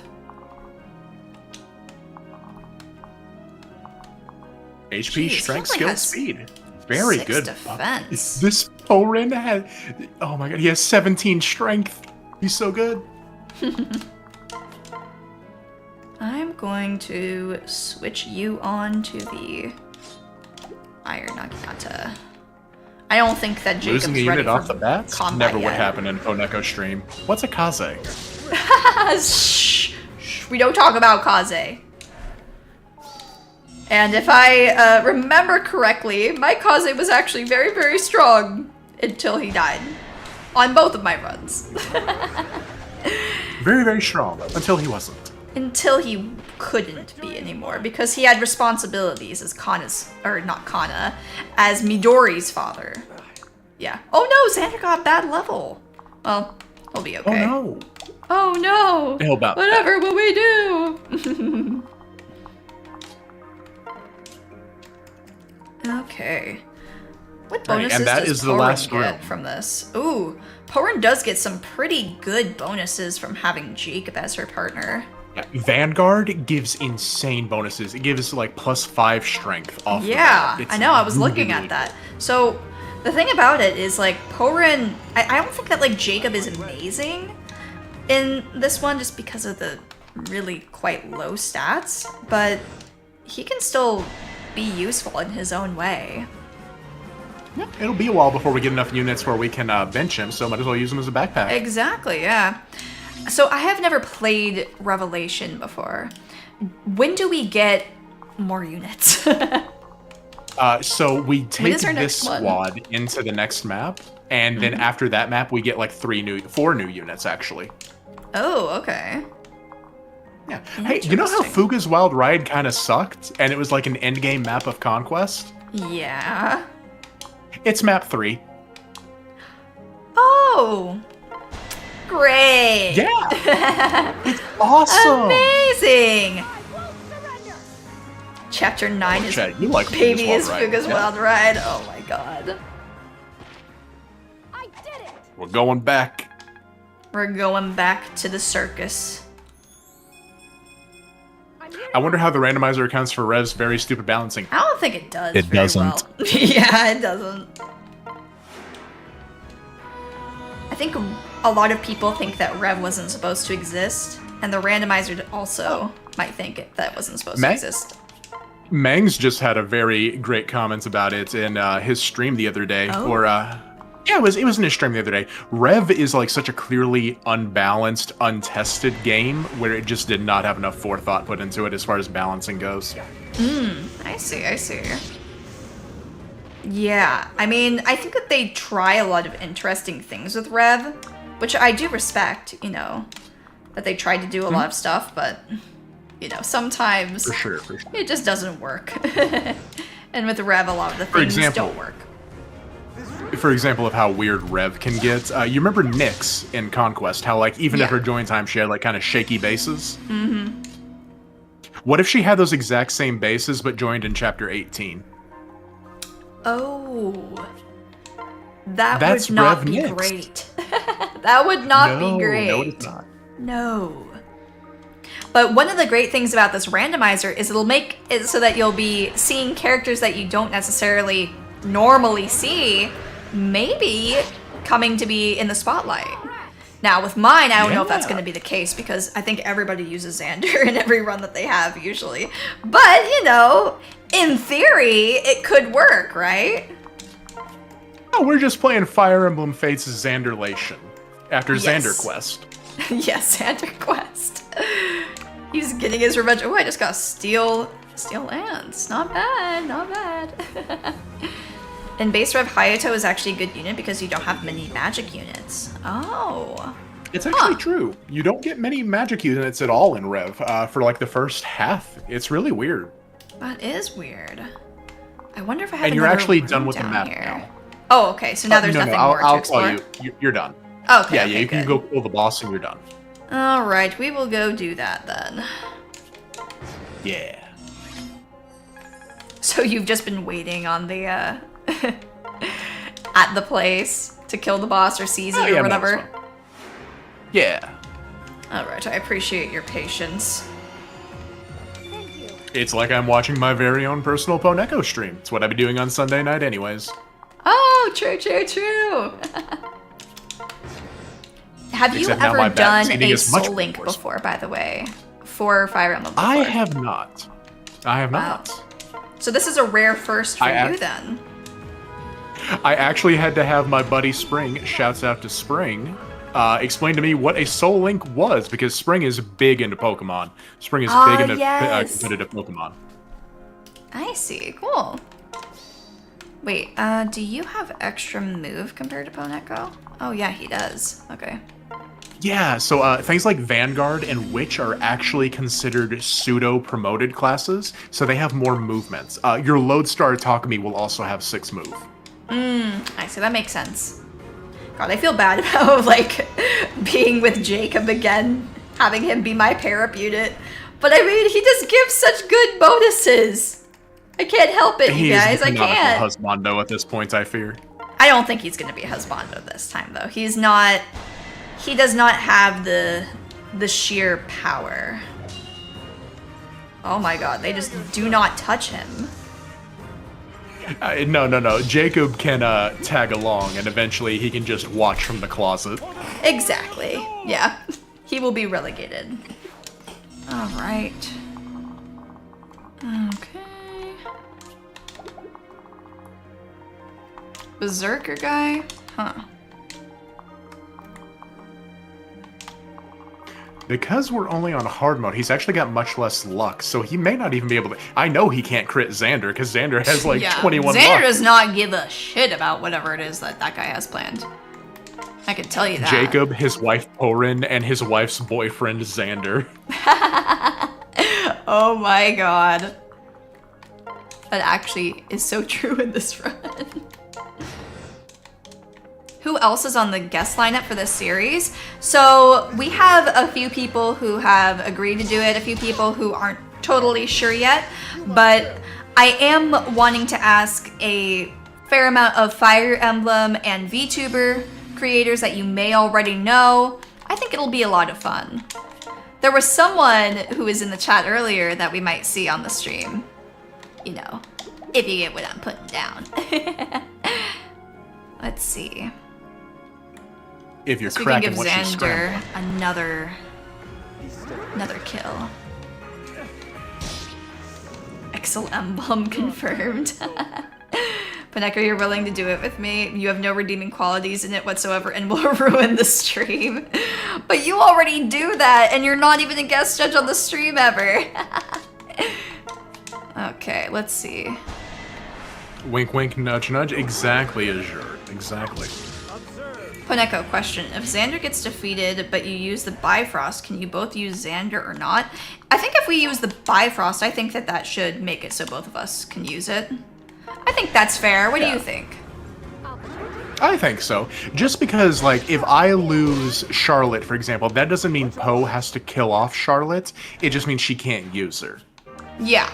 HP, Jeez, strength, he only skill, has speed. Very 6 good. defense. This Porin had... Oh my god, he has 17 strength. He's so good. I'm going to switch you on to the Iron Naginata. I don't think that Jacob's Losing a ready unit for off the bat combat never yet. would happen in Poneko stream. What's a Kaze? Shh, shh, we don't talk about Kaze. And if I remember correctly, my Kaze was actually very, very strong until he died. On both of my runs. Very, very strong. Until he wasn't. Until he couldn't be anymore, because he had responsibilities as Kana's, or not Kana, as Midori's father. Yeah. Oh no, Xander got a bad level. Well, he'll be okay. Oh no. Oh no! He'll bounce back. Whatever will we do? Okay. What Right, bonuses and that does is the Porin last get room. from this? Ooh, Porin does get some pretty good bonuses from having Jacob as her partner. Yeah, Vanguard gives insane bonuses. It gives like +5 strength off. Yeah, the bat. It's I know. I was really, looking really at that. So the thing about it is like Porin. I don't think that like Jacob is amazing in this one just because of the really quite low stats, but he can still be useful in his own way. Yeah, it'll be a while before we get enough units where we can bench him, so might as well use him as a backpack. Exactly. Yeah. So I have never played Revelation before. When do we get more units? So we take is our this next one? squad into the next map, and then after that map, we get like 4 new units actually. Oh, okay. Yeah. Hey, you know how Interesting. Fuga's Wild Ride kind of sucked, and it was like an endgame map of Conquest? Yeah. It's map 3. Oh. Great. Yeah. It's awesome. Amazing. I won't surrender. Chapter 9 is Chad, you like Baby Fuga's is Wild Ride. Fuga's Yeah. Wild Ride. Oh my god. I did it. We're going back. We're going back to the circus. I'm here I wonder how the randomizer accounts for Rev's very stupid balancing. I don't think it does It very doesn't. well. Yeah, it doesn't. I think a lot of people think that Rev wasn't supposed to exist, and the randomizer also might think that wasn't supposed to May- exist. Mangs just had a very great comment about it in his stream the other day, Oh. or yeah, it was in his stream the other day. Rev is like such a clearly unbalanced, untested game where it just did not have enough forethought put into it as far as balancing goes. I see, I see. Yeah, I mean, I think that they try a lot of interesting things with Rev, which I do respect, you know, that they tried to do a lot of stuff, but, you know, sometimes For sure, for sure. it just doesn't work. And with Rev, a lot of the For things example- don't work. For example of how weird Rev can get, you remember Nyx in Conquest, how like even Yeah. at her join time she had like kind of shaky bases? Mm-hmm. What if she had those exact same bases but joined in chapter 18? Oh. That That's would not Rev be Nyx. great. That would not No, be great. no, it's not. No. But one of the great things about this randomizer is it'll make it so that you'll be seeing characters that you don't necessarily normally see, maybe coming to be in the spotlight. Now, with mine, I don't know if that's Yeah. going to be the case because I think everybody uses Xander in every run that they have, usually. But, you know, in theory, it could work, right? Oh, we're just playing Fire Emblem Fates' Xanderlation after Yes. Xander Quest. Yes, Xander Quest. He's getting his revenge. Oh, I just got Steel Lance. Not bad, not bad. And base Rev Hayato is actually a good unit because you don't have many magic units. Oh. It's actually Huh. true. You don't get many magic units at all in Rev for like the first half. It's really weird. That is weird. I wonder if I have And you're another actually room done with the down map here. now. Oh, okay. So now there's nothing more to I'll explore. call you. You're done. Okay. Yeah, okay, yeah. You can good. go kill the boss and you're done. All right, we will go do that then. Yeah. So you've just been waiting on the at the place to kill the boss or seize it Oh, or yeah, whatever. might as well. Yeah. All right, I appreciate your patience. Thank you. It's like I'm watching my very own personal Poneko stream. It's what I'd be doing on Sunday night anyways. Oh, true, true, true. Have you Except now ever my back done seating a is much Soul Link worse. before, by the way? For Fire Emblem before? I have not. I have Wow. not. So this is a rare first for I you ac- then. I actually had to have my buddy Spring, shouts out to Spring, explain to me what a Soul Link was, because Spring is big into Pokemon. Spring is big into yes. competitive Pokemon. I see, cool. Wait, do you have extra move compared to Poneko? Oh yeah, he does. Okay. Yeah, so things like Vanguard and Witch are actually considered pseudo-promoted classes, so they have more movements. Your Lodestar Takumi will also have 6 move. I see, that makes sense. God, I feel bad about, like, being with Jacob again, having him be my pair-up unit. But I mean, he just gives such good bonuses. I can't help it, you guys, I can't. He's not a husbando at this point, I fear. I don't think he's gonna be husbando this time, though. He's not... He does not have the sheer power. Oh my god, they just do not touch him. No. Jacob can tag along, and eventually he can just watch from the closet. Exactly. Yeah. He will be relegated. Alright. Okay. Berserker guy? Huh. Because we're only on hard mode, he's actually got much less luck, so he may not even be able to... I know he can't crit Xander, because Xander has like 21 Xander luck. does not give a shit about whatever it is that that guy has planned. I can tell you that. Jacob, his wife Porin, and his wife's boyfriend Xander. Oh my god. That actually is so true in this run. Who else is on the guest lineup for this series? So we have a few people who have agreed to do it, a few people who aren't totally sure yet, but I am wanting to ask a fair amount of Fire Emblem and VTuber creators that you may already know. I think it'll be a lot of fun. There was someone who was in the chat earlier that we might see on the stream. You know, if you get what I'm putting down. Let's see. If you're So we can cracking give what she's Xander scrambling. another kill. Excel emblem confirmed. Poneko, you're willing to do it with me. You have no redeeming qualities in it whatsoever and will ruin the stream. But you already do that, and you're not even a guest judge on the stream ever. Okay, let's see. Wink, wink, nudge, nudge. Exactly, Azure. Exactly. Poneko, question. If Xander gets defeated, but you use the Bifrost, can you both use Xander or not? I think if we use the Bifrost, I think that that should make it so both of us can use it. I think that's fair. What do you think? I think so. Just because, like, if I lose Charlotte, for example, that doesn't mean Poe has to kill off Charlotte. It just means she can't use her. Yeah.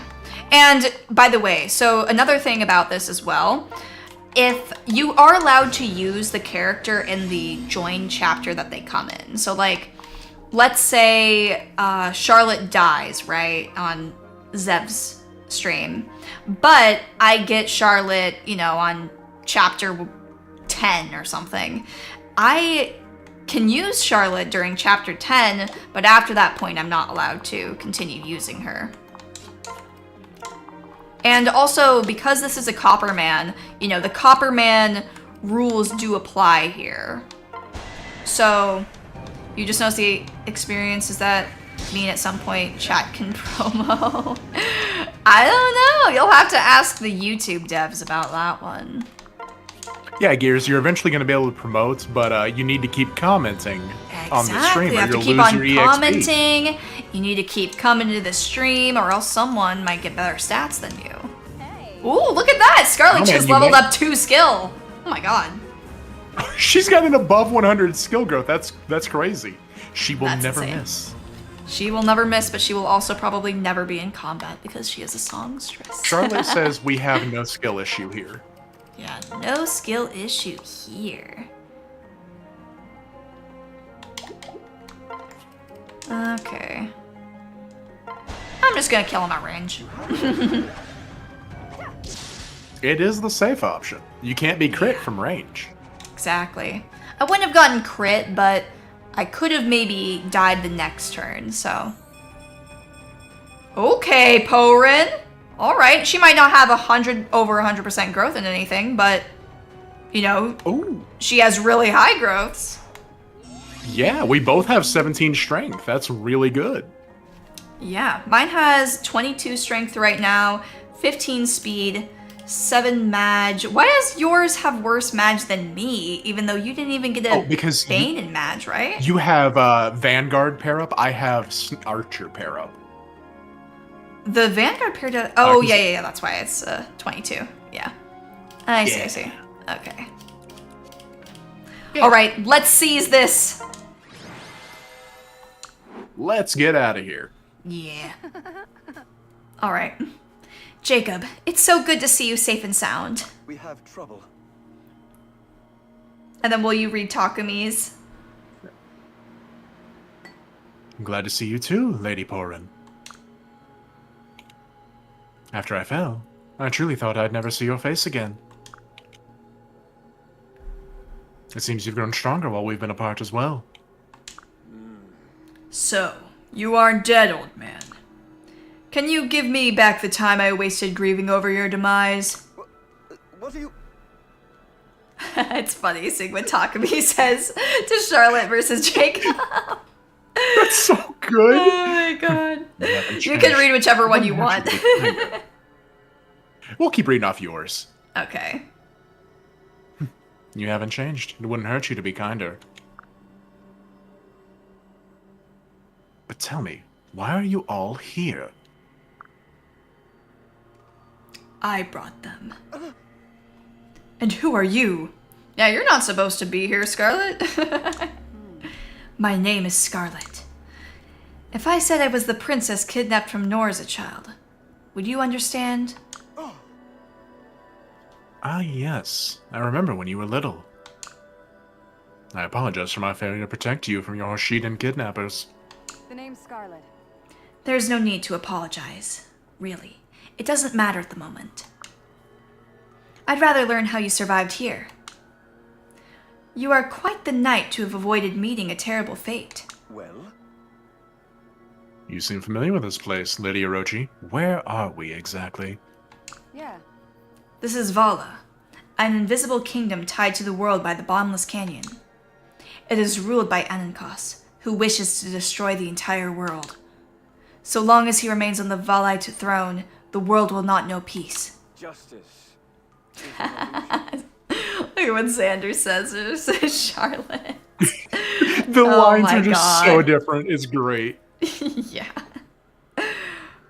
And by the way, so another thing about this as well, if you are allowed to use the character in the join chapter that they come in. So like, let's say Charlotte dies, right, on Zev's stream, but I get Charlotte, you know, on chapter 10 or something. I can use Charlotte during chapter 10, but after that point, I'm not allowed to continue using her. And also, because this is a Copper Man, you know, the Copper Man rules do apply here. So, you just notice the experience. Does that mean at some point chat can promo? I don't know. You'll have to ask the YouTube devs about that one. Yeah, Gears, you're eventually going to be able to promote, but you need to keep commenting on the stream, You or have to you'll keep lose on your EXP. commenting. You need to keep coming to the stream, or else someone might get better stats than you. Ooh, look at that! Scarlet Oh, man, just you leveled might- up 2 skill. Oh my god. She's got an above 100 skill growth. That's crazy. She will That's never insane. miss. She will never miss, but she will also probably never be in combat because she is a songstress. Charlotte says we have no skill issue here. Yeah, no skill issue here. Okay. I'm just gonna kill him at range. It is the safe option. You can't be crit from range. Exactly. I wouldn't have gotten crit, but I could have maybe died the next turn, so. Okay, Porin. Alright, she might not have over 100% growth in anything, but, you know, Ooh. she has really high growths. Yeah, we both have 17 strength. That's really good. Yeah, mine has 22 strength right now, 15 speed, 7 mage. Why does yours have worse mage than me, even though you didn't even get a because Bane in mage, right? You have Vanguard pair up. I have Archer pair up. The Vanguard pair does... Oh, yeah, that's why it's 22. Yeah. I see. Okay. Yeah. Alright, let's seize this. Let's get out of here. Yeah. Alright. Jacob, it's so good to see you safe and sound. We have trouble. And then will you read Takumi's? I'm glad to see you too, Lady Porin. After I fell, I truly thought I'd never see your face again. It seems you've grown stronger while we've been apart as well. So, you aren't dead, old man. Can you give me back the time I wasted grieving over your demise? What are you... It's funny seeing what Takumi says to Charlotte versus Jacob. That's so good. Oh my god. You can read whichever one you want. We'll keep reading off yours. Okay. You haven't changed. It wouldn't hurt you to be kinder. But tell me, why are you all here? I brought them. And who are you? Yeah, you're not supposed to be here, Scarlet. My name is Scarlet. If I said I was the princess kidnapped from Nor as a child, would you understand? Ah, yes. I remember when you were little. I apologize for my failure to protect you from your Hoshiden kidnappers. The name's Scarlet. There's no need to apologize. Really. It doesn't matter at the moment. I'd rather learn how you survived here. You are quite the knight to have avoided meeting a terrible fate. Well? You seem familiar with this place, Lady Orochi. Where are we exactly? Yeah. This is Valla, an invisible kingdom tied to the world by the bottomless canyon. It is ruled by Anankos, who wishes to destroy the entire world. So long as he remains on the Valite throne, the world will not know peace. Justice. Look at what Xander says, The Charlotte. lines my are just God. so different. It's great. Yeah.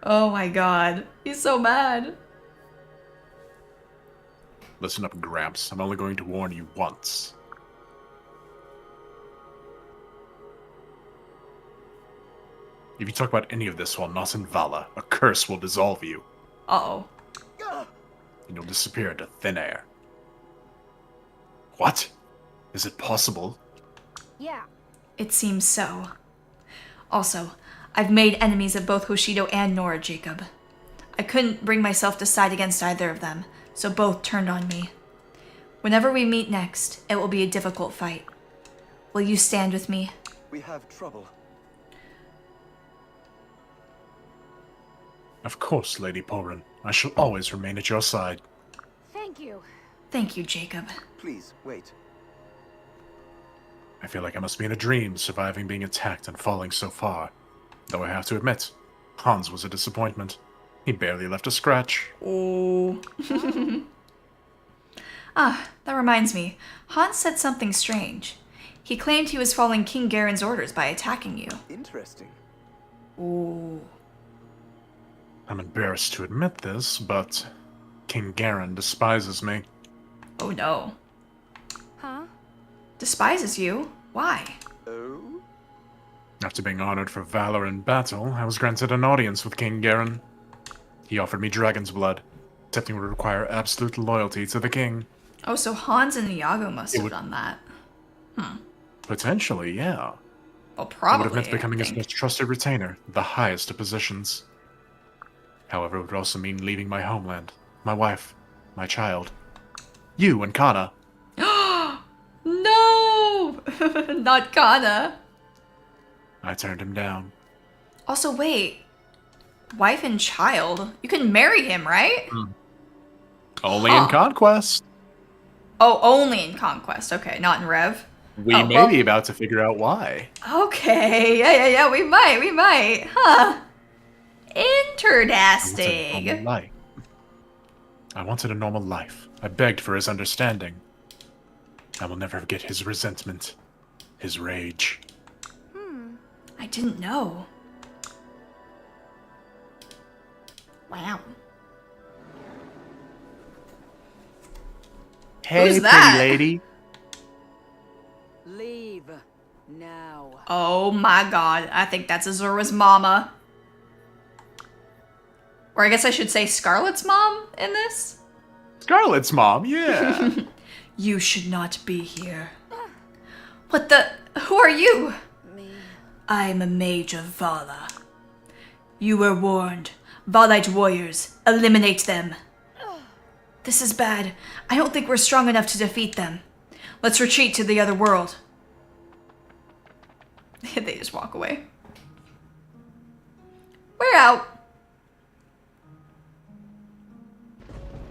Oh my god. He's so mad. Listen up, Gramps. I'm only going to warn you once. If you talk about any of this while not in Valla, a curse will dissolve you, Uh-oh. and you'll disappear into thin air. What? Is it possible? Yeah. It seems so. Also, I've made enemies of both Hoshido and Nora, Jacob. I couldn't bring myself to side against either of them, so both turned on me. Whenever we meet next, it will be a difficult fight. Will you stand with me? We have trouble. Of course, Lady Porin. I shall always remain at your side. Thank you. Thank you, Jacob. Please, wait. I feel like I must be in a dream, surviving being attacked and falling so far. Though I have to admit, Hans was a disappointment. He barely left a scratch. Oh. That reminds me. Hans said something strange. He claimed he was following King Garen's orders by attacking you. Interesting. Oh. I'm embarrassed to admit this, but King Garen despises me. Oh no. Huh? Despises you? Why? Oh? After being honored for valor in battle, I was granted an audience with King Garen. He offered me dragon's blood, accepting would require absolute loyalty to the king. Oh, so Hans and Iago must have would- done that. Potentially, yeah. Well, It probably. would have meant I becoming his think. most trusted retainer, the highest of positions. However, it would also mean leaving my homeland, my wife, my child, you and Kana. No! Not Kana. I turned him down. Also, wait. Wife and child? You can marry him, right? Only in Conquest. Oh, only in Conquest. Okay, not in Rev. We may be about to figure out why. Okay, yeah, we might. Huh. Interesting. I wanted a normal life. I begged for his understanding. I will never forget his resentment, his rage. I didn't know. Wow. Hey, Who's that? pretty lady. Leave now. Oh my god, I think that's Azura's mama. Or I guess I should say Scarlet's mom in this? Scarlet's mom, yeah. You should not be here. What the? Who are you? Me. I'm a mage of Valla. You were warned. Vallite warriors, eliminate them. This is bad. I don't think we're strong enough to defeat them. Let's retreat to the other world. They just walk away. We're out.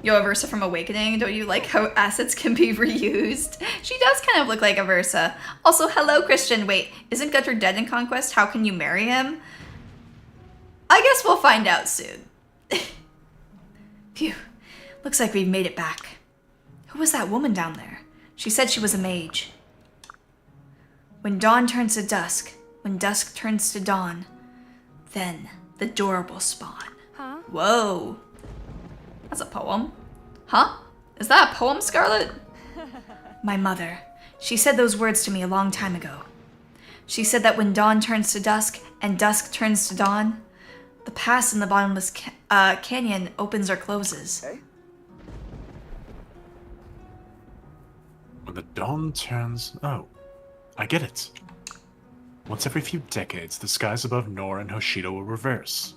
Yo, Aversa from Awakening, don't you like how assets can be reused? She does kind of look like Aversa. Also, hello, Christian. Wait, isn't Gunter dead in Conquest? How can you marry him? I guess we'll find out soon. Phew. Looks like we've made it back. Who was that woman down there? She said she was a mage. When dawn turns to dusk, when dusk turns to dawn, then the door will spawn. Huh? Whoa. That's a poem. Huh? Is that a poem, Scarlet? My mother. She said those words to me a long time ago. She said that when dawn turns to dusk and dusk turns to dawn, the pass in the bottomless canyon opens or closes. Eh? When the dawn turns... Oh, I get it. Once every few decades, the skies above Nor and Hoshido will reverse.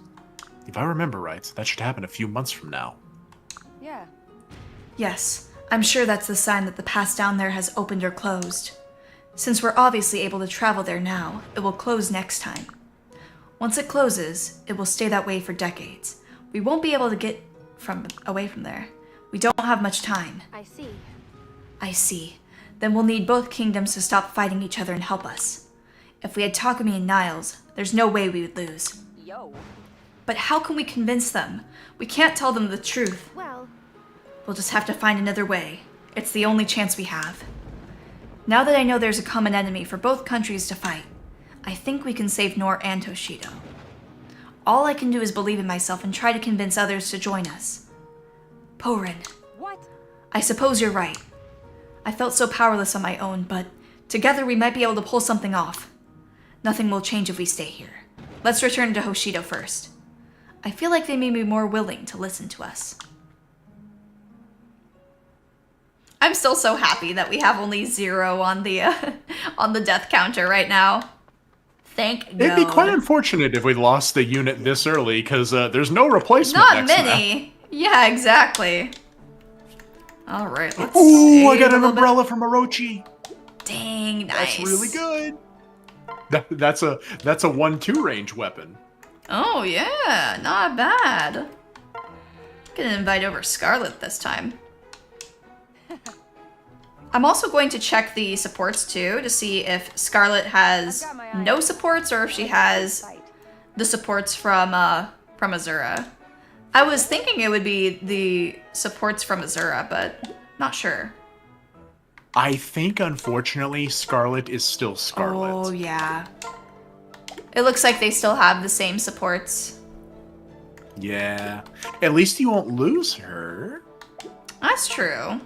If I remember right, that should happen a few months from now. Yeah. Yes, I'm sure that's the sign that the pass down there has opened or closed. Since we're obviously able to travel there now, it will close next time. Once it closes, it will stay that way for decades. We won't be able to get away from there. We don't have much time. I see. I see. Then we'll need both kingdoms to stop fighting each other and help us. If we had Takumi and Niles, there's no way we would lose. Yo. But how can we convince them? We can't tell them the truth. Well, We'll just have to find another way. It's the only chance we have. Now that I know there's a common enemy for both countries to fight, I think we can save Nor and Hoshido. All I can do is believe in myself and try to convince others to join us. Porin, what? I suppose you're right. I felt so powerless on my own, but together we might be able to pull something off. Nothing will change if we stay here. Let's return to Hoshido first. I feel like they may be more willing to listen to us. I'm still so happy that we have only 0 on the death counter right now. Thank God. It'd be quite unfortunate if we lost the unit this early, because there's no replacement Not next many. Yeah, exactly. All right, let's Ooh, see I got a an little umbrella from Orochi. bit. Dang, nice. That's really good. That's a 1-2 range weapon. Oh yeah, not bad. Gonna invite over Scarlet this time. I'm also going to check the supports too to see if Scarlet has no supports or if she has the supports from Azura. I was thinking it would be the supports from Azura, but not sure. I think, unfortunately, Scarlet is still Scarlet. Oh yeah. It looks like they still have the same supports. Yeah. At least you won't lose her. That's true.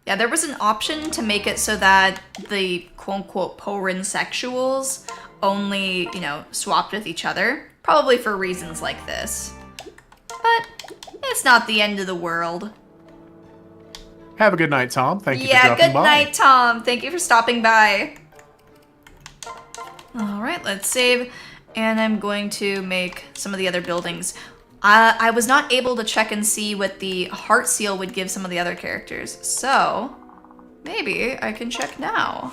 Yeah, there was an option to make it so that the quote-unquote Porin sexuals only, swapped with each other. Probably for reasons like this. But it's not the end of the world. Have a good night, Tom. Thank you for Yeah, dropping good by. night, Tom. Thank you for stopping by. Alright, let's save. And I'm going to make some of the other buildings. I was not able to check and see what the heart seal would give some of the other characters. So, maybe I can check now.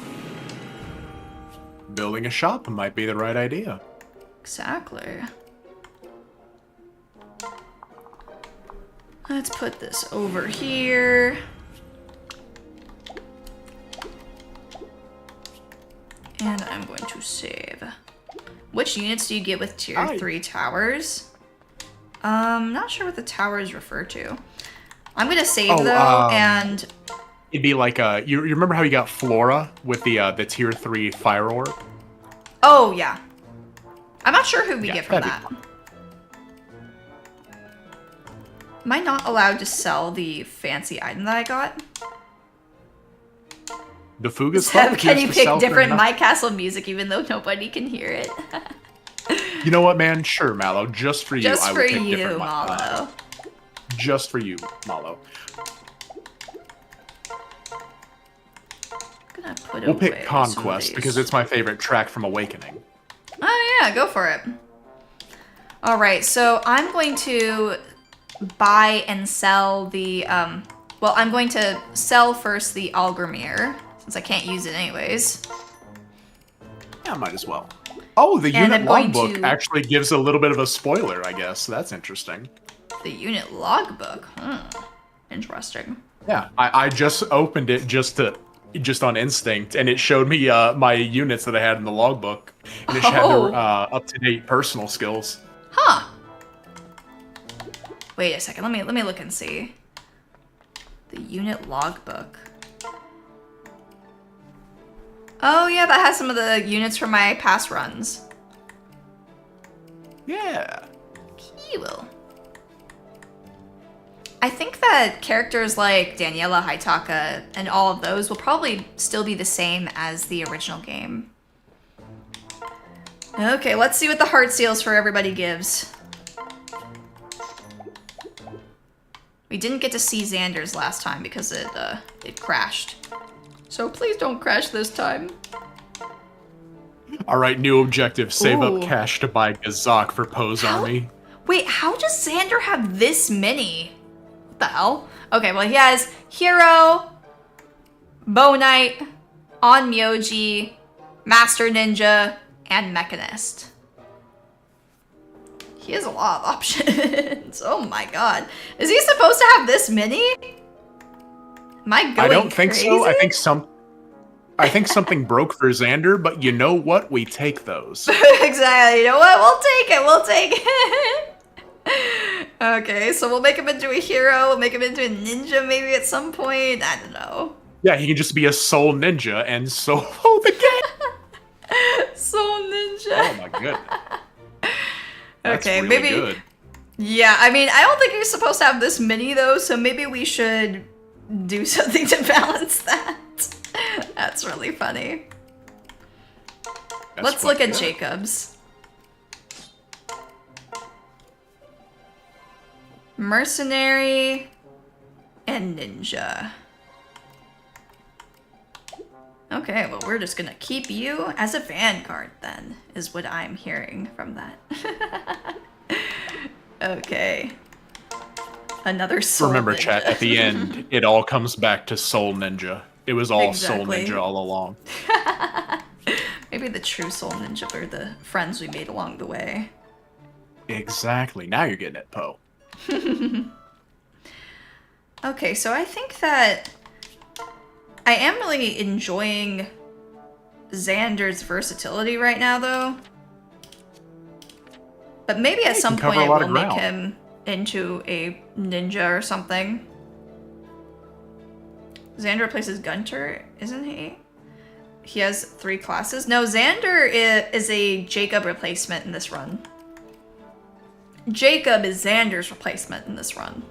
Building a shop might be the right idea. Exactly. Let's put this over here. And I'm going to save. Which units do you get with tier 3 towers? Not sure what the towers refer to. I'm gonna save though, and it'd be like you remember how you got Flora with the tier 3 fire orb? Oh yeah. I'm not sure who we get from that. Am I not allowed to sell the fancy item that I got? The Fuga's Club. Can you pick different My Castle music even though nobody can hear it? You know what, man? Sure, Mallow. Just for you, I would take different Mallow. Just for you, Mallow. I'm gonna put we'll pick Conquest because it's my favorite track from Awakening. Oh yeah, go for it. All right, so I'm going to buy and sell the well, I'm going to sell first the Algrimir since I can't use it anyways. Yeah, might as well. Oh, the unit logbook actually gives a little bit of a spoiler, I guess. That's interesting. The unit logbook? Interesting. Yeah, I just opened it just on instinct, and it showed me my units that I had in the logbook, and it had their up-to-date personal skills. Huh. Wait a second. Let me look and see. The unit logbook. Oh yeah, that has some of the units from my past runs. Yeah. Cool. I think that characters like Daniela, Haitaka, and all of those will probably still be the same as the original game. Okay, let's see what the heart seals for everybody gives. We didn't get to see Xander's last time because it crashed. So please don't crash this time. All right, new objective: save up cash to buy Gazak for Poe's army. Wait, how does Xander have this many? What the hell? Okay, well he has Hero, Bow Knight, Onmyoji, Master Ninja, and Mechanist. He has a lot of options. Oh my god. Is he supposed to have this many? Am I going I don't think crazy? so. I think something broke for Xander, but you know what? We take those. Exactly. You know what? We'll take it. Okay, so we'll make him into a hero. We'll make him into a ninja maybe at some point. I don't know. Yeah, he can just be a soul ninja and solo the game. Soul ninja. Oh my goodness. That's okay, really maybe. Good. Yeah, I mean, I don't think you're supposed to have this many though, so maybe we should do something to balance that. That's really funny. Let's look at Jacob's. Mercenary and ninja. Okay, well, we're just gonna keep you as a vanguard then, is what I'm hearing from that. Okay. Another soul Remember, ninja. chat, at the end, it all comes back to Soul Ninja. It was all Soul Ninja all along. Maybe the true Soul Ninja were the friends we made along the way. Exactly. Now you're getting it, Poe. Okay, so I think that I am really enjoying Xander's versatility right now, though. But maybe at some point I will make him into a ninja or something. Xander replaces Gunter, isn't he? He has 3 classes. No, Xander is a Jacob replacement in this run. Jacob is Xander's replacement in this run.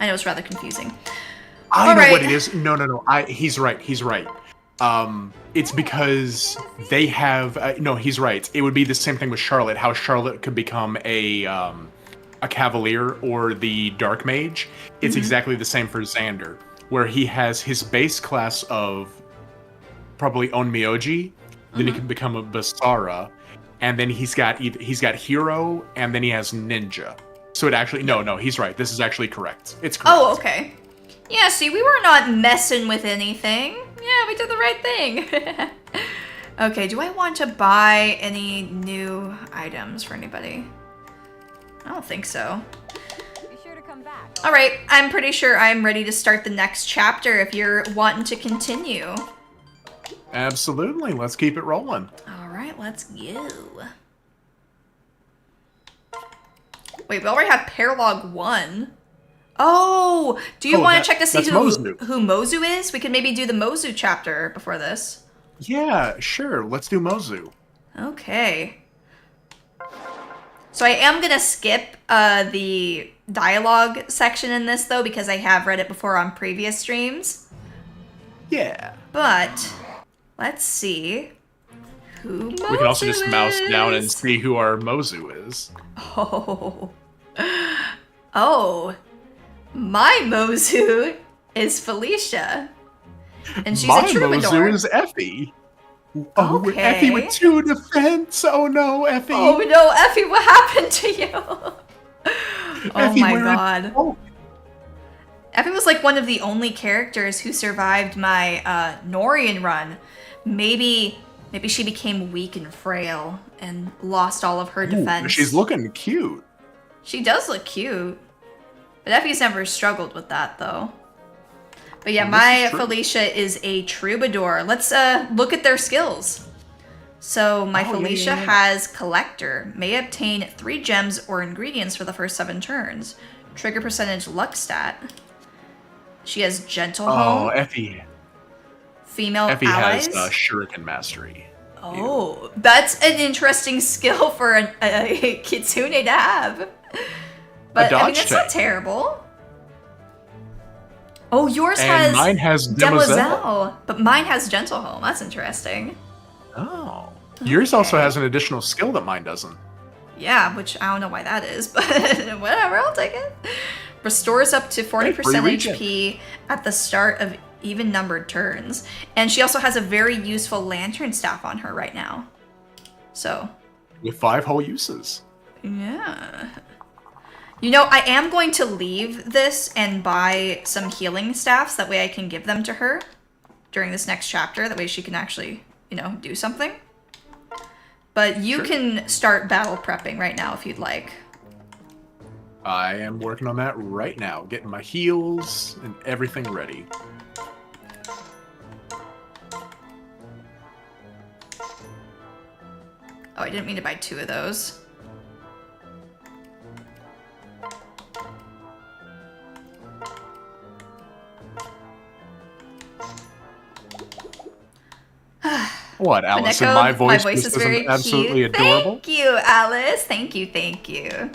I know it's rather confusing. I know what it is. No. He's right. It's because they have... no, he's right. It would be the same thing with Charlotte. How Charlotte could become a Cavalier or the Dark Mage. It's exactly the same for Xander, where he has his base class of probably Onmyoji, then he can become a Basara, and then he's got hero, and then he has ninja. So it actually no, he's right. This is actually correct. It's correct. Oh, okay. Yeah, see, we were not messing with anything. Yeah, we did the right thing. Okay, do I want to buy any new items for anybody? I don't think so. Be sure to come back. All right, I'm pretty sure I'm ready to start the next chapter if you're wanting to continue. Absolutely. Let's keep it rolling. All right, let's go. Wait, we already have Paralogue 1. Oh, do you want to check to see who Mozu is? We could maybe do the Mozu chapter before this. Yeah, sure. Let's do Mozu. Okay. So I am going to skip the dialogue section in this, though, because I have read it before on previous streams. Yeah. But let's see who Mozu We can also just mouse is. down and see who our Mozu is. Oh. Oh. My Mozu is Felicia. And she's My a troubadour. Mozu is Effie. Oh, Okay. Effie with 2 defense. Oh no, Effie. Oh no, Effie, what happened to you? Oh Effie, my where god. Oh. Effie was like one of the only characters who survived my Norian run. Maybe she became weak and frail and lost all of her defense. Ooh, she's looking cute. She does look cute. But Effie's never struggled with that, though. But yeah, my Felicia is a troubadour. Let's look at their skills. So my Felicia has Collector. May obtain 3 gems or ingredients for the first 7 turns. Trigger percentage luck stat. She has Gentle Home. Oh, Effie. Female Effie allies. has Shuriken Mastery. Oh, that's an interesting skill for a Kitsune to have. But I mean, it's not terrible. Oh, yours has mine has Demoiselle. But mine has Gentle Home. That's interesting. Oh. Yours also has an additional skill that mine doesn't. Yeah, which I don't know why that is, but whatever, I'll take it. Restores up to 40% HP at the start of even-numbered turns. And she also has a very useful lantern staff on her right now. So. With 5 whole uses. Yeah. You know, I am going to leave this and buy some healing staffs. That way I can give them to her during this next chapter. That way she can actually, you know, do something. But you can start battle prepping right now if you'd like. I am working on that right now. Getting my heals and everything ready. Oh, I didn't mean to buy 2 of those. What, Alice? And Poneko, my voice is very absolutely cute. adorable. Thank you, Alice. Thank you, thank you.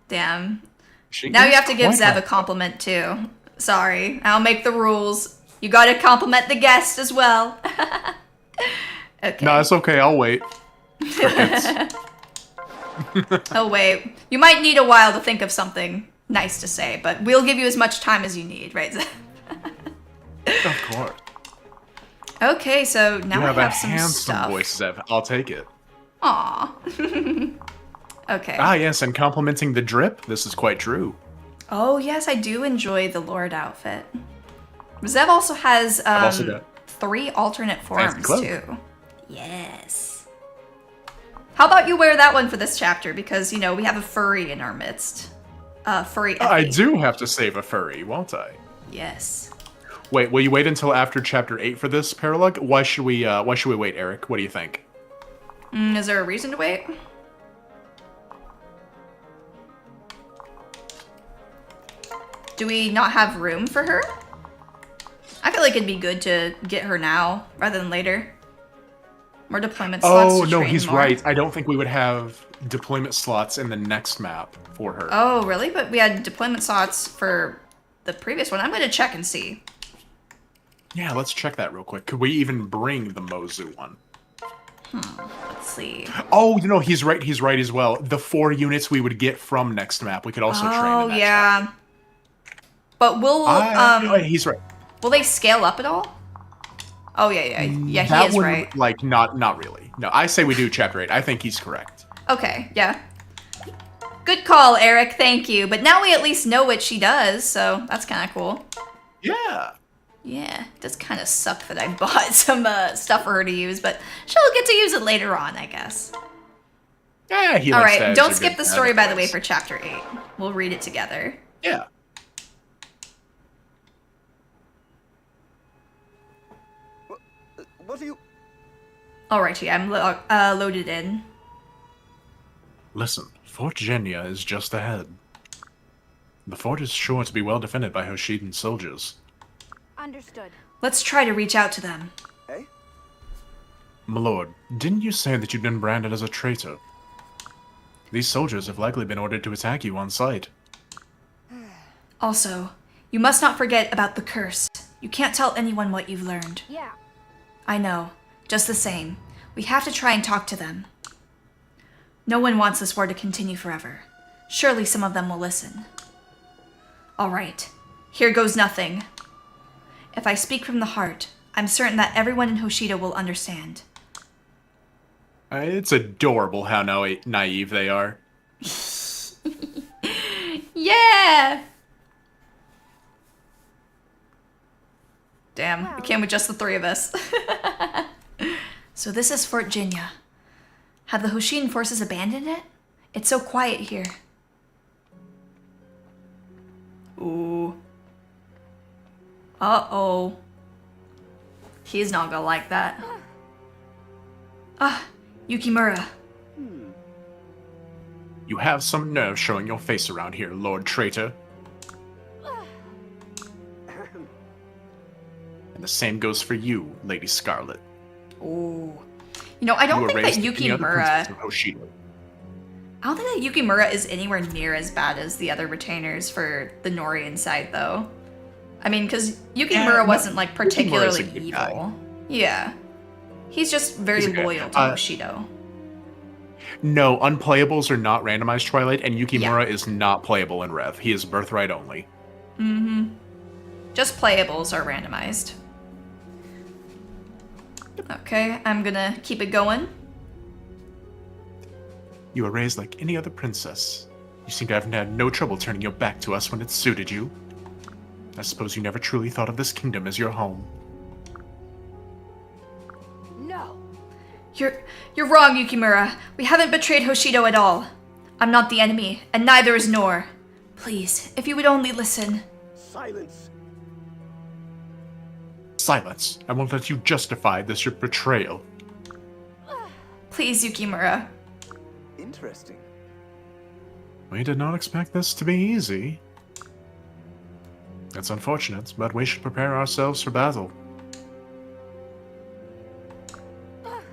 Damn. Now you have to give Zev a compliment too. Sorry, I'll make the rules. You gotta compliment the guest as well. Okay. No, it's okay. I'll wait. Oh wait, you might need a while to think of something nice to say, but we'll give you as much time as you need, right? Of course. Okay, so now You have I a have some handsome stuff. voice, Zev. I'll take it. Aw. Okay. Ah, yes, and complimenting the drip. This is quite true. Oh yes, I do enjoy the Lord outfit. Zev also has also got 3 alternate forms cloak. too. Yes. How about you wear that one for this chapter? Because, you know, we have a furry in our midst. Furry I Effie. do have to save a furry, won't I? Yes. Wait, will you wait until after chapter 8 for this paralogue? Why should we wait, Eric? What do you think? Is there a reason to wait? Do we not have room for her? I feel like it'd be good to get her now rather than later. More deployment slots. Oh, to no, train he's more. right. I don't think we would have deployment slots in the next map for her. Oh, really? But we had deployment slots for the previous one. I'm going to check and see. Yeah, let's check that real quick. Could we even bring the Mozu one? Let's see. Oh, you know, he's right as well. The 4 units we would get from next map, we could also train in Oh, that yeah. chapter. But will He's right. will they scale up at all? Oh, yeah, he That is one, right. Like, not really. No, I say we do chapter 8. I think he's correct. Okay, yeah. Good call, Eric. Thank you. But now we at least know what she does, so that's kind of cool. Yeah. Yeah, it does kind of suck that I bought some stuff for her to use, but she'll get to use it later on, I guess. Yeah, All right, don't skip the story, by the way, for chapter 8. We'll read it together. Yeah. What are you... Alrighty, I'm loaded in. Listen, Fort Genya is just ahead. The fort is sure to be well defended by Hoshidan soldiers. Understood. Let's try to reach out to them. Eh? My lord, didn't you say that you'd been branded as a traitor? These soldiers have likely been ordered to attack you on sight. Also, you must not forget about the curse. You can't tell anyone what you've learned. Yeah. I know. Just the same. We have to try and talk to them. No one wants this war to continue forever. Surely some of them will listen. Alright. Here goes nothing. If I speak from the heart, I'm certain that everyone in Hoshida will understand. It's adorable how naive they are. Yeah! Damn, it came with just the three of us. So this is Fort Genya. Have the Hoshidan forces abandoned it? It's so quiet here. Ooh. Uh-oh. He's not gonna like that. Ah, Yukimura. You have some nerve showing your face around here, Lord Traitor. And the same goes for you, Lady Scarlet. Ooh. You know, I don't think that Yukimura... I don't think that Yukimura is anywhere near as bad as the other retainers for the Norian side, though. I mean, because Yukimura wasn't, like, particularly evil. Yeah. He's just very loyal to Hoshido. No, unplayables are not randomized Twilight, and Yukimura is not playable in Rev. He is birthright only. Mm-hmm. Just playables are randomized. Okay, I'm gonna keep it going. You were raised like any other princess. You seem to have had no trouble turning your back to us when it suited you. I suppose you never truly thought of this kingdom as your home. No. You're wrong, Yukimura. We haven't betrayed Hoshido at all. I'm not the enemy, and neither is Nor. Please, if you would only listen. Silence. Silence. I won't let you justify this your betrayal. Please, Yukimura. Interesting. We did not expect this to be easy. It's unfortunate, but we should prepare ourselves for battle.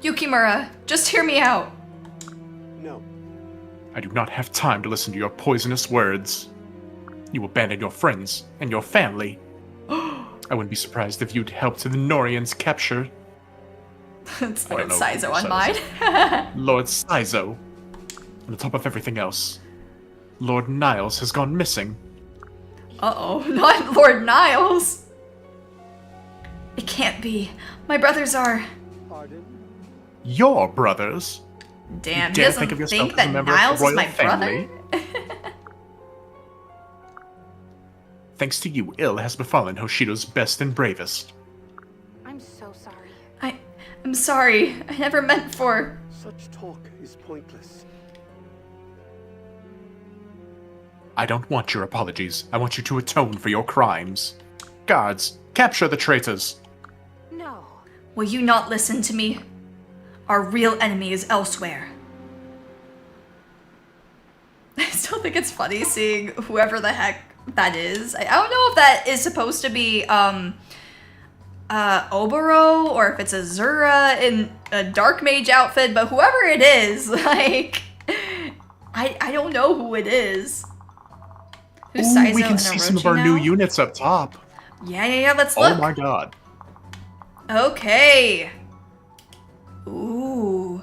Yukimura, just hear me out. No. I do not have time to listen to your poisonous words. You abandoned your friends and your family. I wouldn't be surprised if you'd helped the Norians capture... It's Lord Saizo on mine. Lord Saizo. On top of everything else, Lord Niles has gone missing. Uh-oh, not Lord Niles. It can't be. My brothers are... Pardon? Your brothers? Damn, You he doesn't think of yourself think as a that member of the Niles is royal my family? brother? Thanks to you, ill has befallen Hoshido's best and bravest. I'm so sorry. I'm sorry. I never meant for... Such talk is pointless. I don't want your apologies. I want you to atone for your crimes. Guards, capture the traitors. No. Will you not listen to me? Our real enemy is elsewhere. I still think it's funny seeing whoever the heck that is. I don't know if that is supposed to be, Oboro, or if it's Azura in a Dark Mage outfit, but whoever it is, like, I don't know who it is. Who's Ooh, Saizo we can and see some of Orochi our now? new units up top. Yeah, let's look. Oh my god. Okay. Ooh.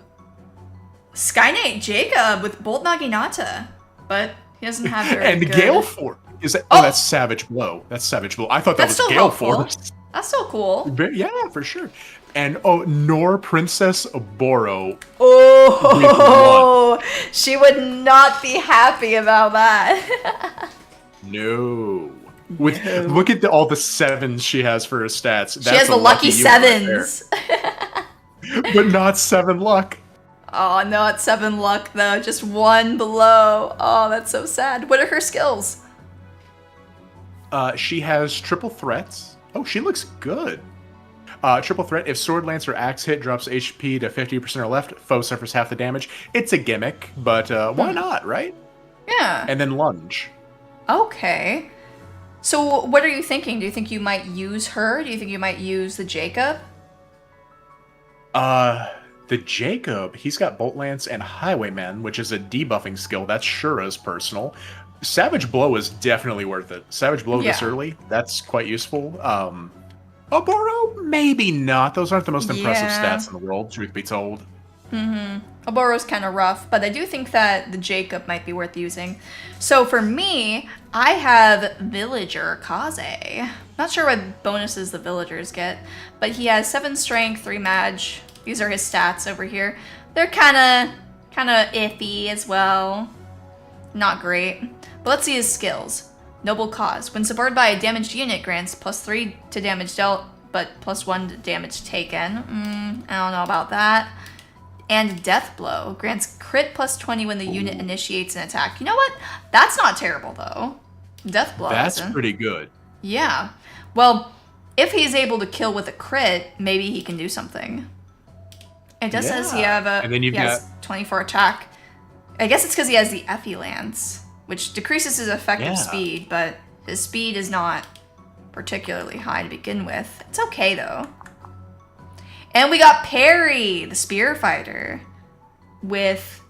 Sky Knight Jacob with Bolt Naginata. But he doesn't have very And good... Gale Force. Is that? Oh! Oh, that's Savage Blow. That's Savage Blow. I thought that That's was still Gale helpful. Force. That's still cool. Yeah, for sure. And nor Princess Boro. Oh, she would not be happy about that. No. Look at all the 7s she has for her stats. She has the lucky unit 7s. right there. But not 7 luck. Oh, not 7 luck though, just 1 below. Oh, that's so sad. What are her skills? She has triple threats. Oh, she looks good. Triple threat, if sword, lance, or axe hit drops HP to 50% or left, foe suffers half the damage. It's a gimmick, but why not, right? Yeah. And then lunge. Okay. So what are you thinking? Do you think you might use her? Do you think you might use the Jacob? The Jacob, he's got Bolt Lance and Highwayman, which is a debuffing skill. That's Shura's personal. Savage Blow is definitely worth it. Savage Blow this early, that's quite useful. Oboro, maybe not. Those aren't the most impressive stats in the world, truth be told. Oboro's kind of rough, but I do think that the Jacob might be worth using. So for me, I have Villager Kaze. Not sure what bonuses the villagers get, but he has 7 strength, 3 mage. These are his stats over here. They're kind of iffy as well. Not great. But let's see his skills. Noble Cause. When supported by a damaged unit, grants +3 to damage dealt, but +1 to damage taken. I don't know about that. And Death Blow. Grants crit +20 when the unit initiates an attack. You know what? That's not terrible, though. Death Blow. That's pretty good. Yeah. Well, if he's able to kill with a crit, maybe he can do something. It does says he has 24 attack. I guess it's because he has the Effie Lance, which decreases his effective speed, but his speed is not particularly high to begin with. It's okay, though. And we got Perry, the spear fighter, with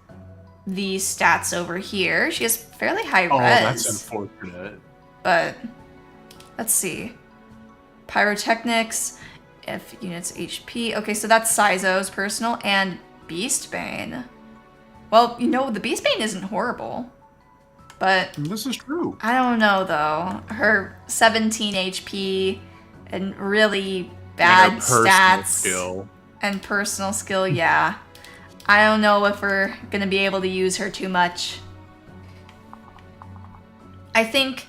these stats over here. She has fairly high res. Oh, that's unfortunate. But let's see. Pyrotechnics, if units HP. Okay, so that's Saizo's personal, and Beastbane. Well, you know, the Beastbane isn't horrible. But this is true. I don't know, though. Her 17 HP and really bad stats and personal skill, yeah. I don't know if we're going to be able to use her too much. I think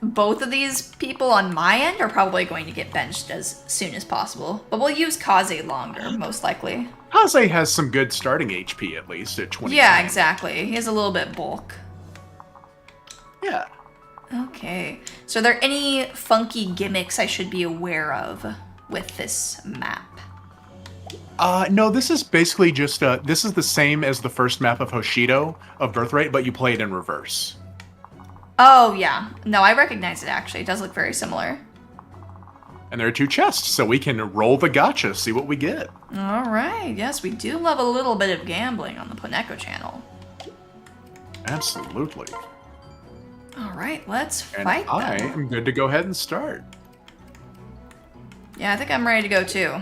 both of these people on my end are probably going to get benched as soon as possible. But we'll use Kaze longer, most likely. Kaze has some good starting HP, at least, at 20. Yeah, exactly. He has a little bit bulk. Yeah. Okay. So are there any funky gimmicks I should be aware of with this map? No, this is basically just, this is the same as the first map of Hoshido, of Birthright, but you play it in reverse. Oh, yeah. No, I recognize it, actually. It does look very similar. And there are 2 chests, so we can roll the gacha, see what we get. All right. Yes, we do love a little bit of gambling on the Poneko channel. Absolutely. All right, let's And fight them. I am good to go ahead and start. Yeah, I think I'm ready to go, too.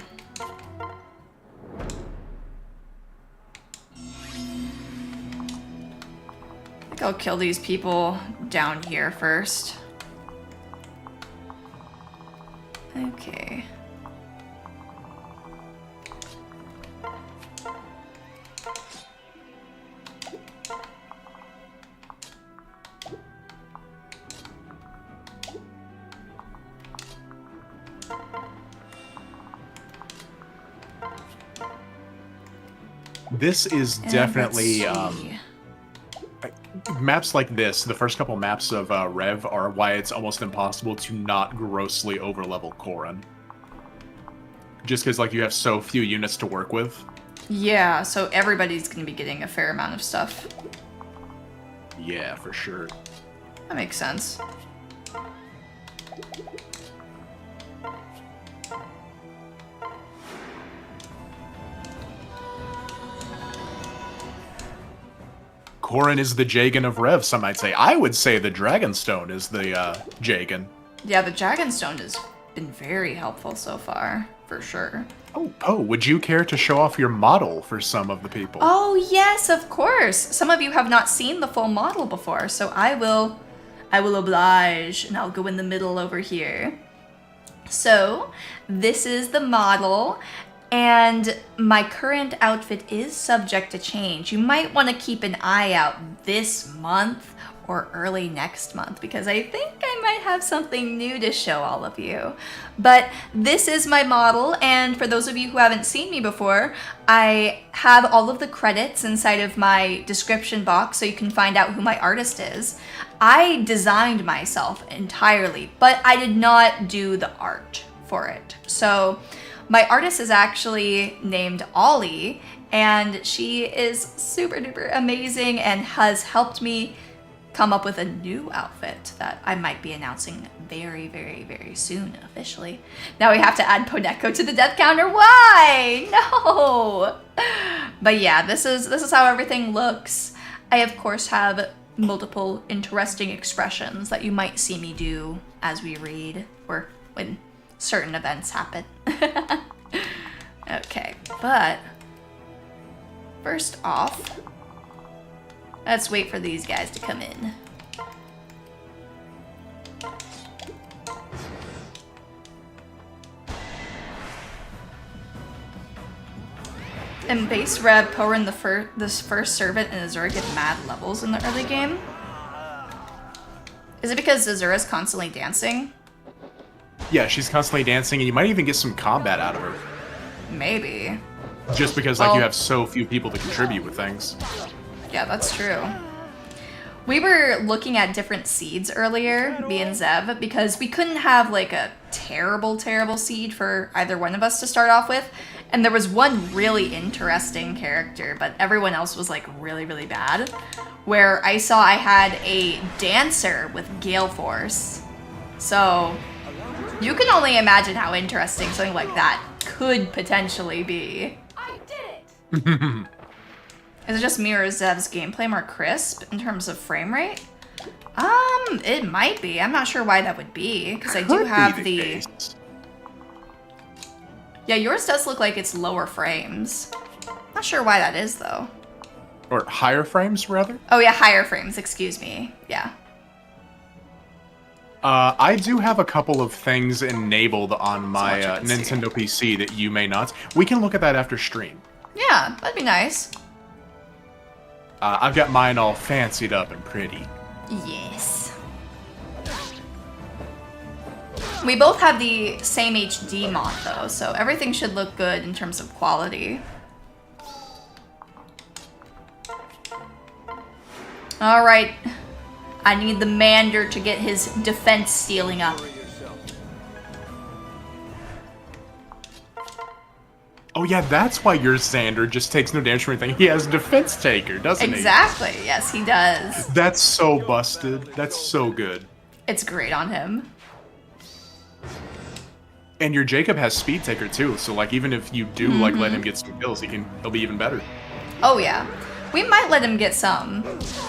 I think I'll kill these people down here first. Okay. This is And definitely let's see. maps like this. The first couple maps of Rev are why it's almost impossible to not grossly overlevel Korin. Just because like you have so few units to work with. Yeah, so everybody's gonna be getting a fair amount of stuff. Yeah, for sure. That makes sense. Korin is the Jagan of Rev, some might say. I would say the Dragonstone is the Jagan. Yeah, the Dragonstone has been very helpful so far, for sure. Oh, would you care to show off your model for some of the people? Oh, yes, of course. Some of you have not seen the full model before, so I will oblige, and I'll go in the middle over here. So this is the model, and my current outfit is subject to change. You might want to keep an eye out this month or early next month, because I think I might have something new to show all of you. But this is my model, and for those of you who haven't seen me before, I have all of the credits inside of my description box so you can find out who my artist is. I designed myself entirely, but I did not do the art for it. So my artist is actually named Ollie, and she is super duper amazing and has helped me come up with a new outfit that I might be announcing very, very, very soon officially. Now we have to add Poneko to the death counter. Why? No. But yeah, this is how everything looks. I of course have multiple interesting expressions that you might see me do as we read or when certain events happen. Okay, but first off, let's wait for these guys to come in. And base rev, Power, and this first servant and Azura get mad levels in the early game. Is it because Azura's constantly dancing? Yeah, she's constantly dancing, and you might even get some combat out of her. Maybe. Just because, like, you have so few people to contribute with things. Yeah, that's true. We were looking at different seeds earlier, me and Zev, because we couldn't have, like, a terrible, terrible seed for either one of us to start off with. And there was one really interesting character, but everyone else was, like, really, really bad. Where I saw I had a dancer with Gale Force. So you can only imagine how interesting something like that could potentially be. I did it! Is it just me or is Zev's gameplay more crisp in terms of frame rate? It might be. I'm not sure why that would be, because I do have the... Yeah, yours does look like it's lower frames. Not sure why that is, though. Or higher frames, rather? Oh yeah, higher frames, excuse me. Yeah. I do have a couple of things enabled on my Nintendo PC that you may not. We can look at that after stream. Yeah, that'd be nice. I've got mine all fancied up and pretty. Yes. We both have the same HD mod though, so everything should look good in terms of quality. Alright. I need the Mander to get his defense stealing up. Oh yeah, that's why your Xander just takes no damage from anything. He has defense taker, doesn't he? Exactly, yes he does. That's so busted. That's so good. It's great on him. And your Jacob has speed taker too, so like even if you do like let him get some kills, he'll be even better. Oh yeah. We might let him get some,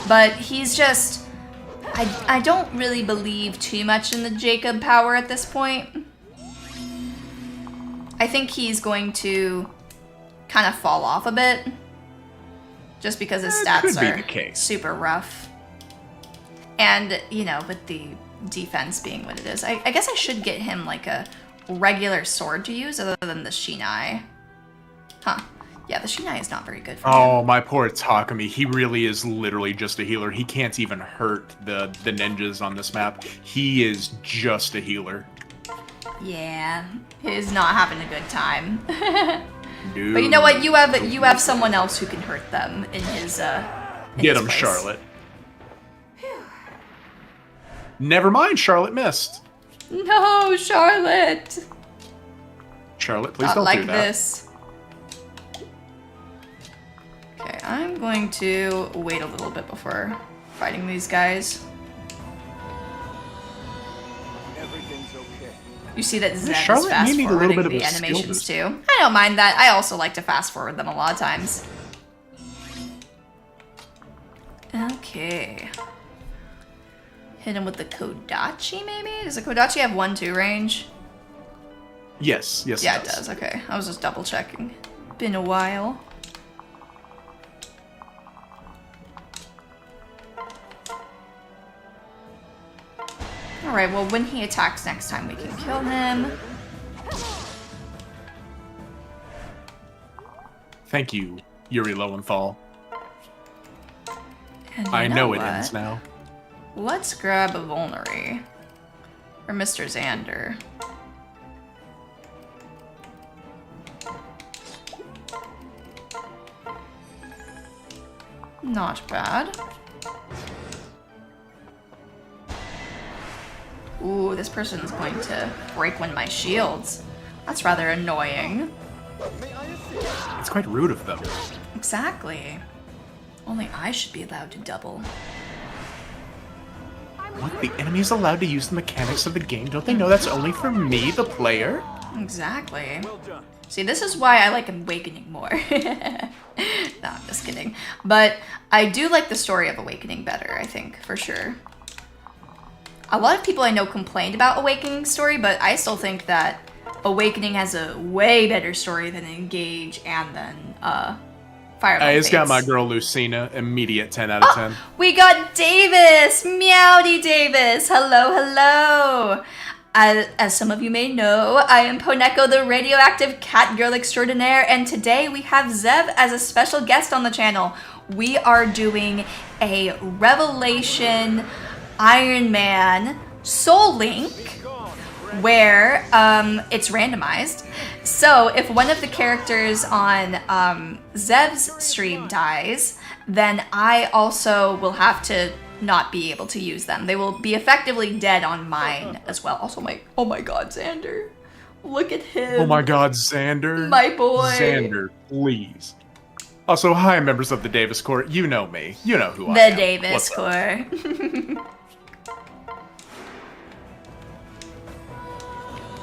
but he's just... I don't really believe too much in the Jacob power at this point. I think he's going to kind of fall off a bit. Just because his stats are super rough. And, you know, with the defense being what it is. I guess I should get him like a regular sword to use other than the Shinai. Huh. Yeah, the Shinai is not very good for him. Oh, my poor Takumi. He really is literally just a healer. He can't even hurt the ninjas on this map. He is just a healer. Yeah, he's not having a good time. Dude. But you know what? You have someone else who can hurt them in his Get him, place. Charlotte. Never mind, Charlotte missed. No, Charlotte. Charlotte, please Not don't like do that. this. Okay, I'm going to wait a little bit before fighting these guys. Everything's okay. You see that Zed is Charlotte, fast you need a little forwarding bit of the a skill animations boost. too. I don't mind that. I also like to fast forward them a lot of times. Okay. Hit him with the Kodachi, maybe? Does the Kodachi have 1-2 range? Yes, yes, Yeah, it does. Okay, I was just double checking. Been a while. Alright, well when he attacks next time we can kill him. Thank you, Yuri Lowenthal. And you I know what? it ends now. Let's grab a Vulnerary. Or Mr. Xander. Not bad. Ooh, this person's going to break one of my shields. That's rather annoying. It's quite rude of them. Exactly. Only I should be allowed to double. What? The enemy's allowed to use the mechanics of the game? Don't they know that's only for me, the player? Exactly. Well done. See, this is why I like Awakening more. No, I'm just kidding. But I do like the story of Awakening better, I think, for sure. A lot of people I know complained about Awakening's story, but I still think that Awakening has a way better story than Engage and then Fire Emblem I just got Fates. my girl Lucina, immediate 10 out of 10. We got Davis! Meowdy Davis! Hello, hello! As some of you may know, I am Poneko, the radioactive cat girl extraordinaire, and today we have Zev as a special guest on the channel. We are doing a Revelation Iron Man Soul Link where it's randomized. So if one of the characters on Zev's stream dies, then I also will have to not be able to use them. They will be effectively dead on mine as well. Also, oh my god, Xander. Look at him. Oh my god, Xander. My boy. Xander, please. Also, hi, members of the Davis Court. You know me. You know who I The am. Davis What's up? Corps.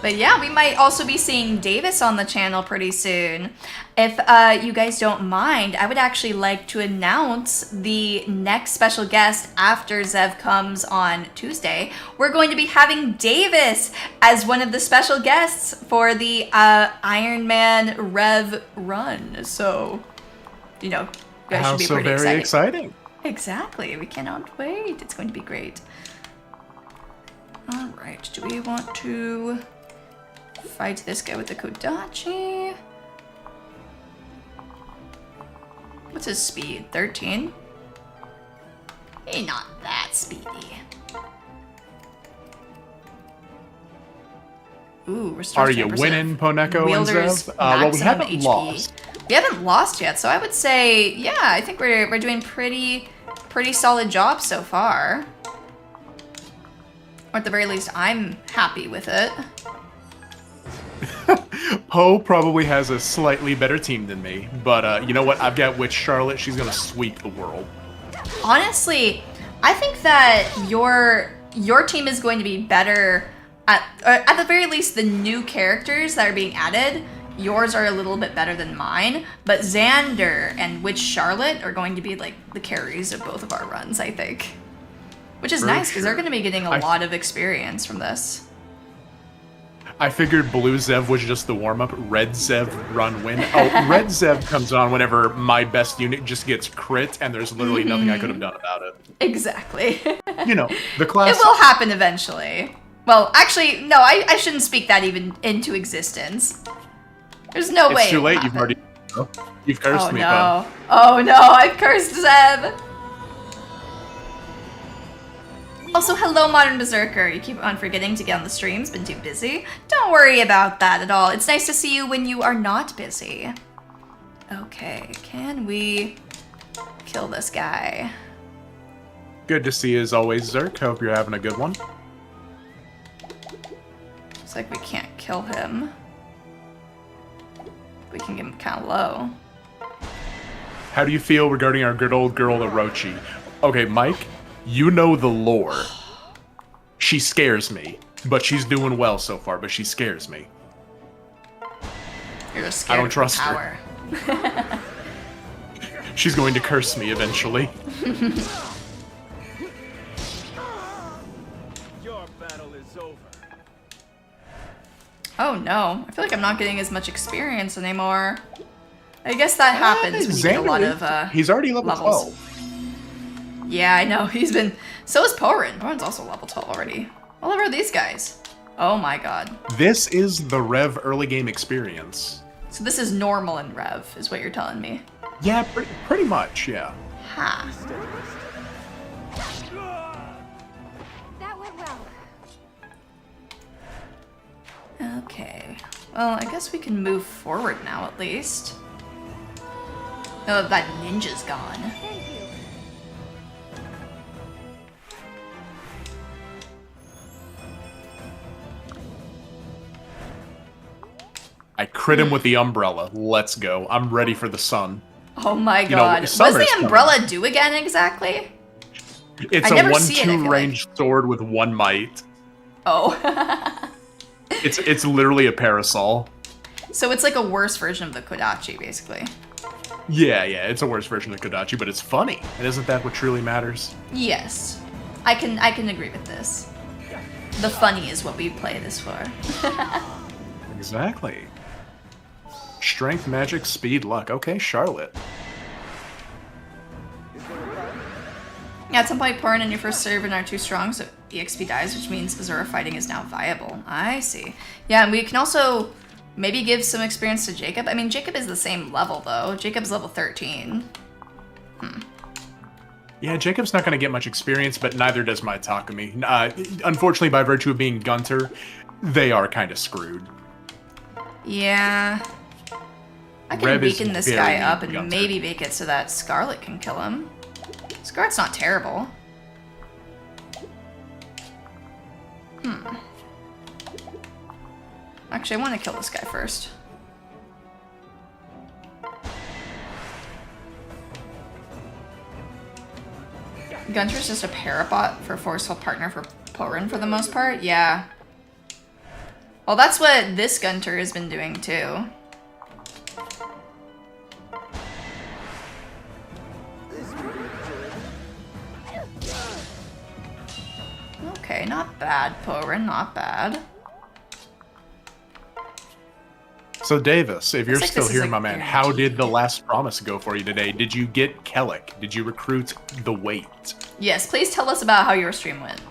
But yeah, we might also be seeing Davis on the channel pretty soon. If you guys don't mind, I would actually like to announce the next special guest after Zev comes on Tuesday. We're going to be having Davis as one of the special guests for the Iron Man Rev run. So, you know, you guys should be So pretty very excited. exciting. Exactly. We cannot wait. It's going to be great. All right. Do we want to fight this guy with the Kodachi? What's his speed? 13? He's not that speedy. Ooh, restores Are you 10% winning, Poneko and wielder's Zev? Well, we maximum haven't HP. lost. We haven't lost yet, so I would say, yeah, I think we're doing pretty solid job so far. Or at the very least, I'm happy with it. Poe probably has a slightly better team than me, but you know what? I've got Witch Charlotte. She's gonna sweep the world. Honestly, I think that your team is going to be better at the very least the new characters that are being added. Yours are a little bit better than mine, but Xander and Witch Charlotte are going to be like the carries of both of our runs, I think. Which is For nice because they're sure. going to be getting a lot of experience from this. I figured Blue Zev was just the warm-up. Red Zev run win. Oh, Red Zev comes on whenever my best unit just gets crit, and there's literally nothing I could have done about it. Exactly. You know, the class. It will happen eventually. Well, actually, no, I shouldn't speak that even into existence. There's no way It's too it will late. You've happen. already. You've cursed Oh me, no. Oh no, I've cursed Zeb. Also, hello, Modern Berserker. You keep on forgetting to get on the streams, been too busy. Don't worry about that at all. It's nice to see you when you are not busy. Okay, can we kill this guy? Good to see you as always, Zerk. Hope you're having a good one. Looks like we can't kill him. We can get him kind of low. How do you feel regarding our good old girl, Orochi? Okay, Mike, you know the lore. She scares me, but she's doing well so far, but she scares me. You're just scared don't of trust the her. power. She's going to curse me eventually. Your battle is over. Oh no, I feel like I'm not getting as much experience anymore. I guess that happens when you get a lot of He's already level levels. 12. Yeah, I know. He's been. So is Porin. Porin's also level 12 already. What are these guys? Oh my god. This is the Rev early game experience. So this is normal in Rev, is what you're telling me. Yeah, pretty much, yeah. Ha. That went well. Okay. Well, I guess we can move forward now, at least. Oh, that ninja's gone. Thank you. I crit him with the umbrella. Let's go. I'm ready for the sun. Oh my You know, god. What's summer's the umbrella do again, exactly? It's I a never see it, I feel 1/2 ranged sword with 1 might. Oh. It's literally a parasol. So it's like a worse version of the Kodachi, basically. Yeah, it's a worse version of Kodachi, but it's funny. And isn't that what truly matters? Yes. I can agree with this. The funny is what we play this for. Exactly. Strength, magic, speed, luck. Okay, Charlotte. Yeah, at some point, Porin and your first servant are too strong, so EXP dies, which means Azura fighting is now viable. I see. Yeah, and we can also maybe give some experience to Jacob. I mean, Jacob is the same level, though. Jacob's level 13. Yeah, Jacob's not going to get much experience, but neither does my Takumi. Unfortunately, by virtue of being Gunter, they are kind of screwed. Yeah. I can Rev is beacon this very guy up and Gunter. maybe make it so that Scarlet can kill him. Scarlet's not terrible. Actually, I want to kill this guy first. Gunter's just a parabot for forceful partner for Porin for the most part? Yeah. Well, that's what this Gunter has been doing too. Okay, not bad, Porin, not bad. So, Davis, if you're Looks like still this is here, a my man, how guarantee. did the last promise go for you today? Did you get Kellic? Did you recruit the Wait? Yes, please tell us about how your stream went.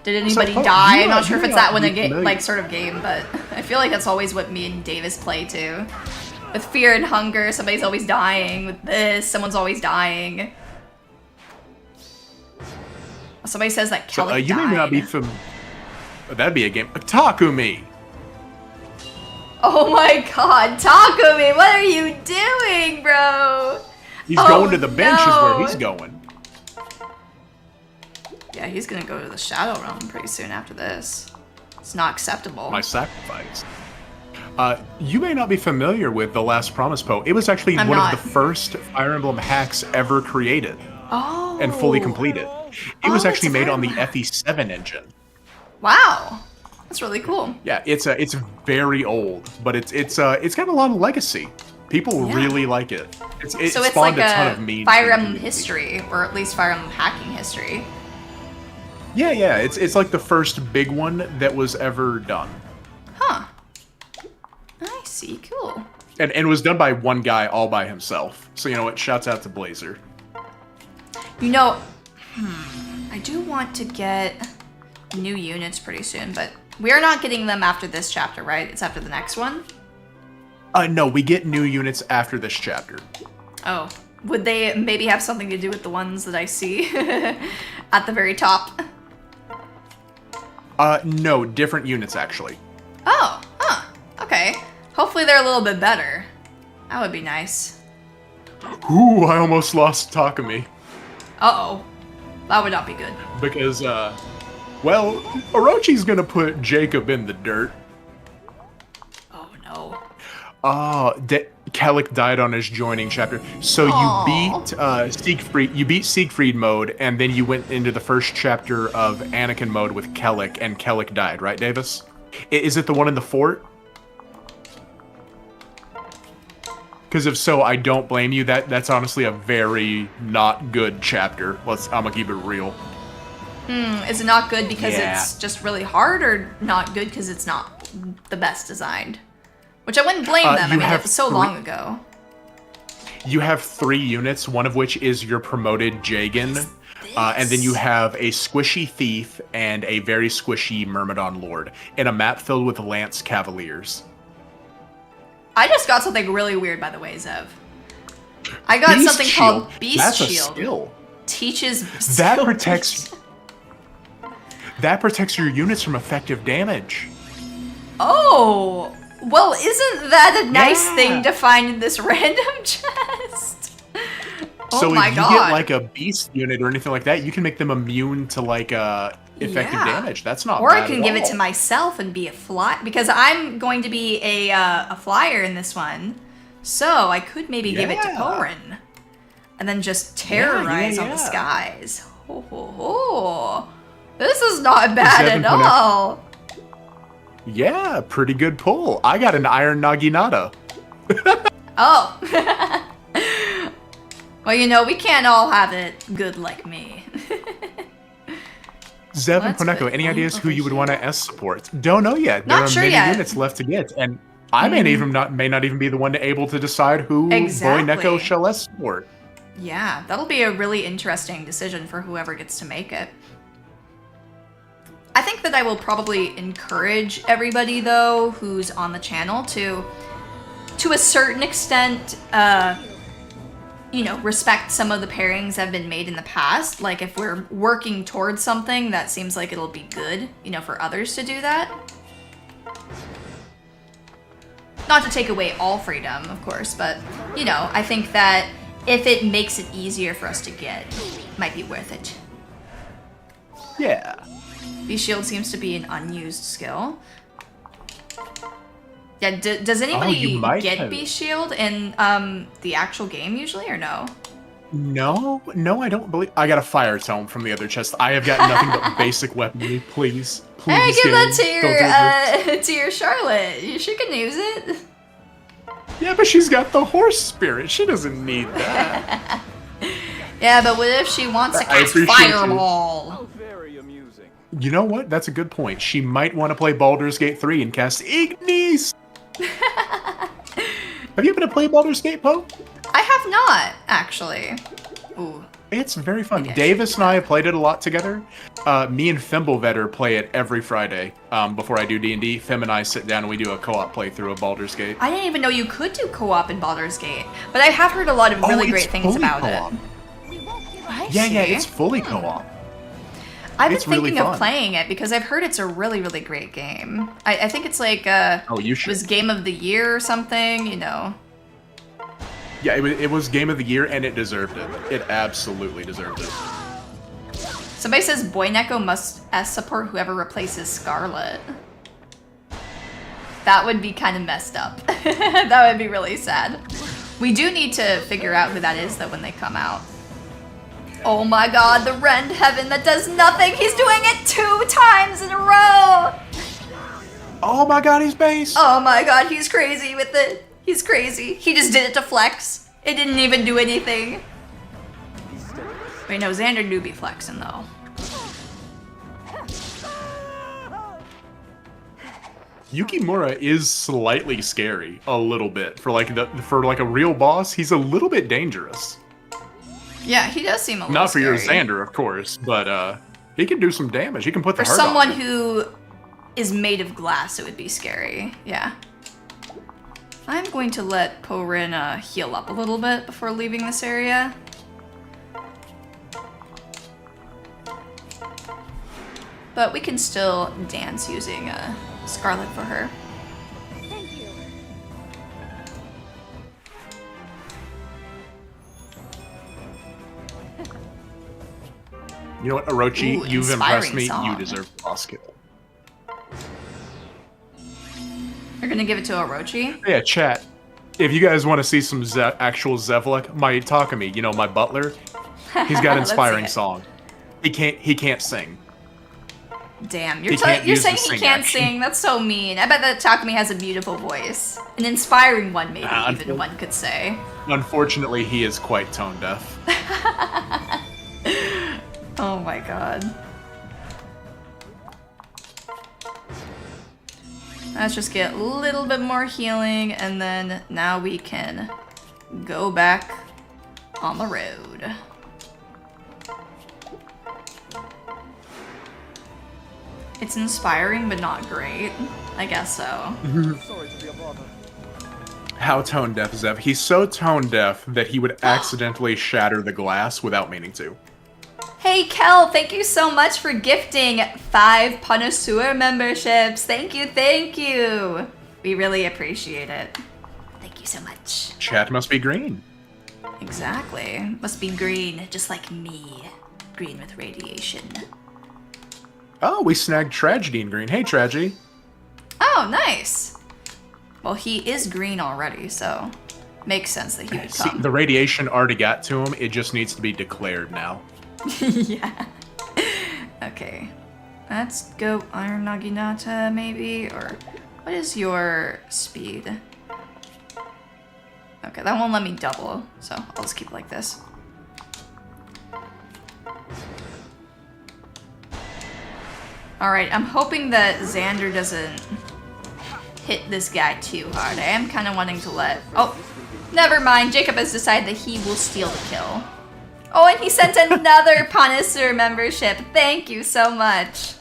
Did anybody So, die? you I'm are- not sure if you it's are that one a familiar. like sort of game, but I feel like that's always what me and Davis play too. With Fear and Hunger, somebody's always dying. With this, someone's always dying. Somebody says that So, Kelly you may not be died. That'd be a game. Takumi! Oh my god, Takumi, what are you doing, bro? He's Oh, going to the bench is no. where he's going. Yeah, he's gonna go to the Shadow Realm pretty soon after this. It's not acceptable. My sacrifice. You may not be familiar with the Last Promise Poe. It was actually I'm one not. of the first Fire Emblem hacks ever created Oh. and fully completed. It was Oh, actually it's a made on the Fire Emblem. FE7 engine. Wow. That's really cool. Yeah, it's very old, but it's got a lot of legacy. People Yeah. really like it. It So it's spawned like a ton a of memes. Fire in the Emblem community. history, or at least Fire Emblem hacking history. Yeah, it's like the first big one that was ever done. Huh. I see, cool. And it was done by one guy all by himself. So you know what? Shouts out to Blazer. You know, I do want to get new units pretty soon, but we're not getting them after this chapter, right? It's after the next one? No, we get new units after this chapter. Oh. Would they maybe have something to do with the ones that I see at the very top? No, different units actually. Oh, huh. Okay. Hopefully they're a little bit better. That would be nice. Ooh, I almost lost Takumi. Uh-oh. That would not be good. Because, well, Orochi's gonna put Jacob in the dirt. Oh, no. Kellic died on his joining chapter. So Aw. you beat Siegfried. You beat Siegfried mode, and then you went into the first chapter of Anakin mode with Kellic, and Kellic died, right, Davis? Is it the one in the fort? Because if so, I don't blame you. That's honestly a very not good chapter. I'm gonna keep it real. Is it not good because Yeah. it's just really hard, or not good because it's not the best designed? Which I wouldn't blame them. I you mean, it have was so three- long ago. You have 3 units, one of which is your promoted Jagan, and then you have a squishy thief and a very squishy Myrmidon Lord in a map filled with Lance Cavaliers. I just got something really weird, by the way, Zev. I got Beast something Shield. called Beast That's Shield. A skill. Teaches That skills. protects your units from effective damage. Oh, well, isn't that a nice Yeah. thing to find in this random chest? Oh So my if you god. get like a beast unit or anything like that, you can make them immune to like effective Yeah. damage. That's not Or bad I can at give it all. to myself and be a fly, because I'm going to be a flyer in this one. So I could maybe give it to Yeah. Porin. And then just terrorize on the yeah. skies. Ho ho ho. This is not bad Seven at all. Yeah, pretty good pull. I got an Iron Naginata. Oh. Well, you know, we can't all have it good like me. Zev and Let's Poneko, put any you ideas who over you would here. want to S support? Don't know yet. Not There are sure many yet. units left to get, and I may not even be the one able to decide who Exactly. Poneko shall S support. Yeah, that'll be a really interesting decision for whoever gets to make it. I think that I will probably encourage everybody, though, who's on the channel to a certain extent, you know, respect some of the pairings that have been made in the past. Like, if we're working towards something, that seems like it'll be good, you know, for others to do that. Not to take away all freedom, of course, but, you know, I think that if it makes it easier for us to get, it might be worth it. Yeah. B-Shield seems to be an unused skill. Yeah, does anybody you might get have. B-Shield in the actual game usually, or no? No, I don't believe. I got a fire tome from the other chest. I have got nothing but basic weaponry. Please, Hey, give game, that don't do this. to your Charlotte. She can use it. Yeah, but she's got the horse spirit. She doesn't need that. Yeah, but what if she wants to I cast appreciate you. Fireball? Very amusing. You know what? That's a good point. She might want to play Baldur's Gate 3 and cast Ignis. Have you been to play Baldur's Gate, Poe? I have not, actually. Ooh. It's very fun. Okay. Davis and I have played it a lot together. Me and Fimblevetter play it every Friday. Before I do D&D, Fim and I sit down and we do a co-op playthrough of Baldur's Gate. I didn't even know you could do co-op in Baldur's Gate, but I have heard a lot of really it's great things fully about co-op. it. We won't give up. I Yeah, see. it's fully co-op. I've been it's really thinking of fun. playing it because I've heard it's a really, really great game. I think it's like it Oh, you should. was Game of the Year or something, you know. Yeah, it was Game of the Year and it deserved it. It absolutely deserved it. Somebody says Poneko must S support whoever replaces Scarlet. That would be kind of messed up. That would be really sad. We do need to figure out who that is though when they come out. Oh my god, the Rend Heaven that does nothing! He's doing it 2 times in a row! Oh my god, he's base! Oh my god, he's crazy with it. He's crazy. He just did it to flex. It didn't even do anything. Wait, no, Xander do be flexing though. Yukimura is slightly scary, a little bit. For like a real boss, he's a little bit dangerous. Yeah, he does seem a little Not for your scary. Xander, of course, but he can do some damage. He can put the For hurt someone on you. who is made of glass, it would be scary. Yeah. I'm going to let Porin heal up a little bit before leaving this area. But we can still dance using Scarlet for her. Thank you. You know what, Orochi, Ooh, you've impressed inspiring me. song. You deserve the boss kill. You're gonna give it to Orochi? Yeah, chat. If you guys want to see some actual Zevlek, my Takumi, you know, my butler, he's got an Let's see inspiring it. song. He can't sing. Damn, He can't you're use saying the he sing can't action. sing? That's so mean. I bet that Takumi has a beautiful voice. An inspiring one, maybe, even unfortunately- one could say. Unfortunately, he is quite tone deaf. Oh my god. Let's just get a little bit more healing, and then now we can go back on the road. It's inspiring, but not great. I guess so. Sorry to be a bother. How tone deaf is Zev? He's so tone deaf that he would accidentally shatter the glass without meaning to. Hey Kel, thank you so much for gifting 5 Poneko memberships. Thank you, thank you. We really appreciate it. Thank you so much. Chat must be green. Exactly. Must be green, just like me. Green with radiation. Oh, we snagged Tragedy in green. Hey, Tragedy. Oh, nice. Well, he is green already, so makes sense that he would See, come. the radiation already got to him. It just needs to be declared now. Yeah. Okay. Let's go Iron Naginata, maybe? Or what is your speed? Okay, that won't let me double, so I'll just keep it like this. Alright, I'm hoping that Xander doesn't hit this guy too hard. I am kind of wanting to let... Oh, never mind. Jacob has decided that he will steal the kill. Oh, and he sent another Poneko membership. Thank you so much.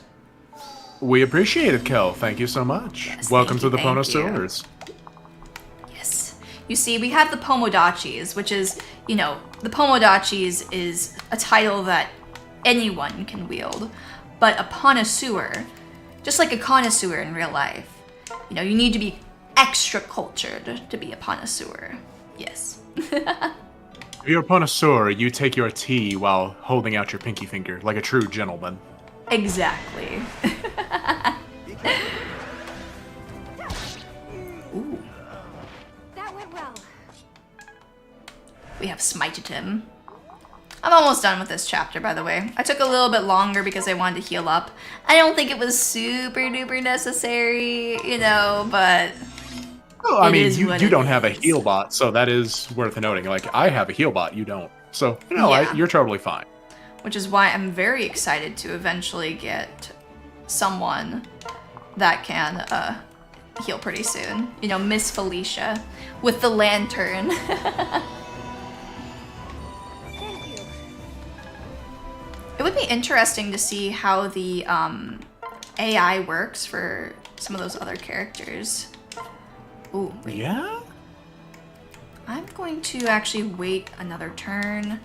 We appreciate it, Kel. Thank you so much. Yes, Welcome thank to you, the thank you. Ponosaurus. Yes. You see, we have the Pomodachis, which is, you know, the Pomodachis is a title that anyone can wield. But a Poneko, just like a connoisseur in real life, you know, you need to be extra cultured to be a Poneko. Yes. If you're a Ponosaur, you take your tea while holding out your pinky finger, like a true gentleman. Exactly. Ooh. That went well. We have smited him. I'm almost done with this chapter, by the way. I took a little bit longer because I wanted to heal up. I don't think it was super duper necessary, you know, but... Oh, I it mean, is you what do it don't have a is. heal bot, so that is worth noting. Like, I have a heal bot, you don't. So, you know, Yeah. you're totally fine. Which is why I'm very excited to eventually get someone that can heal pretty soon. You know, Miss Felicia with the lantern. Thank you. It would be interesting to see how the AI works for some of those other characters. Ooh, wait. Yeah? I'm going to actually wait another turn.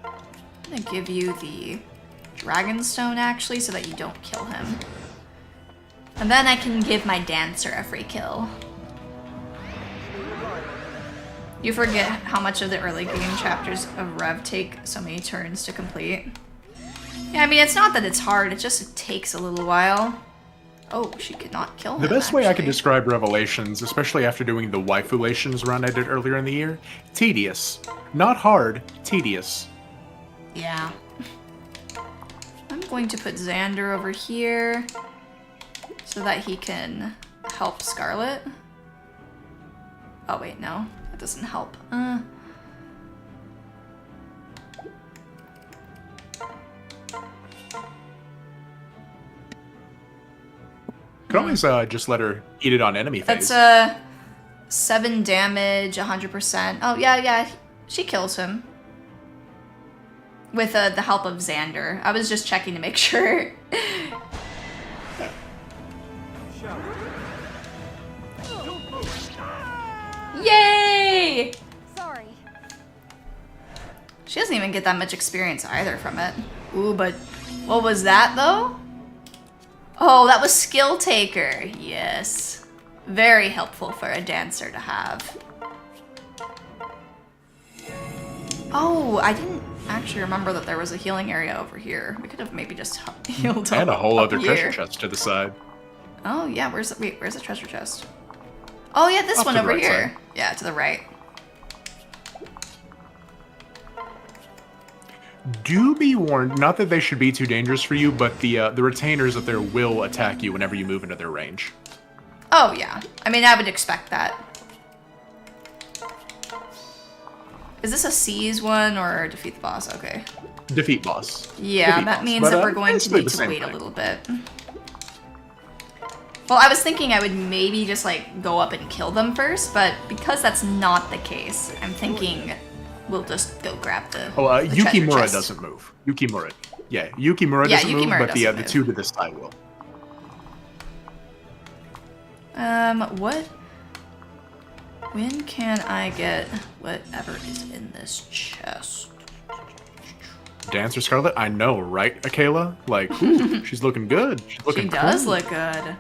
I'm gonna give you the Dragonstone actually so that you don't kill him. And then I can give my Dancer a free kill. You forget how much of the early game chapters of Rev take so many turns to complete. Yeah, I mean, it's not that it's hard, it just takes a little while. Oh, she could not kill him, The best way I can actually. describe Revelations, especially after doing the Waifulations run I did earlier in the year, tedious. Not hard, tedious. Yeah. I'm going to put Xander over here so that he can help Scarlet. Oh wait, no. That doesn't help. Could always just let her eat it on enemy phase. That's 7 damage, 100%. Oh yeah, she kills him. With the help of Xander. I was just checking to make sure. Yay! Sorry. She doesn't even get that much experience either from it. Ooh, but what was that though? Oh, that was Skill Taker. Yes. Very helpful for a dancer to have. Oh, I didn't actually remember that there was a healing area over here. We could have maybe just healed up And a whole up other here. treasure chest to the side. Oh yeah, where's the treasure chest? Oh yeah, this Off one to the over right here. side. Yeah, to the right. Do be warned, not that they should be too dangerous for you, but the retainers up there will attack you whenever you move into their range. Oh yeah, I mean I would expect that. Is this a seize one or defeat the boss? Okay. Defeat boss. Yeah, Defeat that boss. means But, that we're going to basically need the to same wait a thing. little bit. Well, I was thinking I would maybe just like go up and kill them first, but because that's not the case, I'm thinking we'll just go grab the. Oh, the treasure Yukimura chest. doesn't move. Yukimura. Yeah, Yukimura Yeah, doesn't move, Yukimura but the doesn't the move. two to this side will. What? When can I get whatever is in this chest? Dancer Scarlet? I know, right, Akela? Like, ooh, she's looking good. She's looking She does cool. look good.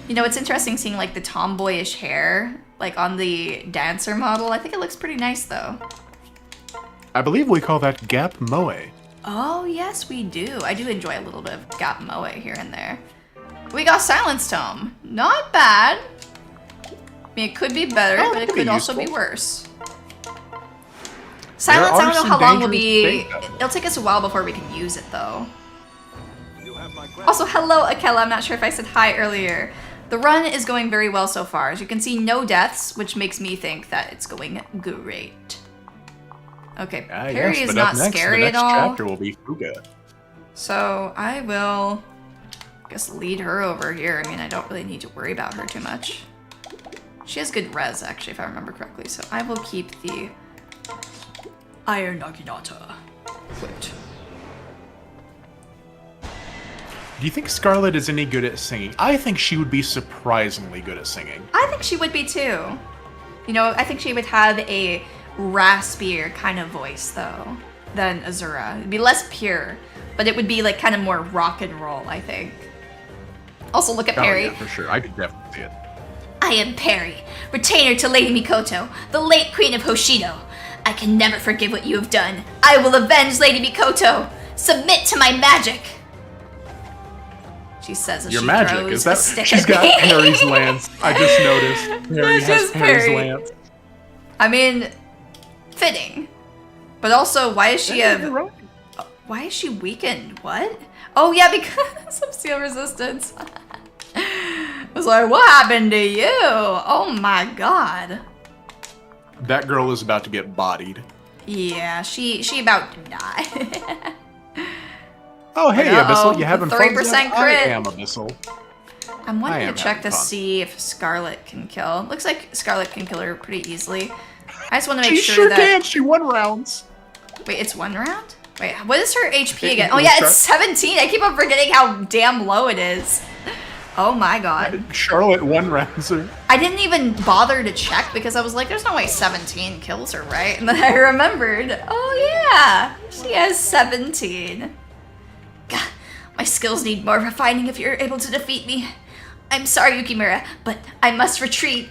You know, it's interesting seeing like the tomboyish hair like on the dancer model. I think it looks pretty nice though. I believe we call that Gap Moe. Oh yes, we do. I do enjoy a little bit of Gap Moe here and there. We got Silence Tome. Not bad. I mean, it could be better, Oh, but it that'd be could also be useful. worse. Silence, I don't know some how long will dangerous be. things out there. It'll take us a while before we can use it though. You have my gratitude. Also, hello, Akela. I'm not sure if I said hi earlier. The run is going very well so far. As you can see, no deaths, which makes me think that it's going great. Okay, Perry is but not up next, scary the at next all. chapter will be Fuga. So I will, I guess, lead her over here. I mean, I don't really need to worry about her too much. She has good res, actually, if I remember correctly. So I will keep the Iron Naginata equipped. Do you think Scarlet is any good at singing? I think she would be surprisingly good at singing. I think she would be too. You know, I think she would have a raspier kind of voice though than Azura. It'd be less pure, but it would be like kind of more rock and roll, I think. Also, look at Perry. Oh, yeah, for sure. I could definitely see it. I am Perry, retainer to Lady Mikoto, the late queen of Hoshido. I can never forgive what you have done. I will avenge Lady Mikoto. Submit to my magic. She says as Your she magic, throws is a that? stick She's at got me. Perry's lance. I just noticed. Perry That's has just Perry's Perry. lance. I mean, fitting. But also, why is she Yeah, you're right. why is she weakened? What? Oh yeah, because of steel resistance. I was like, what happened to you? Oh my god. That girl is about to get bodied. Yeah, she about to die. Oh, hey, Uh-oh, Abyssal, you having 3% fun? yet? crit. I am Abyssal. I'm I wanting am to check to having fun. see if Scarlet can kill. Looks like Scarlet can kill her pretty easily. I just want to make She sure sure that. can. She won rounds. Wait, it's one round? Wait, what is her HP It- again? it Oh was yeah, it's 17. I keep on forgetting how damn low it is. Oh my god. Charlotte won rounds. Her. I didn't even bother to check because I was like, there's no way 17 kills her, right? And then I remembered, oh yeah, she has 17. God, my skills need more refining if you're able to defeat me. I'm sorry, Yukimura, but I must retreat.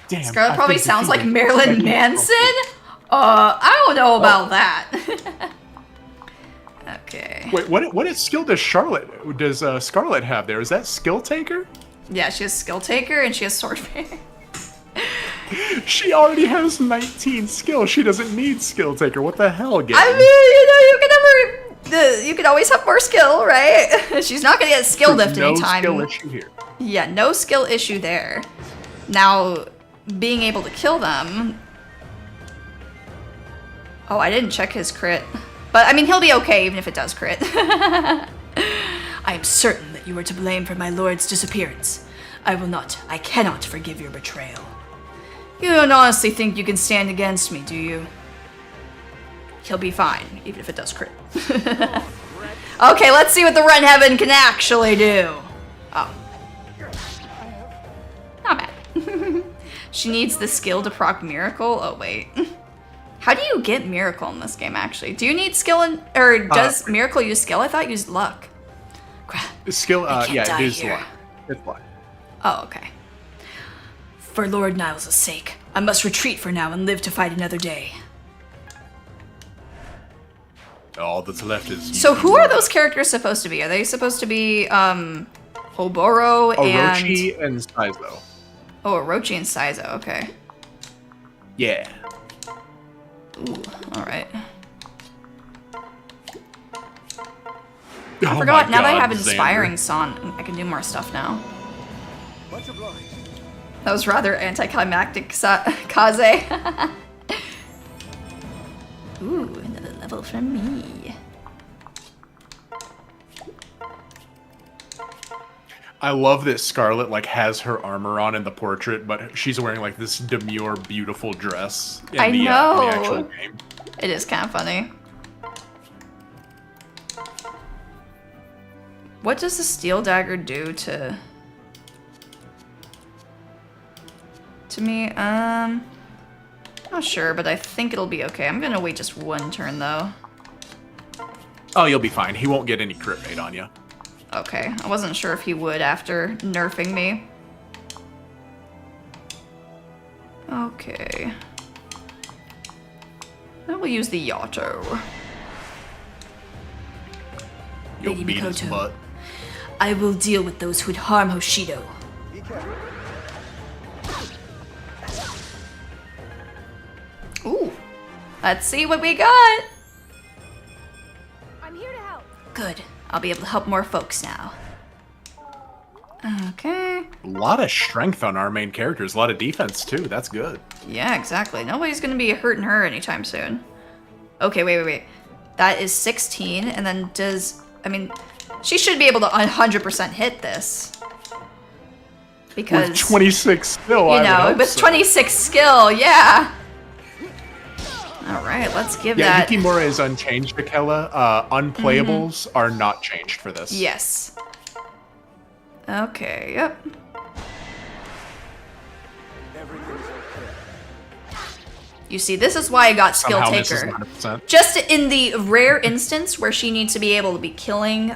Damn. Scarlet I probably think sounds like defeated Marilyn second Manson? trophy. I don't know about that. Okay. Wait, what skill does Scarlet have there? Is that Skill Taker? Yeah, she has Skill Taker and she has Sword Bear. She already has 19 skill. She doesn't need Skill Taker. What the hell, game? I mean, you know, you can always have more skill, right? She's not gonna get skill lift no anytime. skill issue here. Yeah, no skill issue there. Now, being able to kill them. Oh, I didn't check his crit. But, I mean, he'll be okay even if it does crit. I am certain that you are to blame for my lord's disappearance. I cannot forgive your betrayal. You don't honestly think you can stand against me, do you? He'll be fine, even if it does crit. Okay, let's see what the Run Heaven can actually do. Oh. Not bad. She needs the skill to proc Miracle? Oh, wait. How do you get Miracle in this game, actually? Do you need skill or does Miracle use skill? I thought it used luck. Crap. Skill, I can't yeah, die it is here. luck. It's luck. Oh, okay. For Lord Niles' sake, I must retreat for now and live to fight another day. All that's left is. So who are those characters supposed to be? Are they supposed to be, Oboro Orochi and Saizo. Oh, Orochi and Saizo, okay. Yeah. Ooh, alright. Oh I forgot, my now that I God, have Xander. Inspiring Son, I can do more stuff now. Much obliged. That was rather anticlimactic, Kaze. Ooh, another level from me. I love that Scarlet like has her armor on in the portrait, but she's wearing like this demure, beautiful dress in I the know. actual game. It is kind of funny. What does the steel dagger do to... to me. Not sure, but I think it'll be okay. I'm gonna wait just one turn, though. Oh, you'll be fine. He won't get any crit rate on you. Okay, I wasn't sure if he would after nerfing me. Okay. I will use the Yato. You'll Lady beat his Mikoto. butt. I will deal with those who'd harm Hoshido. Be careful. Ooh. Let's see what we got. I'm here to help. Good. I'll be able to help more folks now. Okay. A lot of strength on our main characters. A lot of defense, too. That's good. Yeah, exactly. Nobody's gonna be hurting her anytime soon. Okay, wait. That is 16, and then I mean, she should be able to 100% hit this. Because, With 26 skill, I you would know, hope with so. 26 skill, yeah. Alright, let's give Yeah, that... Yukimura is unchanged, Akela. Unplayables are not changed for this. Yes. Okay, yep. Everything's okay. You see, this is why I got Skill Somehow misses Taker. 100%. Just in the rare instance where she needs to be able to be killing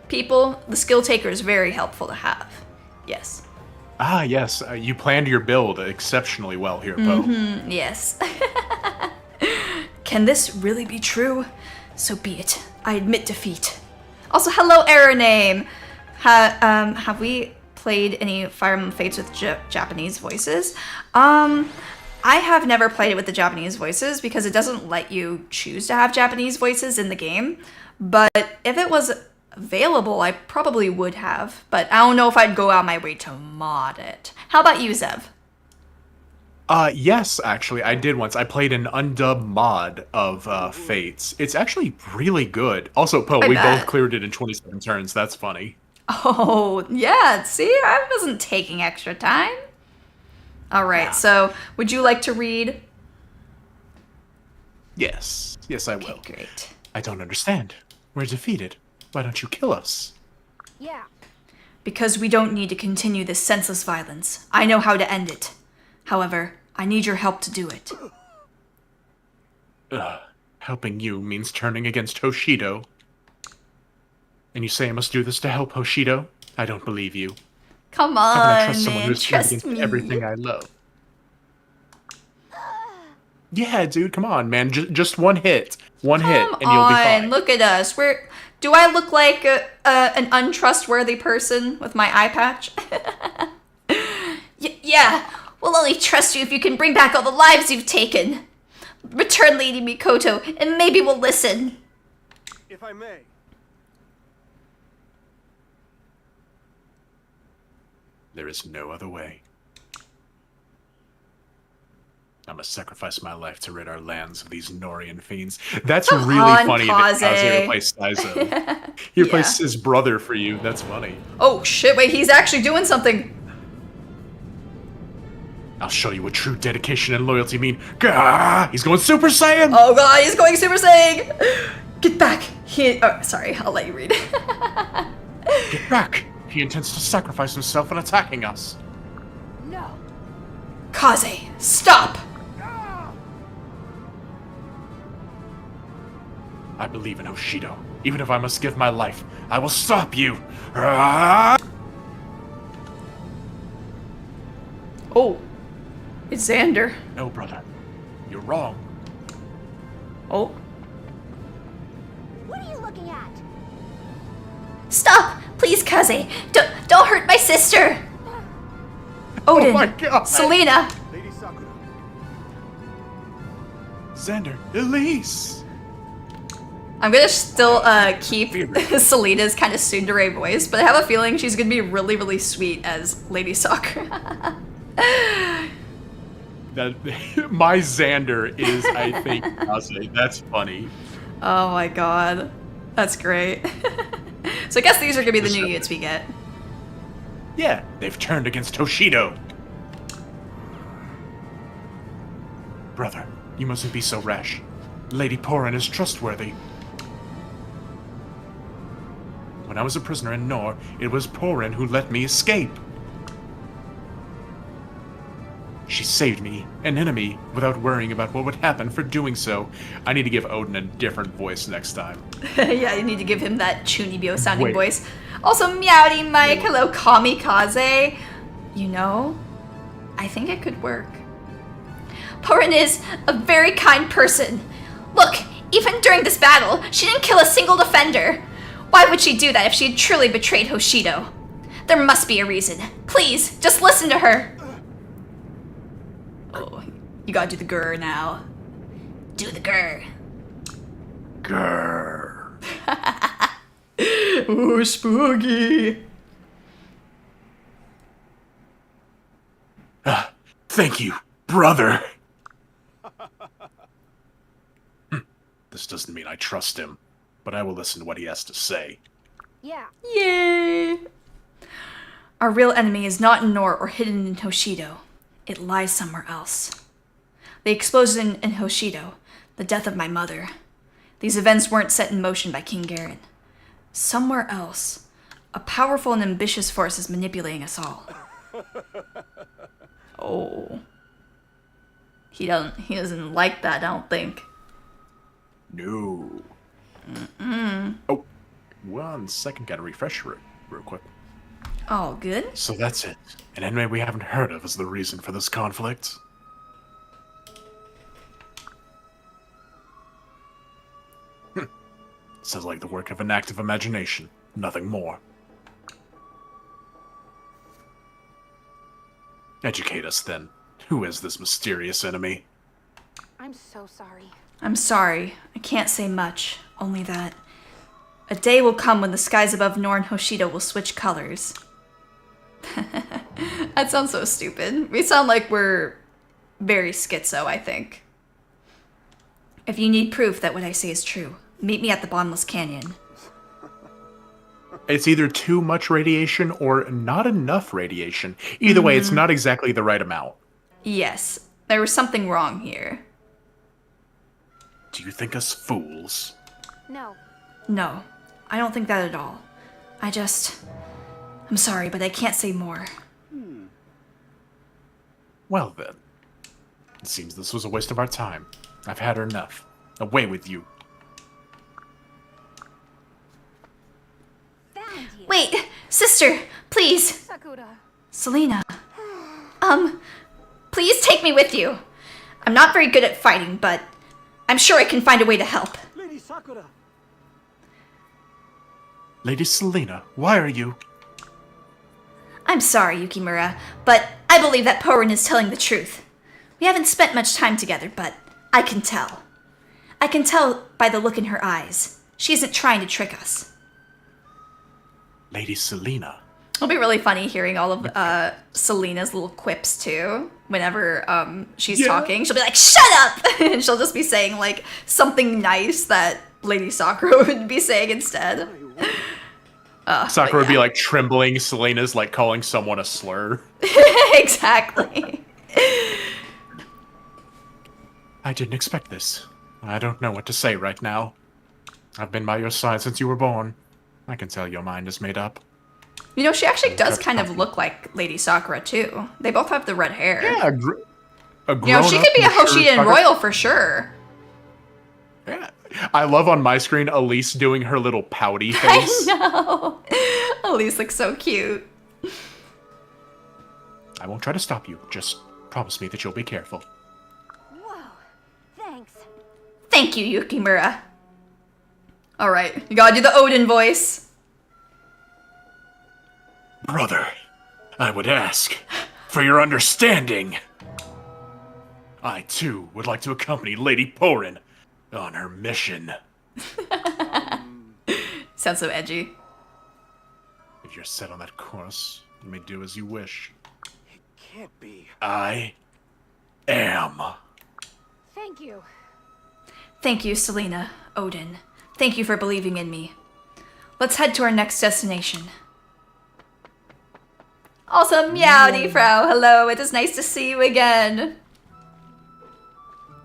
people, the Skill Taker is very helpful to have. Yes. Ah, yes. You planned your build exceptionally well here, Poe. Yes. Can this really be true? So be it. I admit defeat. Also, hello, error name. Have we played any Fire Emblem Fates with Japanese voices? I have never played it with the Japanese voices because it doesn't let you choose to have Japanese voices in the game. But if it was available, I probably would have. But I don't know if I'd go out my way to mod it. How about you, Zev? Yes, actually, I did once. I played an undubbed mod of Fates. It's actually really good. Also, Poe, I we bet. both cleared it in 27 turns. That's funny. Oh, yeah, see? I wasn't taking extra time. All right, so would you like to read? Yes. Yes, I will. Okay, great. I don't understand. We're defeated. Why don't you kill us? Yeah. Because we don't need to continue this senseless violence. I know how to end it. However, I need your help to do it. Helping you means turning against Hoshido. And you say I must do this to help Hoshido? I don't believe you. Come How can I on, trust someone man, who's turned trust against me. everything I love? Yeah, dude, come on, man. Just one hit. One hit, and you'll be fine. Look at us. Do I look like an untrustworthy person with my eye patch? Yeah, we'll only trust you if you can bring back all the lives you've taken. Return Lady Mikoto, and maybe we'll listen. If I may. There is no other way. I must sacrifice my life to rid our lands of these Norian fiends. That's Come really on, funny that Kaze. Kaze replaced Saizo. He replaced his brother for you. That's funny. Oh shit, wait, he's actually doing something. I'll show you what true dedication and loyalty mean. Gah! He's going Super Saiyan! Oh god, he's going Super Saiyan! Get back! Sorry, I'll let you read. Get back! He intends to sacrifice himself in attacking us. No. Kaze, stop! I believe in Hoshido. Even if I must give my life, I will stop you! Ah! Oh, it's Xander. No, brother. You're wrong. Oh. What are you looking at? Stop! Please, Kaze! Don't hurt my sister! Odin! Oh my God. Selena! Lady Sakura. Xander, Elise! I'm gonna still keep Selena's kind of tsundere voice, but I have a feeling she's gonna be really, really sweet as Lady Sakura. My Xander is, I think, Kaze. That's funny. Oh my god. That's great. So I guess these are gonna be the new units we get. Yeah, they've turned against Hoshido. Brother, you mustn't be so rash. Lady Porin is trustworthy. When I was a prisoner in Nor, it was Porin who let me escape. She saved me, an enemy, without worrying about what would happen for doing so. I need to give Odin a different voice next time. Yeah, you need to give him that Chunibyo sounding Wait. voice. Also, Meowdy Mike, hello, Kamikaze. You know, I think it could work. Porin is a very kind person. Look, even during this battle, she didn't kill a single defender. Why would she do that if she had truly betrayed Hoshido? There must be a reason. Please, just listen to her. Oh, you gotta do the grr now. Do the grr. Grrr. Ooh, spooky. Thank you, brother. This doesn't mean I trust him, but I will listen to what he has to say. Yeah. Yay! Our real enemy is not in Nor or hidden in Hoshido. It lies somewhere else. The explosion in Hoshido, the death of my mother. These events weren't set in motion by King Garen. Somewhere else, a powerful and ambitious force is manipulating us all. Oh. He doesn't like that, I don't think. No. Oh, 1 second, gotta refresh real quick. All good? So that's it. An enemy we haven't heard of is the reason for this conflict. Sounds like the work of an active imagination, nothing more. Educate us then. Who is this mysterious enemy? I'm so sorry. I'm sorry. I can't say much. Only that a day will come when the skies above Nor and Hoshido will switch colors. That sounds so stupid. We sound like we're very schizo, I think. If you need proof that what I say is true, meet me at the Bottomless Canyon. It's either too much radiation or not enough radiation. Either way, it's not exactly the right amount. Yes, there was something wrong here. Do you think us fools? No. No, I don't think that at all. I'm sorry, but I can't say more. Well then. It seems this was a waste of our time. I've had enough. Away with you. Found you. Wait, sister, please. Sakura. Selena. Please take me with you. I'm not very good at fighting, but I'm sure I can find a way to help. Lady Sakura! Lady Selena, why are you... I'm sorry, Yukimura, but I believe that Porin is telling the truth. We haven't spent much time together, but I can tell. I can tell by the look in her eyes. She isn't trying to trick us. Lady Selena. It'll be really funny hearing all of Selena's little quips, too. Whenever she's talking, she'll be like, "Shut up!" And she'll just be saying, like, something nice that Lady Sakura would be saying instead. Sakura would be like trembling. Selena's like calling someone a slur. Exactly. I didn't expect this. I don't know what to say right now. I've been by your side since you were born. I can tell your mind is made up. You know, she actually does kind of look like Lady Sakura, too. They both have the red hair. Yeah, a You know, she could be a Hoshidan Sakura. royal for sure. Yeah. I love on my screen Elise doing her little pouty face. I know. Elise looks so cute. I won't try to stop you. Just promise me that you'll be careful. Whoa. Thanks. Thank you, Yukimura. Alright, you gotta do the Odin voice. Brother, I would ask for your understanding. I, too, would like to accompany Lady Porin on her mission. Sounds so edgy. If you're set on that course, you may do as you wish. Can't be. I am. Thank you. Thank you, Selena, Odin. Thank you for believing in me. Let's head to our next destination. Also, Meowdy Frau, hello, it is nice to see you again.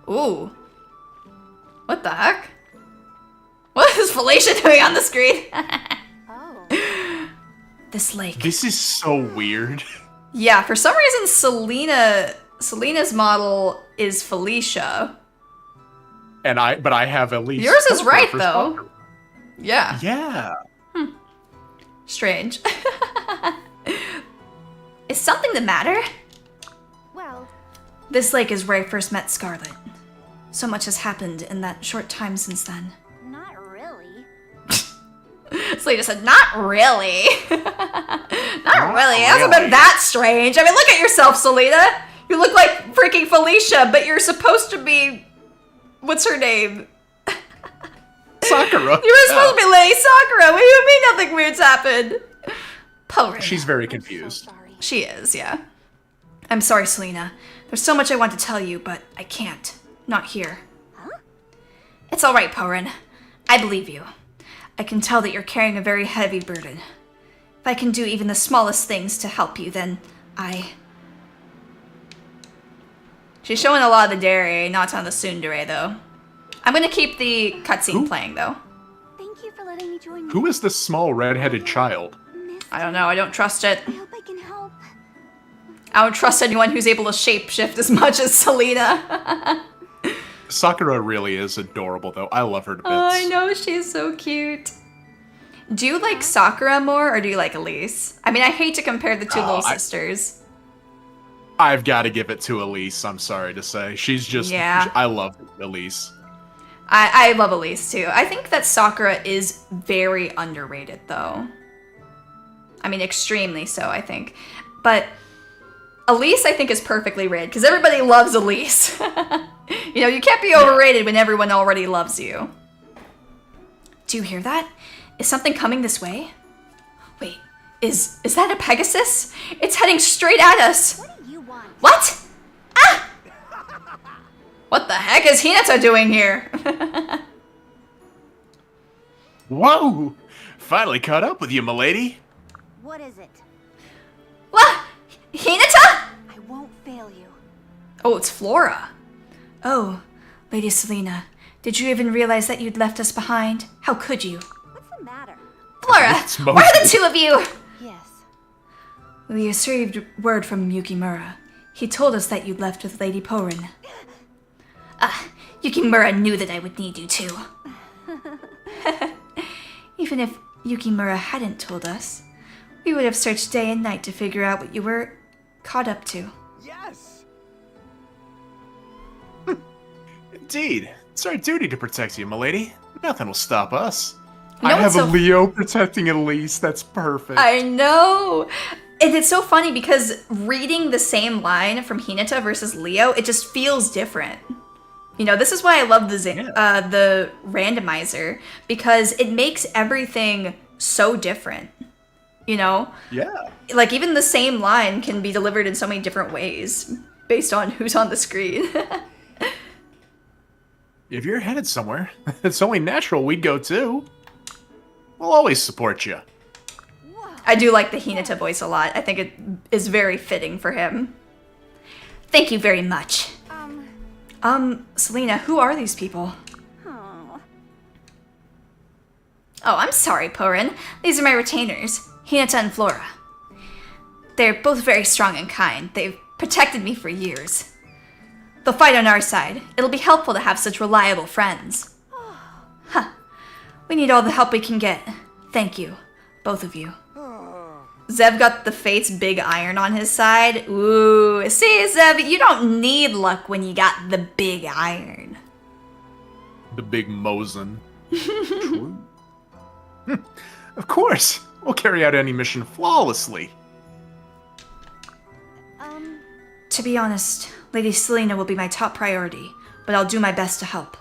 Ooh. What the heck? What is Felicia doing on the screen? Oh. This lake. This is so weird. Yeah, for some reason Selena Selena's model is Felicia. But I have Elise. Yours is Cooper right, for though. Sakura. Yeah. Yeah. Strange. Is something the matter? Well, This lake is where I first met Scarlet. So much has happened in that short time since then. not really. Selena said, not really. Not really. It hasn't really. been that strange. I mean, look at yourself, Selena. You look like freaking Felicia, but you're supposed to be... What's her name? Sakura. You were supposed to be Lady Sakura. What do you mean nothing weird's happened? Porin. She's very I'm confused. so sorry. She is, yeah. I'm sorry, Selena. There's so much I want to tell you, but I can't. Not here. Huh? It's all right, Porin. I believe you. I can tell that you're carrying a very heavy burden. If I can do even the smallest things to help you, then I... She's showing a lot of the dairy, not on the tsundere, though. I'm gonna keep the cutscene playing, though. Thank you for letting me join Who is this small red-headed child? Miss. I don't know, I don't trust it. I hope I can help. I don't trust anyone who's able to shapeshift as much as Selena. Sakura really is adorable, though. I love her to bits. Oh, I know, she's so cute. Do you like Sakura more, or do you like Elise? I mean, I hate to compare the two little sisters. I've got to give it to Elise, I'm sorry to say. She's just... Yeah. I love Elise. I love Elise, too. I think that Sakura is very underrated, though. I mean, extremely so, I think. But Elise, I think, is perfectly rated, because everybody loves Elise. You know, you can't be overrated when everyone already loves you. Do you hear that? Is something coming this way? Wait, is that a Pegasus? It's heading straight at us. What do you want? What? Ah! What the heck is Hinata doing here? Whoa! Finally caught up with you, milady. What is it? What? Hinata? I won't fail you. Oh, it's Flora. Oh, Lady Selena, did you even realize that you'd left us behind? How could you? What's the matter? Flora, It's where are the Mozu. two of you? Yes. We received word from Yukimura. He told us that you'd left with Lady Porin. Yukimura knew that I would need you too. Even if Yukimura hadn't told us, we would have searched day and night to figure out what you were caught up to. Yes! Indeed. It's our duty to protect you, milady. Nothing will stop us. You know I have what's a so- Leo protecting Elise. That's perfect. I know! And it's so funny because reading the same line from Hinata versus Leo, it just feels different. You know, this is why I love the randomizer, because it makes everything so different. You know? Yeah. Like, even the same line can be delivered in so many different ways based on who's on the screen. If you're headed somewhere, it's only natural we'd go too. We'll always support you. I do like the Hinata voice a lot. I think it is very fitting for him. Thank you very much. Selena, who are these people? Oh. Oh, I'm sorry, Porin. These are my retainers, Hinata and Flora. They're both very strong and kind. They've protected me for years. They'll fight on our side. It'll be helpful to have such reliable friends. Huh. We need all the help we can get. Thank you, both of you. Zev got the Fate's big iron on his side. Ooh, see, Zev, you don't need luck when you got the big iron. The big Mozen. True. Of course. We'll carry out any mission flawlessly. To be honest, Lady Selena will be my top priority, but I'll do my best to help.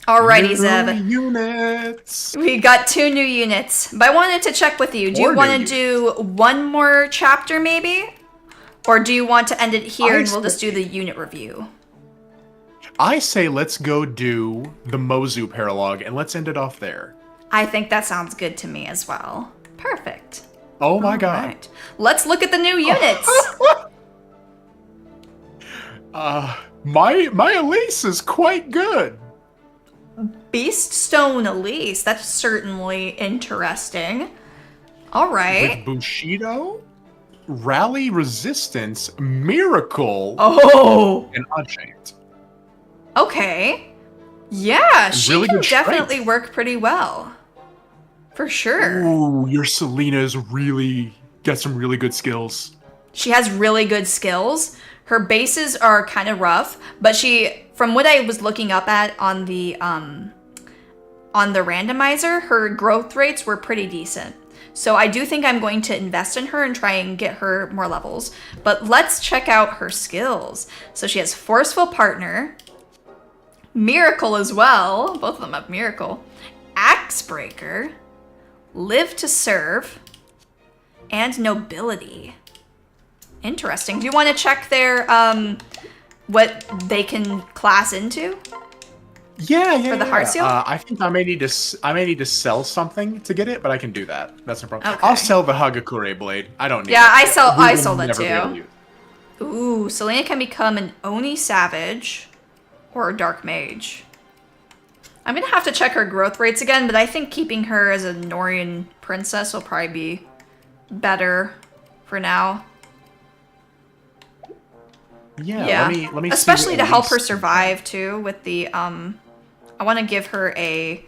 Alrighty, Zev. Units. We got 2 new units, but I wanted to check with you. Do you 4 want new to do one more chapter, maybe? Or do you want to end it here and we'll just do the unit review? I say let's go do the Mozu Paralogue and let's end it off there. I think that sounds good to me as well. Perfect. Oh my god. Alright. Let's look at the new units. My Elise is quite good. Beast Stone Elise. That's certainly interesting. Alright. With Bushido? Rally, Resistance, Miracle, Oh! and Unchained. Okay. Yeah, she Really can good strength. definitely work pretty well. For sure. Ooh, your Selena's really got some really good skills. She has really good skills. Her bases are kind of rough, but she, from what I was looking up at on the randomizer, her growth rates were pretty decent. So I do think I'm going to invest in her and try and get her more levels. But let's check out her skills. So she has Forceful Partner, Miracle as well. Both of them have Miracle. Axe Breaker, Live to Serve, and Nobility. Interesting. Do you want to check their, what they can class into? Yeah. For the heart seal? I think I may need to sell something to get it, but I can do that. That's no problem. Okay. I'll sell the Hagakure blade. I don't need it. Yeah, I We will sold it never be able to too. use it. Ooh, Selena can become an Oni Savage or a Dark Mage. I'm gonna have to check her growth rates again, but I think keeping her as a Norian princess will probably be better for now. Yeah. Let me see especially what to help her Elise- survive too with the I want to give her a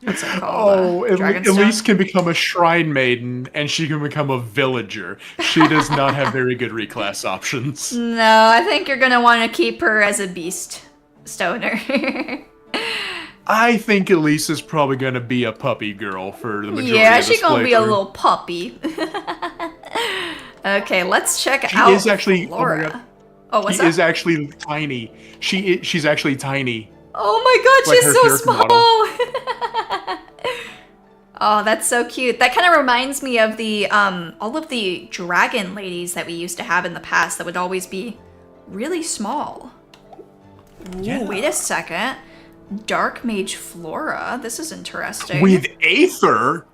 what's it called? Oh, Dragonstone? Elise can become a shrine maiden, and she can become a villager. She does not have very good reclass options. No, I think you're gonna want to keep her as a beast stoner. I think Elise is probably going to be a puppy girl for the majority Yeah, of this she's gonna be a playthrough. little puppy. Okay, let's check She out is actually- oh my Flora. God. Oh, what's She that? is actually tiny. She's actually tiny. Oh my god, like she's her so character small! Oh, that's so cute. That kind of reminds me of the all of the dragon ladies that we used to have in the past that would always be really small. Ooh, Yeah. wait a second. Dark Mage Flora. This is interesting. With Aether,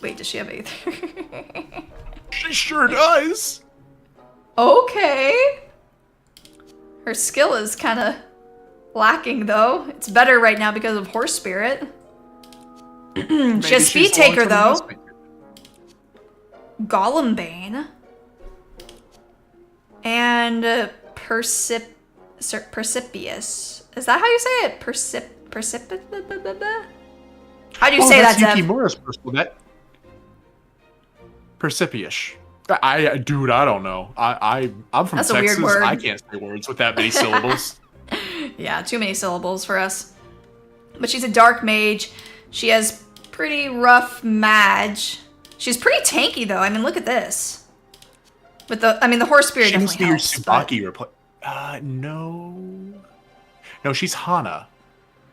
Wait, does she have Aether? she sure does. Okay. Her skill is kind of lacking, though. It's better right now because of Horse Spirit. She Maybe has Speed she's a Taker, long-term though. investment. Golem Bane. And Persepius. Is that how you say it? How do you say that, that's Zev? Yukimura's personal. That Persepius. Dude, I don't know. I'm from That's a weird Texas. word. I can't say words with that many syllables. Yeah, too many syllables for us. But she's a dark mage. She has pretty rough mage. She's pretty tanky though. I mean, look at this. With the horse spirit She must definitely be your helps. But Tsubaki no, she's Hana.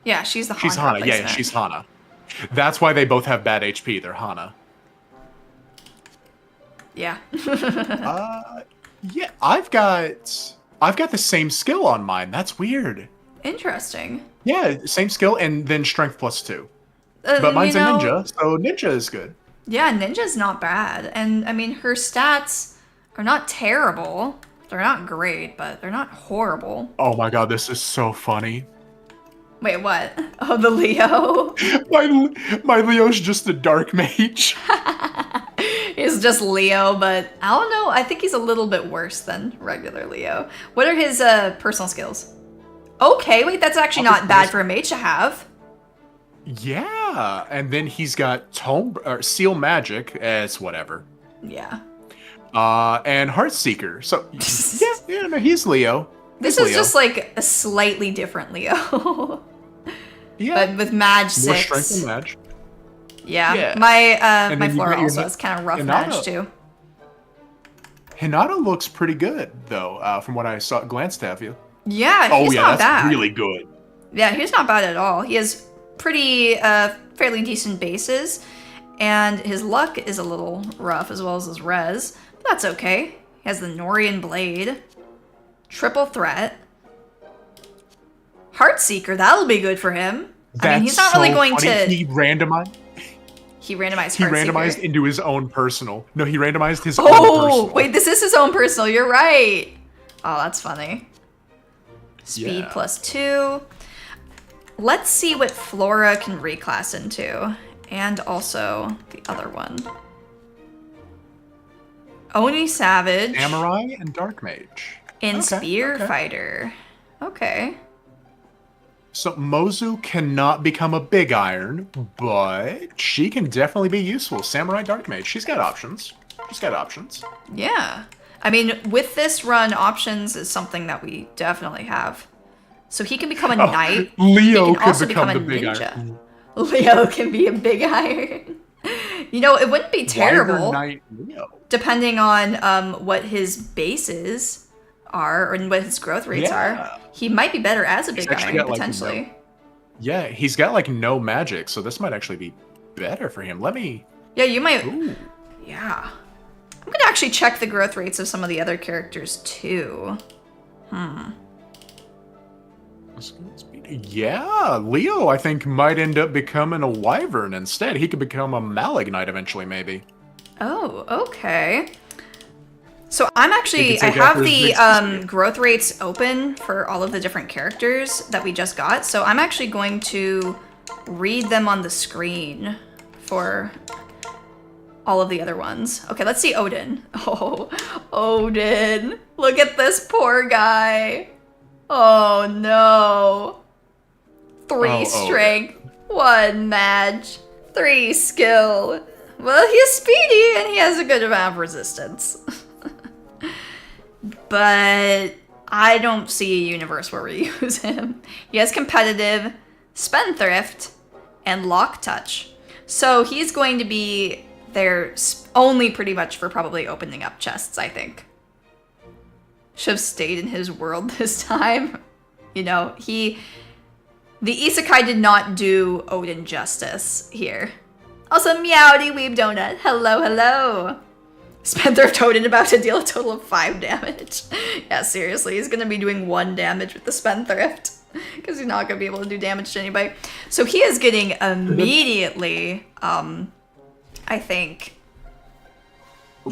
yeah, she's the Hana. She's Hana. Yeah, replacement. she's Hana. That's why they both have bad HP. They're Hana. Yeah. Yeah, I've got the same skill on mine. That's weird. Interesting. Yeah, same skill and then strength +2. But mine's you a know, ninja, so ninja is good. Yeah, ninja's not bad. And I mean, her stats are not terrible. They're not great, but they're not horrible. Oh my god, this is so funny. Wait, what? Oh, the Leo. My Leo's just a dark mage. He's just Leo, but I don't know. I think he's a little bit worse than regular Leo. What are his personal skills? Okay, wait, that's actually not bad for a mage to have. Yeah, and then he's got seal magic as whatever. Yeah. And Heartseeker. So yeah, no, he's Leo. This He's is Leo. just like a slightly different Leo. Yeah, But with Mage 6. more strength than match. Yeah. Yeah. My And my then you Flora got your also has kind of rough Hinata. Mage too. Hinata looks pretty good though, from what I glanced at you. Yeah, Oh he's yeah, not that's bad. really good. Yeah, he's not bad at all. He has pretty, fairly decent bases, and his luck is a little rough as well as his res. But that's okay. He has the Norian Blade, triple threat, Heartseeker. That'll be good for him. I mean, he's not really going to. He randomized. He randomized. He Heartseeker. randomized into his own personal. No, he randomized his own Oh, personal. wait, this is his own personal. You're right. Oh, that's funny. Speed Yeah. +2. Let's see what Flora can reclass into. And also the other one. Oni Savage. Samurai and Dark Mage. And Okay, Spear okay. Fighter. Okay. So Mozu cannot become a Big Iron, but she can definitely be useful. Samurai Dark Mage. She's got options. Yeah. I mean, with this run, options is something that we definitely have. So he can become a knight. Leo He can could also become become the a Big ninja. Iron. Leo can be a Big Iron. You know, it wouldn't be terrible. Knight Leo. Depending on what his bases are and what his growth rates are. He might be better as a Big actually Iron, got, like, potentially. Yeah, he's got like no magic, so this might actually be better for him. Let me. Yeah, you might. Ooh. Yeah. I'm gonna actually check the growth rates of some of the other characters too. Yeah, Leo, I think, might end up becoming a Wyvern instead. He could become a Malignite eventually, maybe. Oh, okay. So I'm actually, You I can take have after the his big growth rates open for all of the different characters that we just got. So I'm actually going to read them on the screen for all of the other ones. Okay, let's see Odin. Oh, Odin. Look at this poor guy. Oh no. 3 Oh, strength, 1 match, 3 skill. Well, he's speedy and he has a good amount of resistance. But I don't see a universe where we use him. He has competitive, spendthrift, and lock touch. So he's going to be there only pretty much for probably opening up chests, I think. Should have stayed in his world this time. You know, the isekai did not do Odin justice here. Also, Meowdy Weeb Donut. Hello, hello. Spendthrift Odin about to deal a total of 5 damage. Yeah, seriously, he's gonna be doing 1 damage with the Spendthrift. Because he's not gonna be able to do damage to anybody. So he is getting immediately, I think,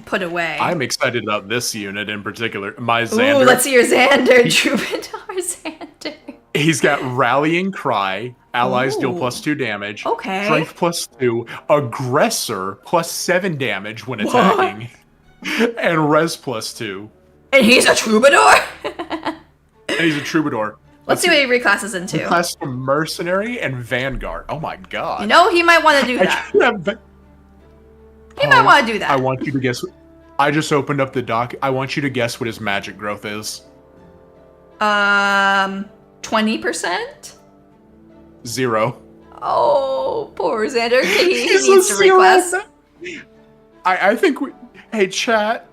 put away. I'm excited about this unit in particular. My Xander. Ooh, let's see your Xander. Troubadour Xander. He's got Rallying Cry. Allies deal Ooh. +2 damage. Okay. Strength +2. Aggressor +7 damage when attacking. And Res +2. And he's a Troubadour? And he's a Troubadour. Let's see what he reclasses into. Class to Mercenary and Vanguard. Oh my god. You know, he might want to do that. He might want to do that. I want you to guess. I just opened up the doc. I want you to guess what his magic growth is. 20%? 0. Oh, poor Xander. He He's needs a to 0. reclass. I think we. Hey, chat.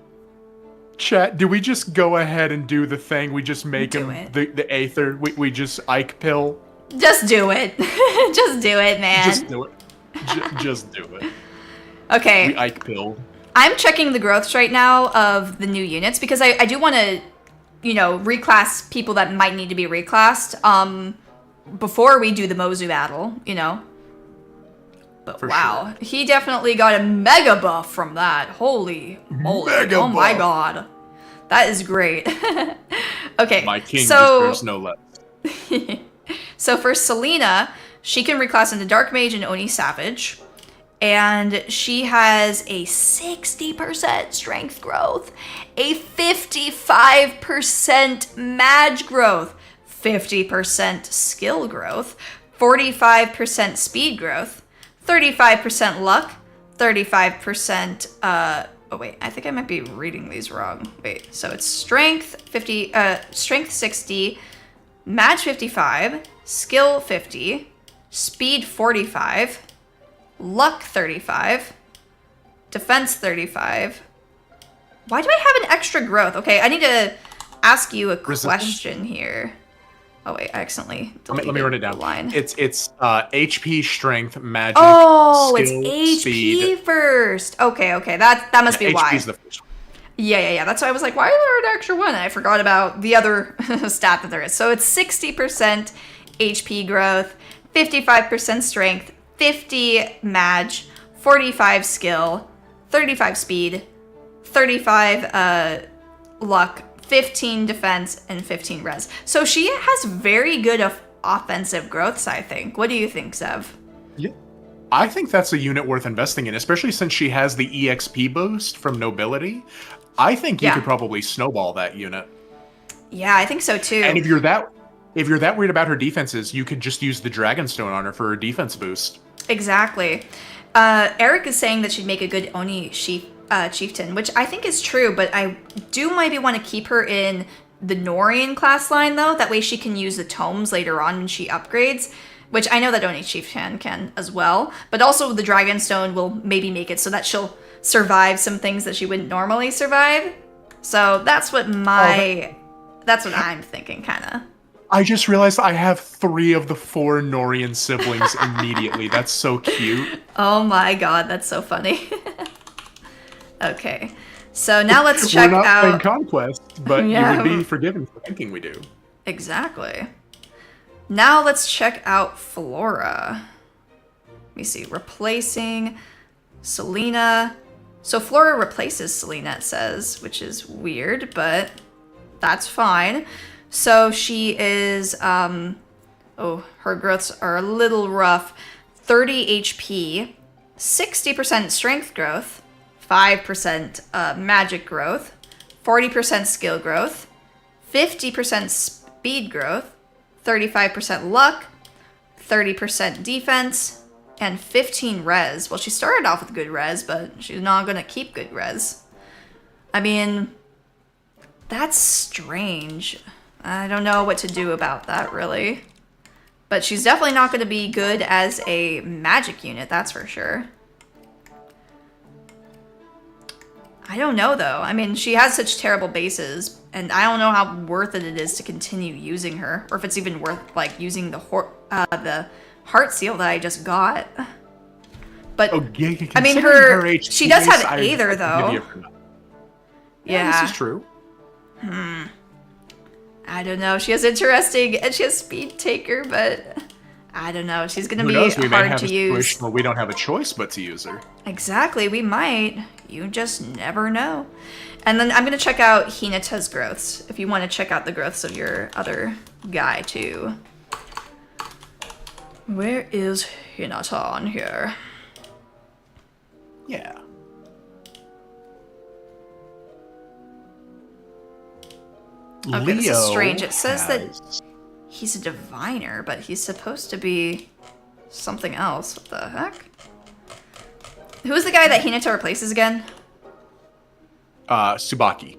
Chat, do we just go ahead and do the thing? We just make Do him it. the Aether. We just Ike pill. Just do it. Just do it, man. Just do it. Just do it. Okay. We Ike pilled. I'm checking the growths right now of the new units because I do want to, you know, reclass people that might need to be reclassed before we do the Mozu battle, you know. But For wow, he definitely got a mega buff from that. Holy moly. Mega oh my buff. god. That is great. Okay, My king so deserves no less. so for Selena, she can reclass into Dark Mage and Oni Savage. And she has a 60% strength growth, a 55% mage growth, 50% skill growth, 45% speed growth, 35% luck, 35%, oh wait, I think I might be reading these wrong. Wait, so it's strength 50, strength 60, mage 55, skill 50, speed 45, luck 35, defense 35. Why do I have an extra growth? Okay, I need to ask you a Resistance? question here. Oh wait, I accidentally deleted Let me run it down. the line. It's HP, strength, magic. Oh, skill, it's HP speed. first. Okay, that must be HP why. is the first one. Yeah. That's why I was like, why is there an extra one? And I forgot about the other stat that there is. So it's 60% HP growth, 55% strength, 50 mage, 45 skill, 35 speed, 35 luck, 15 defense, and 15 res. So she has very good offensive growths, I think. What do you think, Zev? Yeah. I think that's a unit worth investing in, especially since she has the EXP boost from Nobility. I think you Yeah. could probably snowball that unit. Yeah, I think so too. And if you're that worried about her defenses, you could just use the Dragonstone on her for a defense boost. Exactly. Eric is saying that she'd make a good Oni chieftain, which I think is true, but I do maybe want to keep her in the Norian class line, though. That way she can use the tomes later on when she upgrades, which I know that Oni chieftain can as well. But also the Dragonstone will maybe make it so that she'll survive some things that she wouldn't normally survive. So that's what that's what I'm thinking, kind of. I just realized I have 3 of the 4 Norian siblings immediately. That's so cute. Oh my god, that's so funny. Okay, so now let's check We're not playing out... Conquest, but Yeah. you would be forgiven for thinking we do. Exactly. Now let's check out Flora. Let me see, replacing Selena. So Flora replaces Selena, it says, which is weird, but that's fine. So she is, her growths are a little rough. 30 HP, 60% strength growth, 5% magic growth, 40% skill growth, 50% speed growth, 35% luck, 30% defense, and 15 res. Well, she started off with good res, but she's not gonna keep good res. I mean, that's strange. I don't know what to do about that, really. But she's definitely not gonna be good as a magic unit, that's for sure. I don't know, though. I mean, she has such terrible bases, and I don't know how worth it is to continue using her, or if it's even worth, like, using the heart seal that I just got. But, Oh, I mean, considering HP she does have base, Aether, I can though. give you her number. Yeah. This is true. I don't know. She has interesting, and she has Speed Taker, but I don't know. She's gonna Who be knows? We may hard have to a use. situation where we don't have a choice but to use her. Exactly, we might. You just never know. And then I'm gonna check out Hinata's growths, if you want to check out the growths of your other guy, too. Where is Hinata on here? Yeah. Okay, this is strange. Leo It says that has- he's a diviner, but he's supposed to be something else. What the heck? Who is the guy that Hinata replaces again? Tsubaki.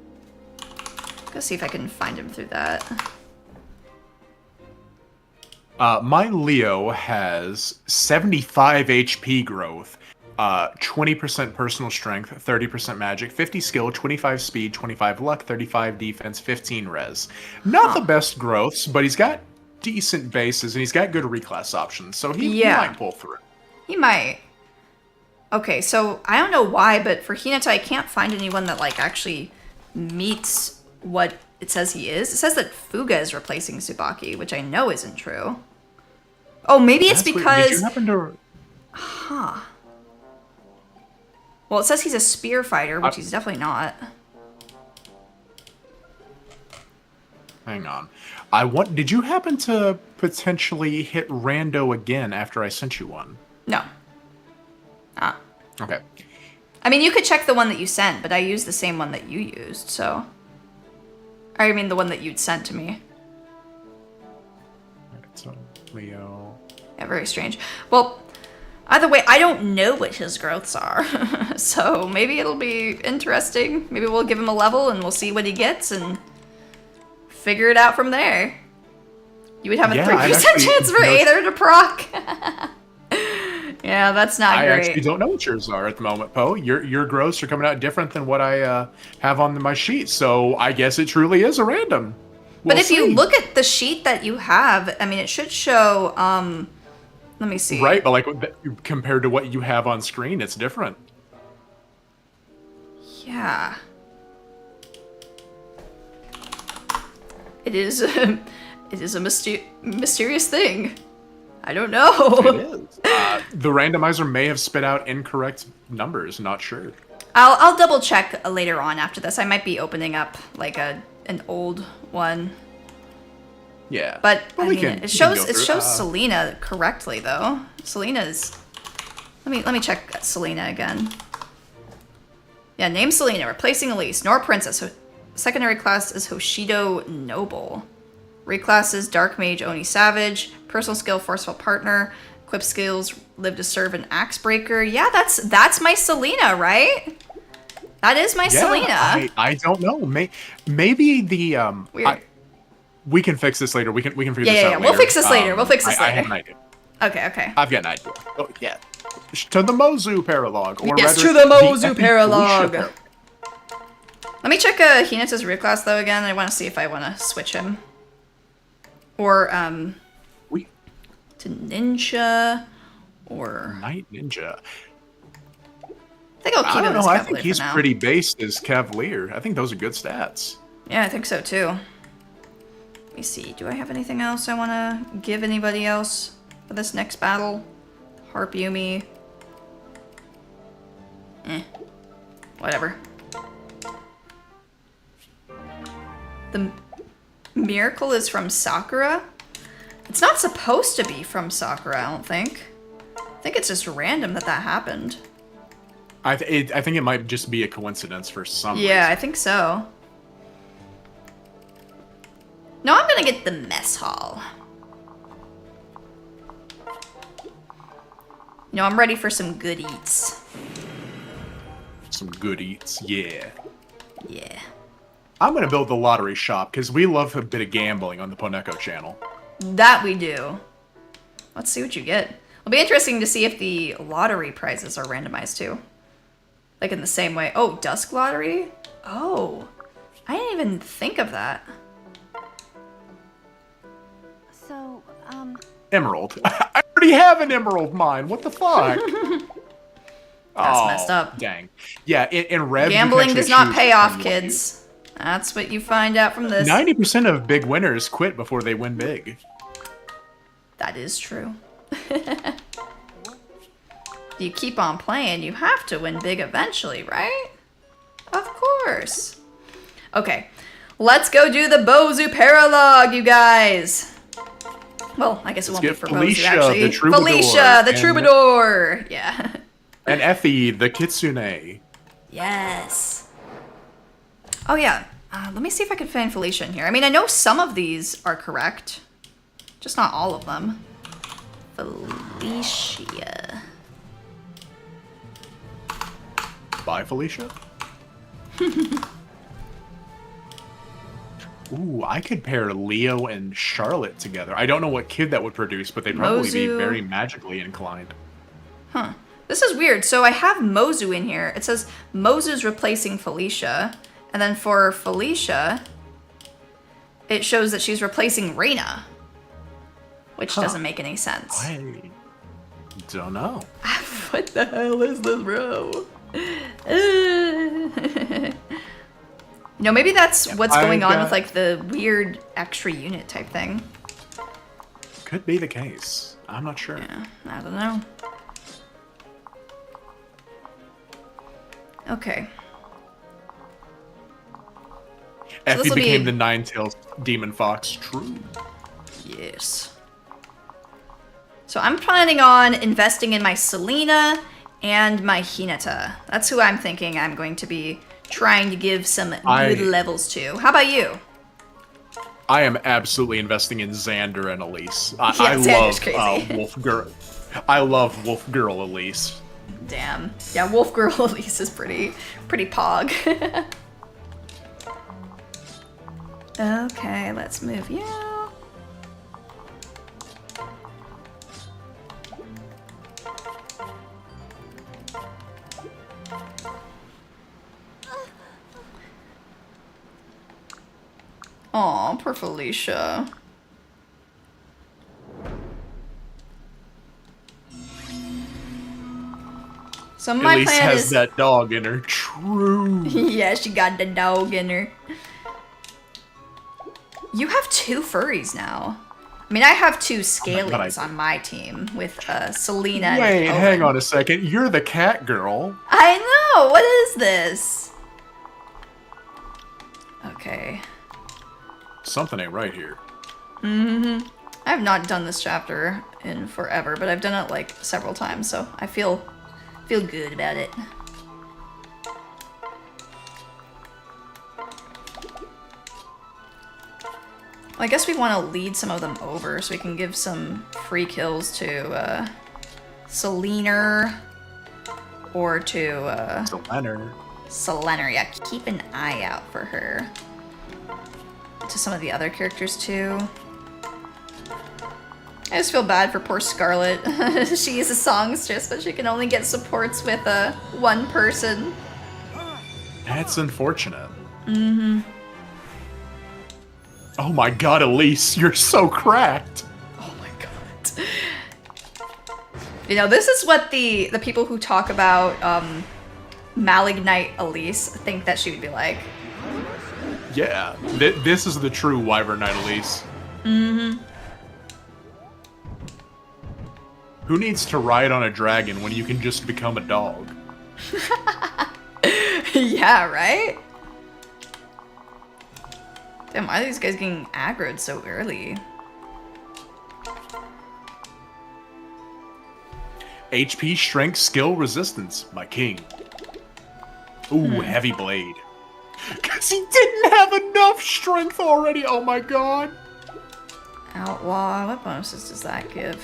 Go see if I can find him through that. My Leo has 75 HP growth, 20% personal strength, 30% magic, 50 skill, 25 speed, 25 luck, 35 defense, 15 res. Not the best growths, but he's got decent bases and he's got good reclass options, so he might pull through. He might. Okay, so I don't know why, but for Hinata, I can't find anyone that, like, actually meets what it says he is. It says that Fuga is replacing Tsubaki, which I know isn't true. Oh, maybe it's That's weird. because... Did you happen to... Well, it says he's a spear fighter, which he's definitely not. Hang on. Did you happen to potentially hit rando again after I sent you one? No. Okay. I mean, you could check the one that you sent, but I used the same one that you used, so... I mean, the one that you'd sent to me. Alright, so Leo... Yeah, very strange. Well, either way, I don't know what his growths are, so maybe it'll be interesting. Maybe we'll give him a level and we'll see what he gets and figure it out from there. You would have a 3% chance for Aether to proc. Yeah, that's not great. I actually don't know what yours are at the moment, Poe. Your growths are coming out different than what I have on my sheet, so I guess it truly is a random. But if you look at the sheet that you have, I mean, it should show, let me see. Right, but like compared to what you have on screen, it's different. Yeah. It is a mysterious thing. I don't know. It is. The randomizer may have spit out incorrect numbers. Not sure. I'll double check later on after this. I might be opening up like an old one. Yeah. But I we mean, can it shows go through. Selena correctly though. Selena's. Let me check Selena again. Yeah, name Selena, replacing Elise. Nor Princess. Secondary class is Hoshido Noble. Reclass is Dark Mage Oni Savage. Personal skill, Forceful Partner. Equip skills, Live to Serve and Axe Breaker. Yeah, that's my Selena, right? That is my Selena. I don't know. Maybe the Weird. we can fix this later. We can figure this out later. We'll fix this later. We'll fix this I later. have an idea. Okay. I've got an idea. Oh, yeah. To the Mozu Paralogue. Or Yes, rather, to the Mozu Paralogue. Paralogue. Let me check Hinata's reclass though again. I want to see if I want to switch him. Or, to Ninja, or... Night Ninja. I think I'll keep him as Cavalier I think he's for now. pretty based as Cavalier. I think those are good stats. Yeah, I think so too. Let me see. Do I have anything else I want to give anybody else for this next battle? Harp Yumi. Whatever. The miracle is from Sakura? It's not supposed to be from Sakura, I don't think. I think it's just random that happened. I think it might just be a coincidence for some Yeah, reason. I think so. No, I'm gonna get the mess hall. No, I'm ready for some good eats. Some good eats, yeah. Yeah. I'm gonna build the lottery shop because we love a bit of gambling on the Poneko channel. That we do. Let's see what you get. It'll be interesting to see if the lottery prizes are randomized too. Like in the same way. Oh, Dusk Lottery? Oh. I didn't even think of that. So, Emerald. I already have an emerald mine. What the fuck? That's messed up. Dang. Yeah, in Rev, Gambling you can does not choose pay off, which one you kids. That's what you find out from this. 90% of big winners quit before they win big. That is true. You keep on playing, you have to win big eventually, right? Of course. Okay, let's go do the Mozu Paralogue, you guys. Well, I guess it won't be get for Felicia, Mozu, actually. the troubadour, Felicia, the and- troubadour. Yeah. And Effie, the kitsune. Yes. Oh, yeah. Let me see if I can find Felicia in here. I mean, I know some of these are correct. Just not all of them. Felicia. Bye, Felicia. Ooh, I could pair Leo and Charlotte together. I don't know what kid that would produce, but they'd probably be Mozu. very magically inclined. Huh. This is weird. So I have Mozu in here. It says Mozu's replacing Felicia. And then for Felicia, it shows that she's replacing Reina. Which doesn't make any sense. I don't know. What the hell is this, bro? No, maybe that's what's going on with like the weird extra unit type thing. Could be the case. I'm not sure. Yeah, I don't know. Okay. Effie this'll became be- the Nine-Tailed Demon Fox. True. Yes. So I'm planning on investing in my Selena and my Hinata. That's who I'm thinking I'm going to be trying to give some good levels to. How about you? I am absolutely investing in Xander and Elise. I Xander's love crazy. Wolf Girl. I love Wolf Girl Elise. Damn. Yeah, Wolf Girl Elise is pretty pog. Okay, let's move you. Aw, poor Felicia. So my Elise plan has is that dog in her. True. yeah, she got the dog in her. You have 2 furries now. I mean, I have 2 scalies on my team with Selena Wait, and hang Owen. on a second. You're the cat girl. I know! What is this? Okay. Something ain't right here. I have not done this chapter in forever, but I've done it like several times, so I feel good about it. I guess we want to lead some of them over so we can give some free kills to Selena or to Selena. Yeah, keep an eye out for her. To some of the other characters too. I just feel bad for poor Scarlet. She is a songstress, but she can only get supports with one person. That's unfortunate. Mm-hmm. Oh my god, Elise, you're so cracked. Oh my god. You know, this is what the people who talk about Malignite Elise think that she would be like. Yeah, this is the true Wyvern Knight Elise. Mm-hmm. Who needs to ride on a dragon when you can just become a dog? Yeah, right? Damn, why are these guys getting aggroed so early? HP, strength, skill, resistance, my king. Ooh, heavy blade. Because he didn't have enough strength already, oh my god. Outlaw, what bonuses does that give?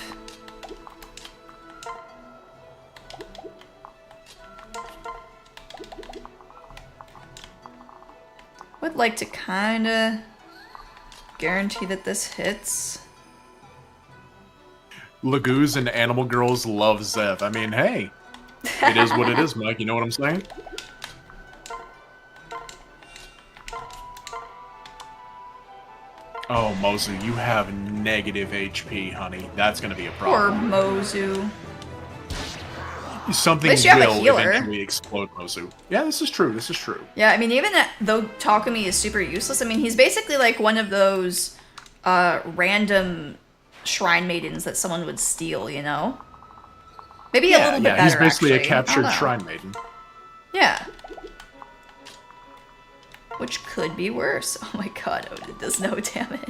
Would like to kinda guarantee that this hits. Lagoos and Animal Girls love Zev. I mean, hey. It is what it is, Mike. You know what I'm saying? Oh, Mozu, you have negative HP, honey. That's gonna be a Poor problem. Mozu. Something At least you have a will healer. eventually explode Mozu. Yeah, this is true. This is true. Yeah, I mean, even though Takumi is super useless, I mean, he's basically like one of those random shrine maidens that someone would steal, you know? Maybe a little bit better, he's basically actually. a captured I don't know. shrine maiden. Yeah. Which could be worse. Oh my god, Odin does no damage.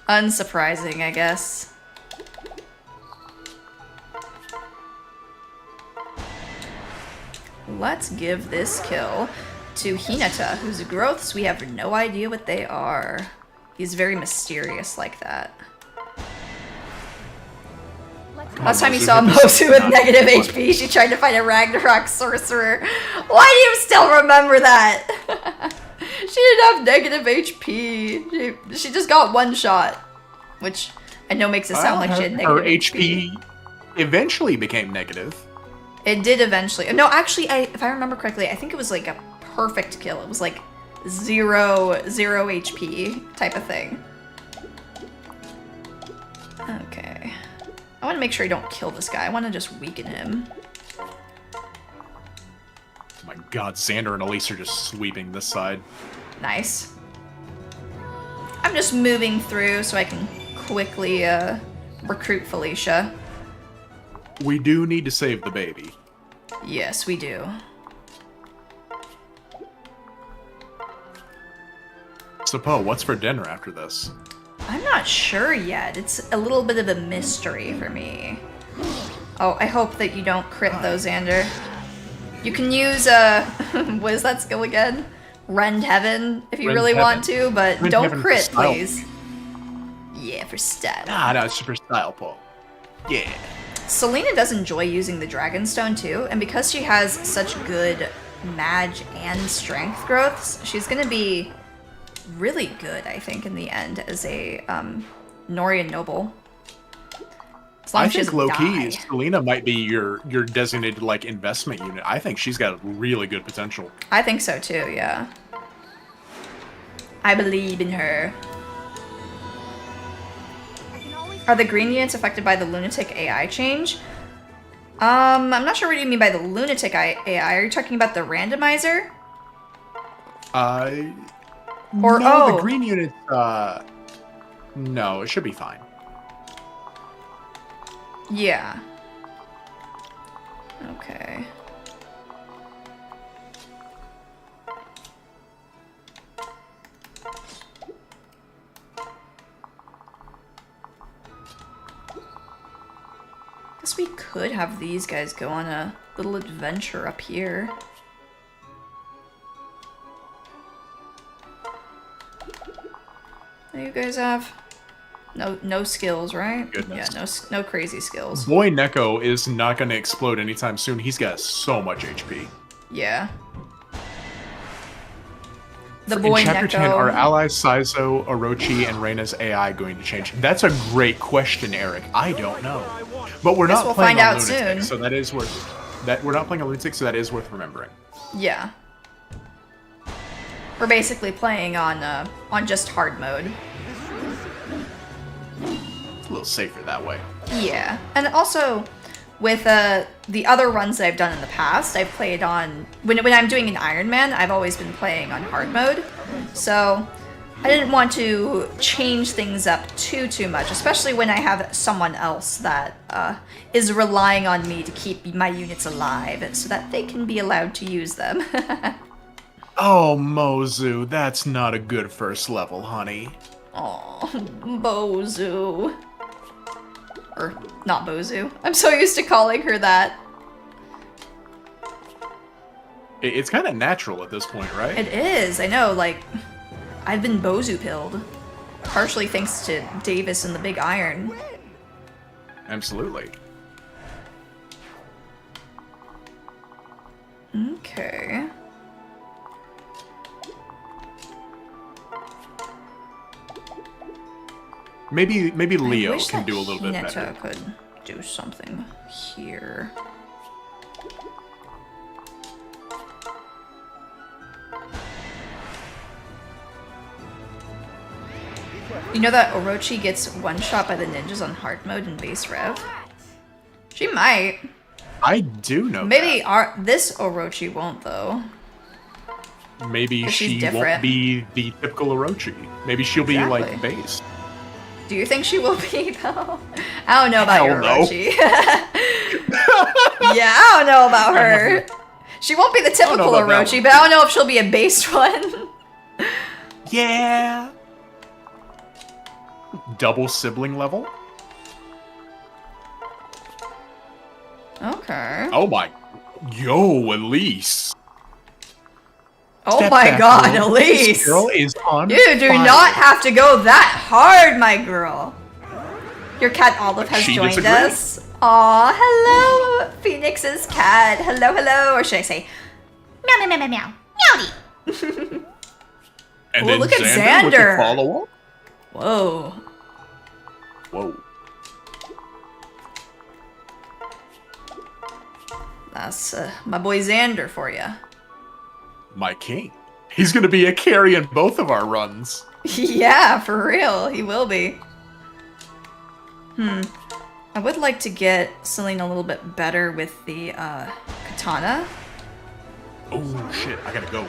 Unsurprising, I guess. Let's give this kill to Hinata, whose growths we have no idea what they are. He's very mysterious like that. Last time you saw Mozu with negative HP, she tried to fight a Ragnarok sorcerer. Why do you still remember that? She didn't have negative HP. She just got one shot. Which I know makes it sound like she had negative Her HP eventually became negative. It did eventually. No, actually, if I remember correctly, I think it was like a perfect kill. It was like zero HP type of thing. Okay. I want to make sure I don't kill this guy. I want to just weaken him. Oh my god, Xander and Elise are just sweeping this side. Nice. I'm just moving through so I can quickly recruit Felicia. We do need to save the baby. Yes, we do. So, Poe, what's for dinner after this? I'm not sure yet. It's a little bit of a mystery for me. Oh, I hope that you don't crit though, Xander. You can use, what is that skill again? Rend Heaven, if you Rend really Heaven. want to, but Rend don't Heaven for crit, style. please. Yeah, for style. Ah, no, it's super style, Poe. Yeah. Selena does enjoy using the Dragonstone too, and because she has such good Mage and Strength growths, she's gonna be really good, I think, in the end as a Norian noble. As long I as she think doesn't low-key, die. Selena might be your designated, like, investment unit. I think she's got really good potential. I think so too, yeah. I believe in her. Are the green units affected by the lunatic AI change? I'm not sure what you mean by the lunatic AI. Are you talking about the randomizer? Or, no, oh. the green unit, no, it should be fine. Yeah. Okay. Guess we could have these guys go on a little adventure up here. What do you guys have? No skills, right? Goodness. Yeah, no crazy skills. Boy Neko is not going to explode anytime soon. He's got so much HP. Yeah. The In boy Chapter Neko. 10, are allies Saizo, Orochi, and Reina's AI going to change? That's a great question, Eric. I don't know. But we're Guess not we'll playing find on out Lunatic, soon. so that is worth... We're not playing on Lunatic, so that is worth remembering. Yeah. We're basically playing on just hard mode. It's a little safer that way. Yeah, and also with the other runs that I've done in the past, I've played on when I'm doing an Iron Man, I've always been playing on hard mode. So I didn't want to change things up too much, especially when I have someone else that is relying on me to keep my units alive so that they can be allowed to use them. Oh, Mozu, that's not a good first level, honey. Oh, Bozu. Or not Bozu. I'm so used to calling her that. It's kind of natural at this point, right? It is, I know, like, I've been Bozu-pilled. Partially thanks to Davis and the Big Iron. Absolutely. Okay. Maybe Leo I wish can that do a little bit Hinata better. could do something here. You know that Orochi gets one-shot by the ninjas on hard mode in base rev? She might. I do know Maybe this Orochi won't, though. that. Maybe 'Cause she's she won't different. be the typical Orochi. Maybe she'll be like Exactly. base. Do you think she will be, though? I don't know about your Hell no. Orochi. Yeah, I don't know about her. She won't be the typical about that Orochi, one. but I don't know if she'll be a based one. Yeah. Double sibling level? Okay. Oh my. Yo, Elise. Oh Step my back, god, girl. Elise! This girl is on You do fire. not have to go that hard, my girl. Your cat Olive has She joined disagrees. us. Aw, hello, Phoenix's cat. Hello, hello. Or should I say, meow, meow, meow, meow, meowdy. And Ooh, then look at Xander with the Xander. follow-up? Whoa. Whoa. That's my boy Xander for you. My king. He's gonna be a carry in both of our runs. Yeah, for real. He will be. I would like to get Celine a little bit better with the katana. Oh shit, I gotta go.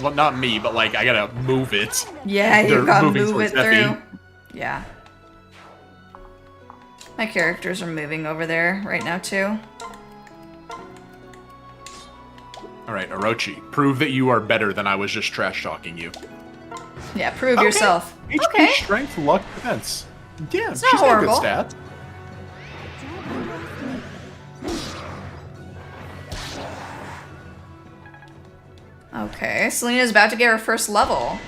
Well, not me, but like I gotta move it. Yeah, They're you gotta moving move it towards Effie. through. Yeah. My characters are moving over there right now, too. Alright, Orochi, prove that you are better than I was just trash talking you. Yeah, prove yourself. HP, Okay. strength, luck, defense. Yeah, not she's got good horrible. stats. Okay, Selena's about to get her first level.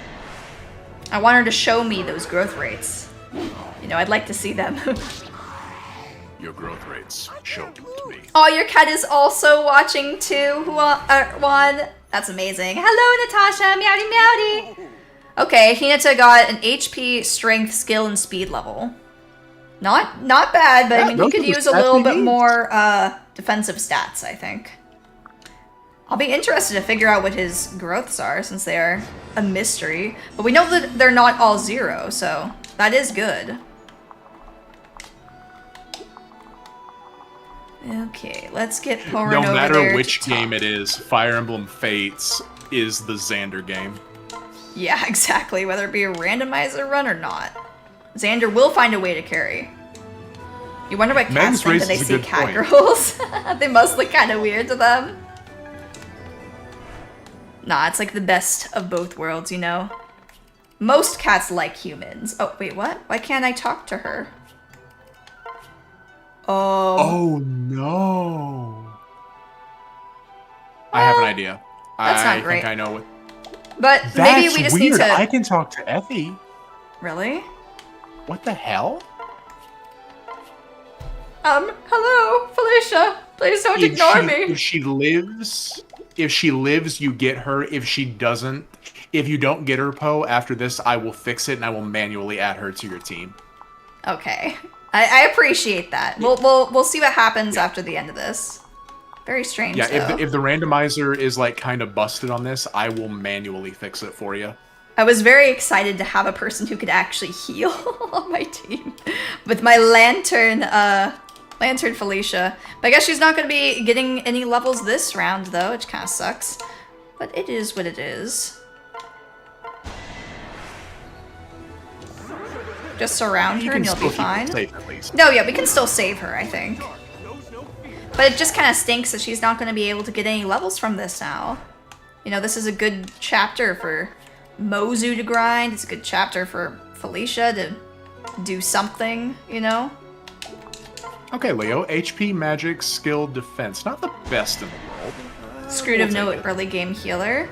I want her to show me those growth rates. You know, I'd like to see them. Your growth rates show them to me. Oh, your cat is also watching too, Juan. That's amazing. Hello, Natasha. Meowdy, meowdy. Okay, Hinata got an HP, strength, skill, and speed level. Not bad, but I Yeah, mean, he those could are the use a stats little he bit needs. more defensive stats, I think. I'll be interested to figure out what his growths are, since they are a mystery. But we know that they're not all 0, so that is good. Okay, let's get Porin No over matter there which to talk. game it is, Fire Emblem Fates is the Xander game. Yeah, exactly. Whether it be a randomizer run or not, Xander will find a way to carry. You wonder what cats Meg's think when they raises a see good cat point. girls. They must look kind of weird to them. Nah, it's like the best of both worlds, you know? Most cats like humans. Oh, wait, what? Why can't I talk to her? Oh no. I have an idea. that's I not great. think I know what. But That's maybe we just weird. need to... I can talk to Effie. Really? What the hell? Hello, Felicia. Please don't ignore me. If she lives, you get her. If she doesn't, if you don't get her, Poe, after this, I will fix it and I will manually add her to your team. Okay. I appreciate that. We'll see what happens after the end of this. Very strange, Yeah, though. if the randomizer is like kind of busted on this, I will manually fix it for you. I was very excited to have a person who could actually heal on my team with my Lantern Felicia. But I guess she's not going to be getting any levels this round, though, which kind of sucks. But it is what it is. Just surround her and you'll be fine. Safe, at least. No, yeah, we can still save her, I think. But it just kind of stinks that she's not going to be able to get any levels from this now. You know, this is a good chapter for Mozu to grind. It's a good chapter for Felicia to do something, you know? Okay, Leo. HP, magic, skill, defense. Not the best in the world. Screwed of no early game healer.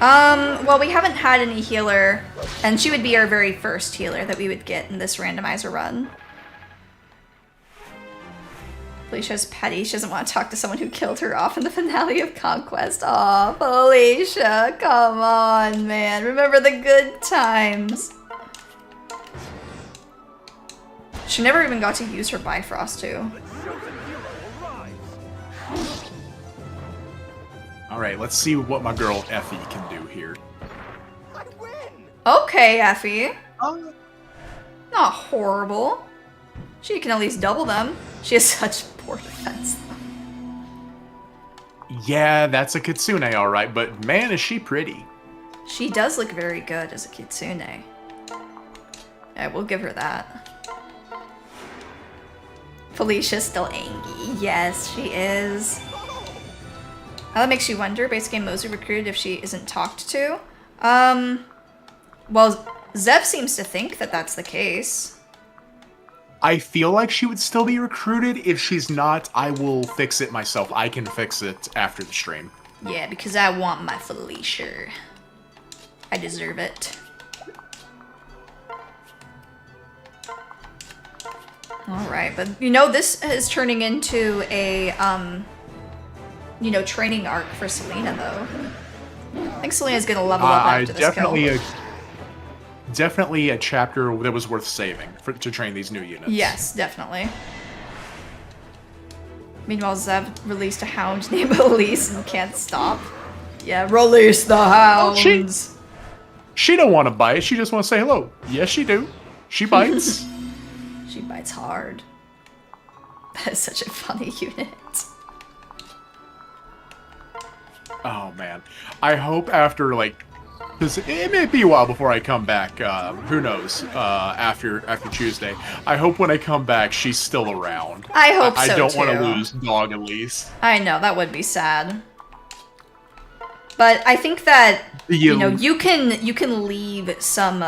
Well, we haven't had any healer, and she would be our very first healer that we would get in this randomizer run. Felicia's petty. She doesn't want to talk to someone who killed her off in the finale of Conquest. Aw, Felicia, come on, man. Remember the good times. She never even got to use her Bifrost, too. Alright, let's see what my girl Effie can do here. I win. Okay, Effie. Not horrible. She can at least double them. She has such poor defense, though. Yeah, that's a Kitsune, alright, but man, is she pretty. She does look very good as a Kitsune. I will give her that. Felicia's still angry. Yes, she is. That makes you wonder, base game Mozu recruited if she isn't talked to. Well, Zev seems to think that that's the case. I feel like she would still be recruited. If she's not, I will fix it myself. I can fix it after the stream. Yeah, because I want my Felicia. I deserve it. Alright, but you know, this is turning into a, you know, training arc for Selena, though. I think Selena's gonna level up after this kill. Definitely a chapter that was worth saving to train these new units. Yes, definitely. Meanwhile, Zev released a hound named Elise and can't stop. Yeah, release the hounds! She don't want to bite, she just wants to say hello. Yes, she do. She bites. She bites hard. That is such a funny unit. Oh, man. I hope after, like... Because it may be a while before I come back. Who knows? After Tuesday. I hope when I come back, she's still around. I hope so, I don't too. want to lose Dog, at least. I know, that would be sad. But I think that, you know, you can leave some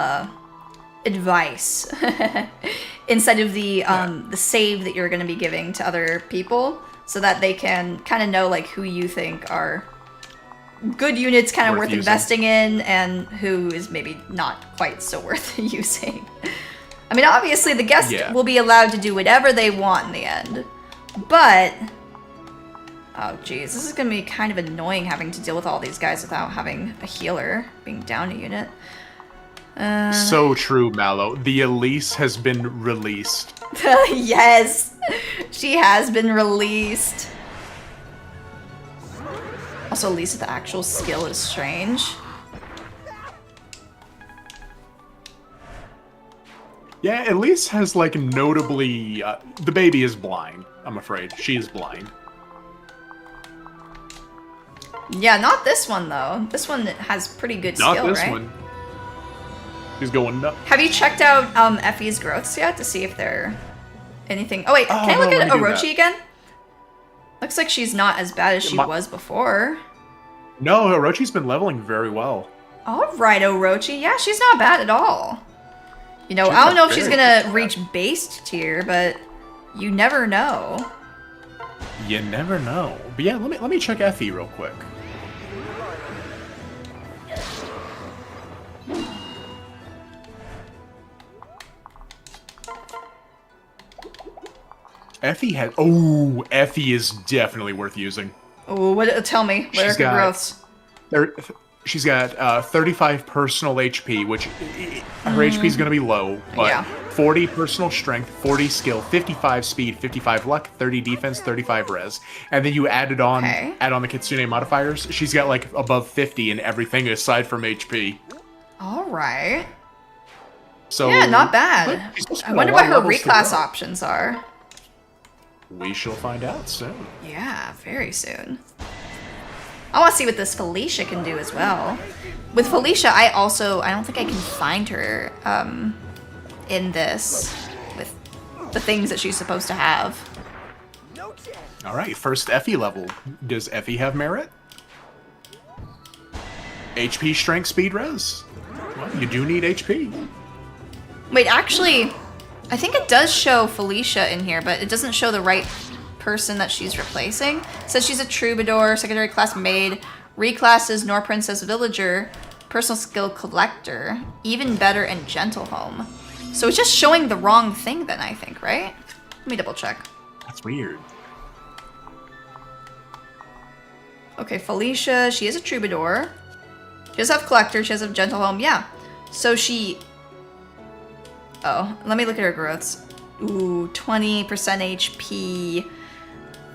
advice inside of the save that you're going to be giving to other people, so that they can kind of know, like, who you think are good units kind of worth investing in, and who is maybe not quite so worth using. I mean, obviously the guest will be allowed to do whatever they want in the end, but oh geez, this is gonna be kind of annoying having to deal with all these guys without having a healer, being down a unit. So true, Mallow. The Elise has been released. Yes, she has been released. Also, at least the actual skill is strange. Yeah, Elise has, like, notably... the baby is blind, I'm afraid. She is blind. Yeah, not this one, though. This one has pretty good skill, right? Not this one. She's going nuts. Have you checked out Effie's growths yet to see if they're anything... Oh, wait, can I look at Orochi again? Looks like she's not as bad as she was before. No, Orochi's been leveling very well. Alright, Orochi. Yeah, she's not bad at all. You know, I don't know if she's gonna reach base tier, but you never know. You never know. But yeah, let me check Effie real quick. Effie had. Oh, Effie is definitely worth using. Oh, what? Tell me. What are her growths? She's got 35 personal HP, which her HP is going to be low, but Yeah. 40 personal strength, 40 skill, 55 speed, 55 luck, 30 defense, 35 res. And then you add on the Kitsune modifiers. She's got like above 50 in everything aside from HP. All right. So Yeah, not bad. I wonder what her reclass options are. We shall find out soon. Yeah, very soon. I want to see what this Felicia can do as well. With Felicia, I don't think I can find her in this with the things that she's supposed to have. All right, first Effie level. Does Effie have merit? HP, strength, speed, res. Well, you do need HP. Wait, actually, I think it does show Felicia in here, but it doesn't show the right person that she's replacing. It says she's a troubadour, secondary class maid, reclasses Nor Princess Villager, personal skill collector, even better, and gentle home. So it's just showing the wrong thing then, I think, right? Let me double check. That's weird. Okay, Felicia, she is a troubadour. She does have collector, she does have gentle home, yeah. So she... Oh, let me look at her growths. Ooh, 20% HP,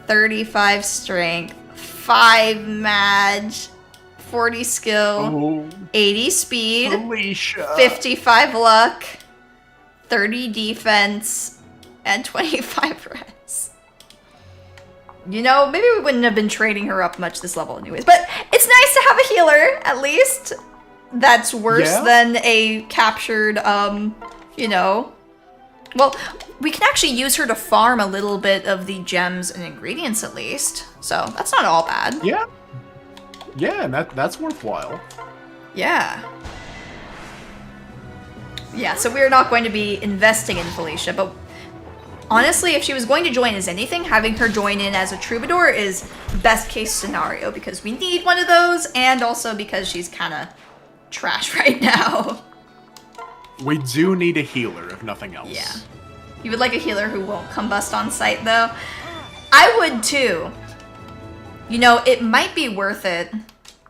35 strength, 5 mage, 40 skill, 80 speed, Felicia. 55 luck, 30 defense, and 25 res. You know, maybe we wouldn't have been trading her up much this level anyways, but it's nice to have a healer, at least. That's worse than a captured, you know. Well, we can actually use her to farm a little bit of the gems and ingredients at least. So that's not all bad. Yeah. Yeah, and that's worthwhile. Yeah. Yeah, so we're not going to be investing in Felicia, but honestly, if she was going to join as anything, having her join in as a troubadour is best case scenario because we need one of those and also because she's kind of trash right now. We do need a healer, if nothing else. Yeah. You would like a healer who won't combust on sight, though? I would, too. You know, it might be worth it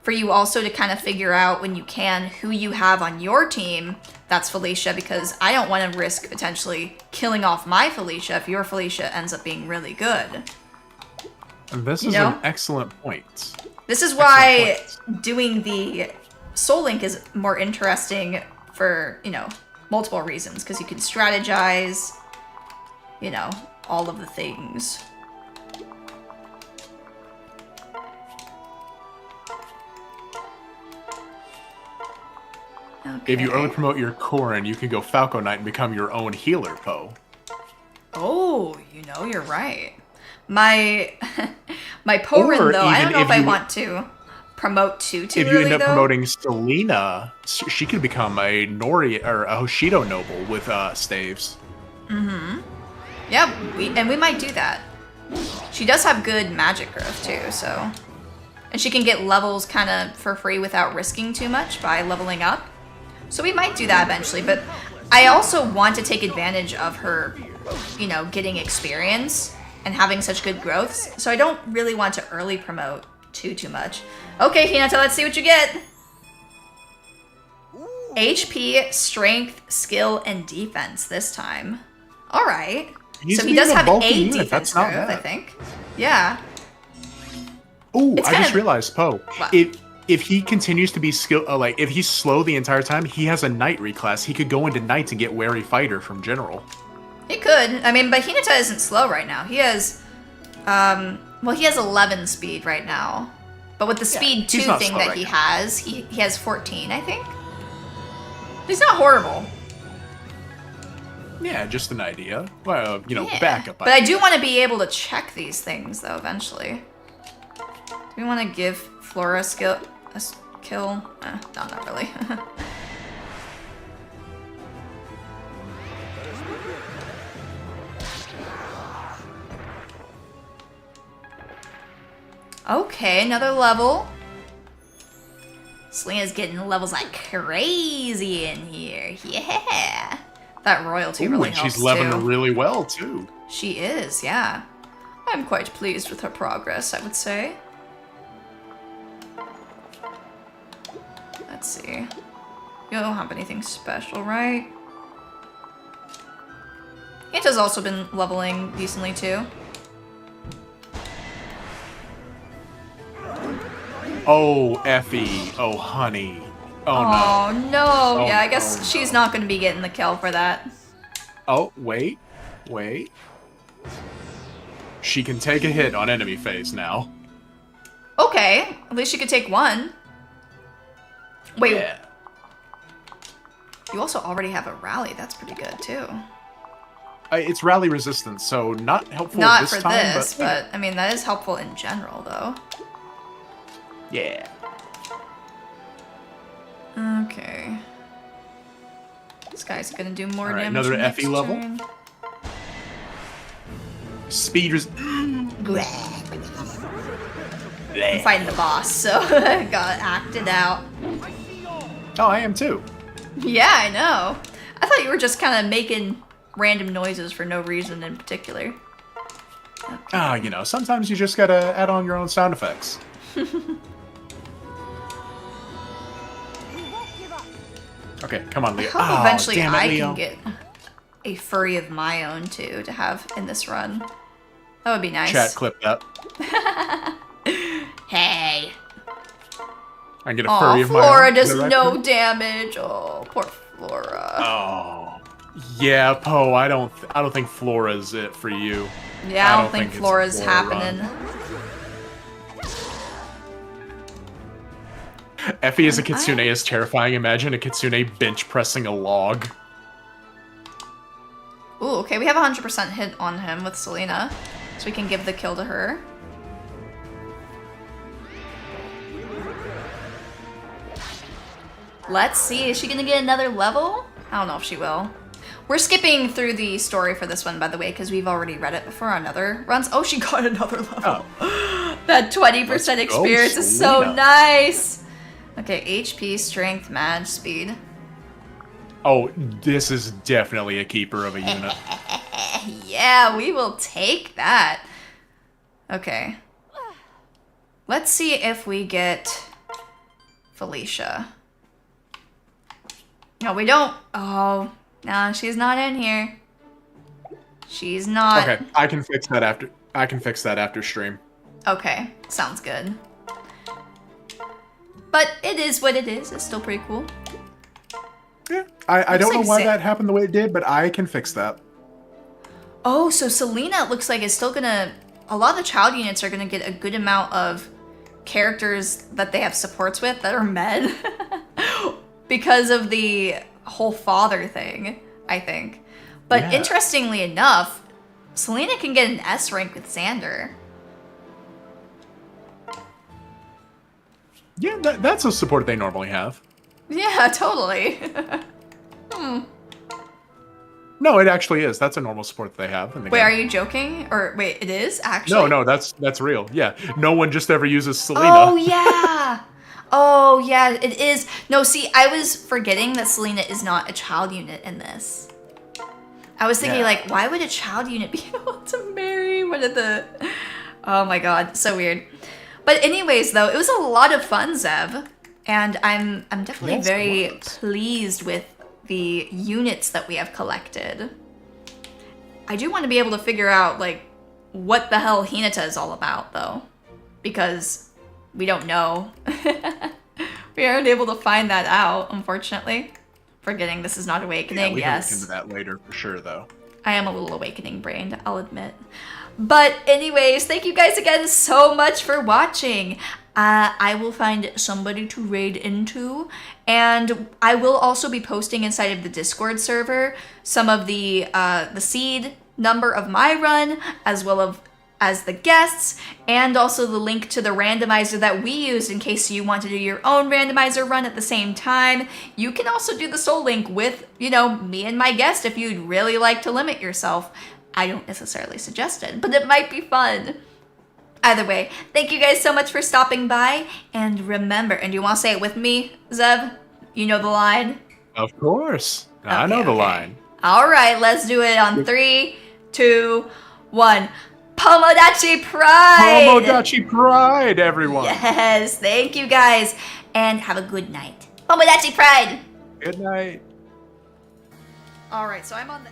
for you also to kind of figure out when you can who you have on your team that's Felicia, because I don't want to risk potentially killing off my Felicia if your Felicia ends up being really good. And this is an excellent point. This is why doing the Soul Link is more interesting for, you know, multiple reasons, because you can strategize, you know, all of the things. Okay. If you early promote your Corrin, you can go Falco Knight and become your own healer, Poe. Oh, you know, you're right. My Porin, though, I don't know if I want to promote too if you early, end up though. promoting Selena, she could become a Nori or a Hoshido noble with staves. Mm-hmm. Yeah, we might do that. She does have good magic growth too, so, and she can get levels kind of for free without risking too much by leveling up. So we might do that eventually, but I also want to take advantage of her, you know, getting experience and having such good growths. So I don't really want to early promote too much. Okay, Hinata, let's see what you get. HP, strength, skill, and defense this time. All right. So he does have a defense growth, I think. Yeah. Oh, I just realized, Poe. If he continues to be if he's slow the entire time, he has a knight reclass. He could go into knight and get wary fighter from general. He could. I mean, but Hinata isn't slow right now. He has, well, he has 11 speed right now. But with the speed 2 thing that he has, he has 14, I think. He's not horrible. Yeah, just an idea. Well, you know, backup. But I do want to be able to check these things, though, eventually. Do we want to give Flora a kill? No, not really. Okay, another level. Selena's getting levels like crazy in here. Yeah. That royalty Ooh, really and helps she's leveling too. really well, too. She is, yeah. I'm quite pleased with her progress, I would say. Let's see. You don't have anything special, right? Anta's also been leveling decently too. Oh, Effie. Oh, honey. Oh, Oh, no. Oh, Yeah, I guess no. she's not going to be getting the kill for that. no. Oh, wait. Wait. She can take a hit on enemy phase now. Okay, at least she could take one. Wait, Yeah. you also already have a rally. That's pretty good too. It's rally resistance, so not helpful Not this for time, this, but I mean, that is helpful in general though. yeah. Okay. This guy's gonna do more Alright, damage another next Effie level. turn. Speed res- I'm fighting the boss, so I got acted out. Oh, I am too. Yeah, I know. I thought you were just kind of making random noises for no reason in particular. Ah, you know, sometimes you just gotta add on your own sound effects. We won't give up. Okay, come on, I Leo. hope Oh, eventually damn it, I Leo. can get a furry of my own too to have in this run. That would be nice. Chat clip that. Hey. I can get a Oh, furry of my own. Flora Is does that right, no Furry? damage. Oh, poor Flora. Oh. Yeah, Poe, I don't think Flora's it for you. Yeah, I don't think it's a Flora's Flora happening. Effie as a kitsune is terrifying. Imagine a kitsune bench pressing a log. Ooh, okay, we have 100% hit on him with Selena, so we can give the kill to her. Let's see, is she gonna get another level? I don't know if she will. We're skipping through the story for this one, by the way, because we've already read it before on other runs. Oh, she got another level. That 20% Let's go, experience is so Selena. nice. Okay, HP, strength, mad, speed. Oh, this is definitely a keeper of a unit. Yeah, we will take that. Okay. Let's see if we get Felicia. No, we don't. Oh, no, she's not in here. She's not. Okay, I can fix that after stream. Okay, sounds good. But it is what it is. It's still pretty cool. Yeah, I don't know like why Sa- that happened the way it did, but I can fix that. Oh, so Selena, it looks like, is still gonna... A lot of the child units are gonna get a good amount of characters that they have supports with that are med. Because of the whole father thing, I think. But Yeah. interestingly enough, Selena can get an S rank with Xander. Yeah, that's a support they normally have. Yeah, totally. No, it actually is. That's a normal support that they have in the Wait, game. are you joking? Or wait, it is actually? No, that's real. Yeah, no one just ever uses Selena. Oh yeah. Oh yeah, it is. No, see, I was forgetting that Selena is not a child unit in this. I was thinking Yeah. like, why would a child unit be able to marry one of the... Oh my god, so weird. But anyways, though, it was a lot of fun, Zev. And I'm definitely Yes, it very was. pleased with the units that we have collected. I do want to be able to figure out, like, what the hell Hinata is all about, though. Because we don't know. We aren't able to find that out, unfortunately. Forgetting this is not Awakening, we can look yes. into that later for sure, though. I am a little Awakening brained, I'll admit. But anyways, thank you guys again so much for watching. I will find somebody to raid into, and I will also be posting inside of the Discord server some of the seed number of my run, as well as the guests, and also the link to the randomizer that we used in case you want to do your own randomizer run at the same time. You can also do the soul link with, you know, me and my guest if you'd really like to limit yourself. I don't necessarily suggest it, but it might be fun. Either way, thank you guys so much for stopping by, and remember, and you want to say it with me, Zev? You know the line? Of course. I know Okay, the okay. line. All right, let's do it on 3, 2, 1. Tomodachi Pride! Tomodachi Pride, everyone! Yes, thank you guys. And have a good night. Tomodachi Pride! Good night. All right, so I'm on the...